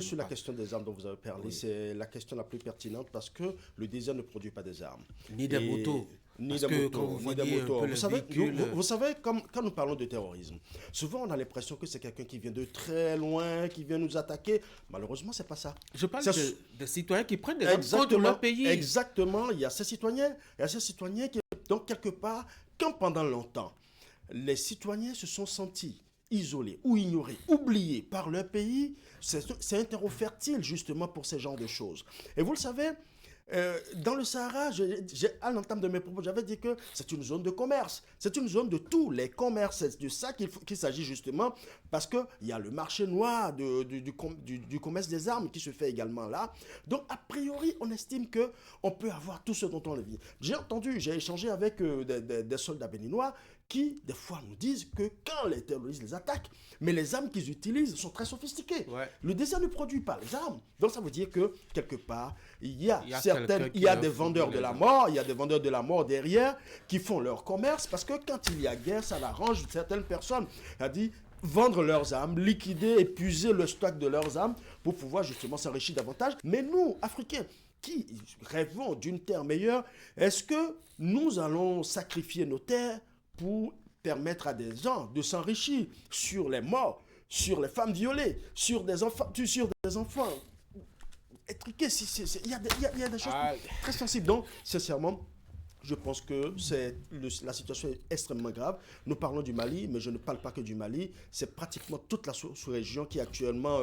sur la question des armes dont vous avez parlé, c'est la question la plus pertinente parce que le désert ne produit pas des armes. Ni des motos. Ni des motos. Vous savez, quand nous parlons de terrorisme, souvent on a l'impression que c'est quelqu'un qui vient de très loin, qui vient nous attaquer. Malheureusement, c'est pas ça. Je parle de citoyens qui prennent des armes contre leur pays. Exactement. Il y a ces citoyens qui, donc quelque part, quand pendant longtemps, les citoyens se sont sentis isolés ou ignorés, oubliés par leur pays, c'est un terreau fertile justement pour ce genre de choses. Et vous le savez, dans le Sahara, à l'entame de mes propos, j'avais dit que c'est une zone de commerce. C'est une zone de tous les commerces. C'est de ça qu'il s'agit justement, parce qu'il y a le marché noir du commerce des armes qui se fait également là. Donc, a priori, on estime qu'on peut avoir tout ce dont on a dit. J'ai échangé avec des soldats béninois qui, des fois, nous disent que quand les terroristes les attaquent, mais les armes qu'ils utilisent sont très sophistiquées. Ouais. Le désert ne produit pas les armes. Donc, ça veut dire que, quelque part, il y a des vendeurs de la mort, il y a des vendeurs de la mort derrière qui font leur commerce, parce que quand il y a guerre, ça arrange certaines personnes. C'est-à-dire vendre leurs armes, liquider, épuiser le stock de leurs armes pour pouvoir justement s'enrichir davantage. Mais nous, Africains, qui rêvons d'une terre meilleure, est-ce que nous allons sacrifier nos terres pour permettre à des gens de s'enrichir sur les morts, sur les femmes violées, sur des enfants étriqués? Il y a des choses très sensibles. Donc, sincèrement, je pense que la situation est extrêmement grave. Nous parlons du Mali, mais je ne parle pas que du Mali. C'est pratiquement toute la sous-région qui est actuellement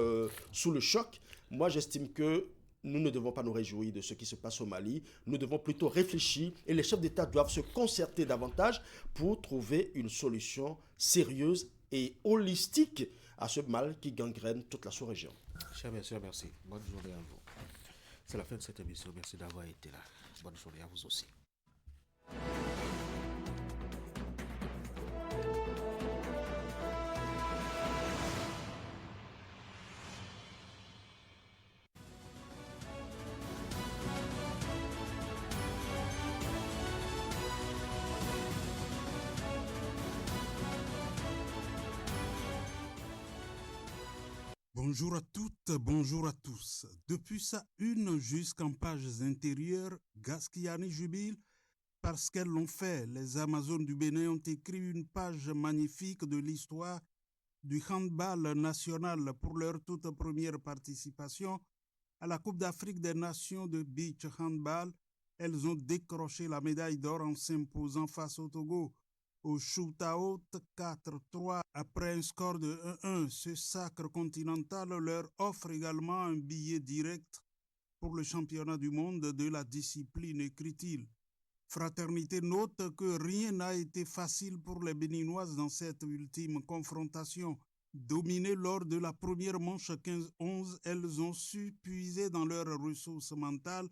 sous le choc. Moi, j'estime que nous ne devons pas nous réjouir de ce qui se passe au Mali. Nous devons plutôt réfléchir et les chefs d'État doivent se concerter davantage pour trouver une solution sérieuse et holistique à ce mal qui gangrène toute la sous-région. Chers messieurs, merci. Bonne journée à vous. C'est la fin de cette émission. Merci d'avoir été là. Bonne journée à vous aussi. Bonjour à toutes, bonjour à tous. Depuis sa une jusqu'en pages intérieures, Gasquiani jubile parce qu'elles l'ont fait. Les Amazones du Bénin ont écrit une page magnifique de l'histoire du handball national pour leur toute première participation à la Coupe d'Afrique des Nations de beach handball. Elles ont décroché la médaille d'or en s'imposant face au Togo au shootout 4-3 après un score de 1-1. Ce sacre continental leur offre également un billet direct pour le championnat du monde de la discipline, écrit-il. Fraternité note que rien n'a été facile pour les Béninoises dans cette ultime confrontation. Dominées lors de la première manche 15-11, elles ont su puiser dans leurs ressources mentales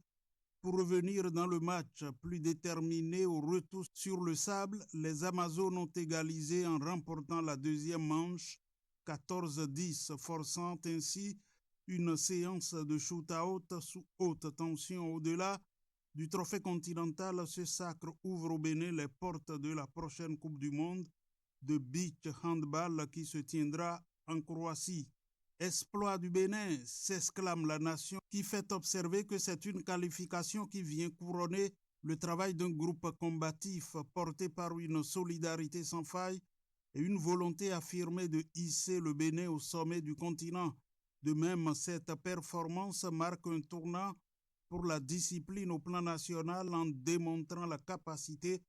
pour revenir dans le match. Plus déterminées au retour sur le sable, les Amazones ont égalisé en remportant la deuxième manche 14-10, forçant ainsi une séance de shoot-out sous haute tension. Au-delà du trophée continental, ce sacre ouvre au Bénin les portes de la prochaine Coupe du Monde de beach handball qui se tiendra en Croatie. Exploit du Bénin, s'exclame la nation, qui fait observer que c'est une qualification qui vient couronner le travail d'un groupe combatif porté par une solidarité sans faille et une volonté affirmée de hisser le Bénin au sommet du continent. De même, cette performance marque un tournant pour la discipline au plan national en démontrant la capacité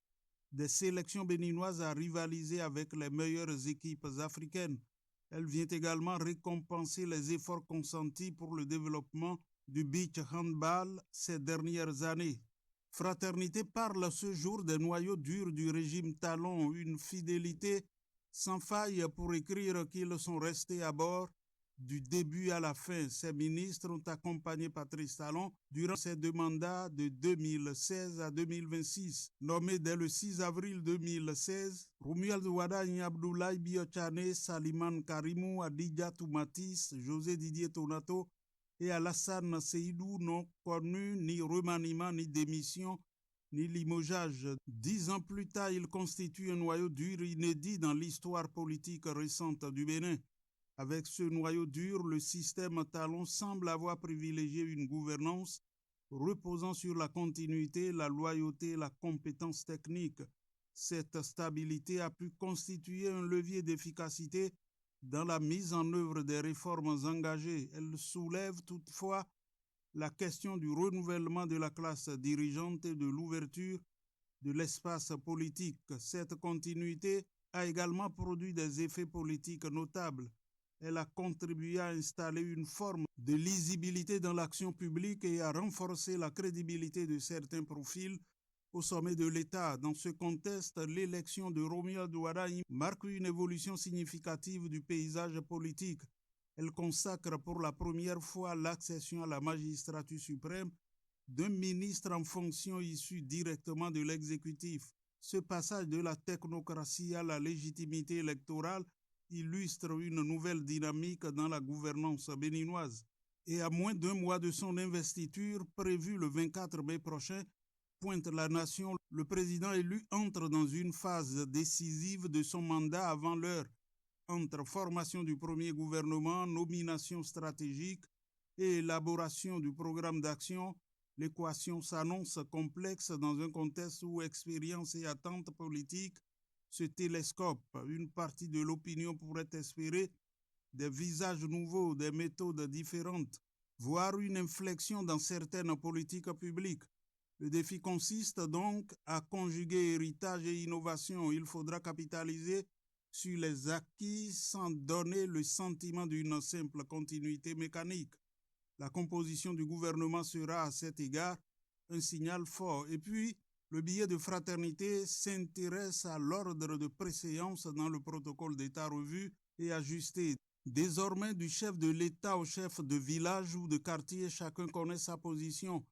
des sélections béninoises à rivaliser avec les meilleures équipes africaines. Elle vient également récompenser les efforts consentis pour le développement du beach handball ces dernières années. Fraternité parle ce jour des noyaux durs du régime Talon, une fidélité sans faille pour écrire qu'ils sont restés à bord du début à la fin. Ces ministres ont accompagné Patrice Talon durant ses deux mandats de 2016 à 2026. Nommé dès le 6 avril 2016, Romuald Wadagne, Abdoulaye Biochane, Saliman Karimou, Adidja Toumatis, José Didier Tonato et Alassane Seydou n'ont connu ni remaniement, ni démission, ni limogeage. 10 ans plus tard, il constitue un noyau dur inédit dans l'histoire politique récente du Bénin. Avec ce noyau dur, le système Talon semble avoir privilégié une gouvernance reposant sur la continuité, la loyauté et la compétence technique. Cette stabilité a pu constituer un levier d'efficacité dans la mise en œuvre des réformes engagées. Elle soulève toutefois la question du renouvellement de la classe dirigeante et de l'ouverture de l'espace politique. Cette continuité a également produit des effets politiques notables. Elle a contribué à installer une forme de lisibilité dans l'action publique et à renforcer la crédibilité de certains profils au sommet de l'État. Dans ce contexte, l'élection de Romuald Wadagne marque une évolution significative du paysage politique. Elle consacre pour la première fois l'accession à la magistrature suprême d'un ministre en fonction issu directement de l'exécutif. Ce passage de la technocratie à la légitimité électorale illustre une nouvelle dynamique dans la gouvernance béninoise. Et à moins d'un mois de son investiture, prévue le 24 mai prochain, pointe la nation, le président élu entre dans une phase décisive de son mandat avant l'heure. Entre formation du premier gouvernement, nomination stratégique et élaboration du programme d'action, l'équation s'annonce complexe dans un contexte où expérience et attente politique se télescopent. Une partie de l'opinion pourrait espérer des visages nouveaux, des méthodes différentes, voire une inflexion dans certaines politiques publiques. Le défi consiste donc à conjuguer héritage et innovation. Il faudra capitaliser sur les acquis sans donner le sentiment d'une simple continuité mécanique. La composition du gouvernement sera à cet égard un signal fort. Et puis, le billet de fraternité s'intéresse à l'ordre de préséance dans le protocole d'État revu et ajusté. Désormais, du chef de l'État au chef de village ou de quartier, chacun connaît sa position.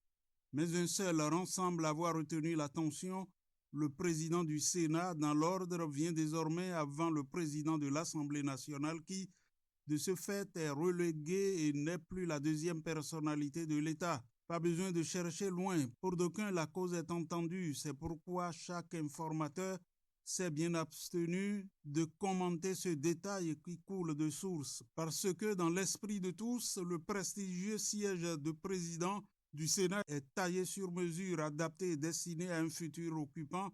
Mais un seul rang semble avoir retenu l'attention. Le président du Sénat, dans l'ordre, vient désormais avant le président de l'Assemblée nationale qui, de ce fait, est relégué et n'est plus la deuxième personnalité de l'État. Pas besoin de chercher loin. Pour d'aucuns, la cause est entendue. C'est pourquoi chaque informateur s'est bien abstenu de commenter ce détail qui coule de source. Parce que dans l'esprit de tous, le prestigieux siège de président du Sénat est taillé sur mesure, adapté et destiné à un futur occupant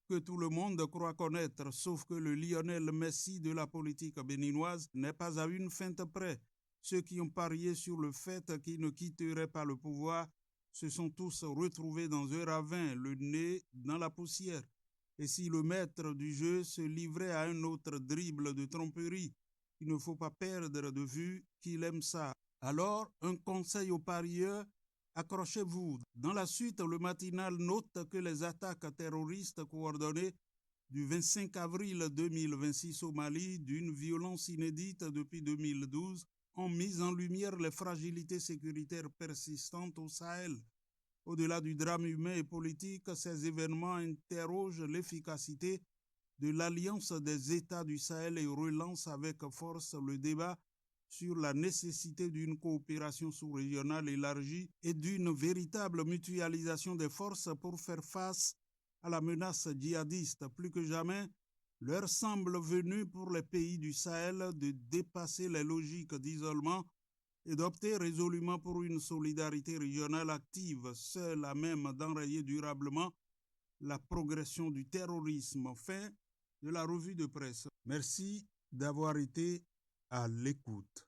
que tout le monde croit connaître, sauf que le Lionel Messi de la politique béninoise n'est pas à une feinte près. Ceux qui ont parié sur le fait qu'ils ne quitteraient pas le pouvoir se sont tous retrouvés dans un ravin, le nez dans la poussière. Et si le maître du jeu se livrait à un autre dribble de tromperie, il ne faut pas perdre de vue qu'il aime ça. Alors, un conseil aux parieurs, accrochez-vous. Dans la suite, le matinal note que les attaques terroristes coordonnées du 25 avril 2026 au Mali, d'une violence inédite depuis 2012, ont mis en lumière les fragilités sécuritaires persistantes au Sahel. Au-delà du drame humain et politique, ces événements interrogent l'efficacité de l'Alliance des États du Sahel et relancent avec force le débat sur la nécessité d'une coopération sous-régionale élargie et d'une véritable mutualisation des forces pour faire face à la menace djihadiste. Plus que jamais, l'heure semble venue pour les pays du Sahel de dépasser les logiques d'isolement et d'opter résolument pour une solidarité régionale active, seule à même d'enrayer durablement la progression du terrorisme. Fin de la revue de presse. Merci d'avoir été à l'écoute.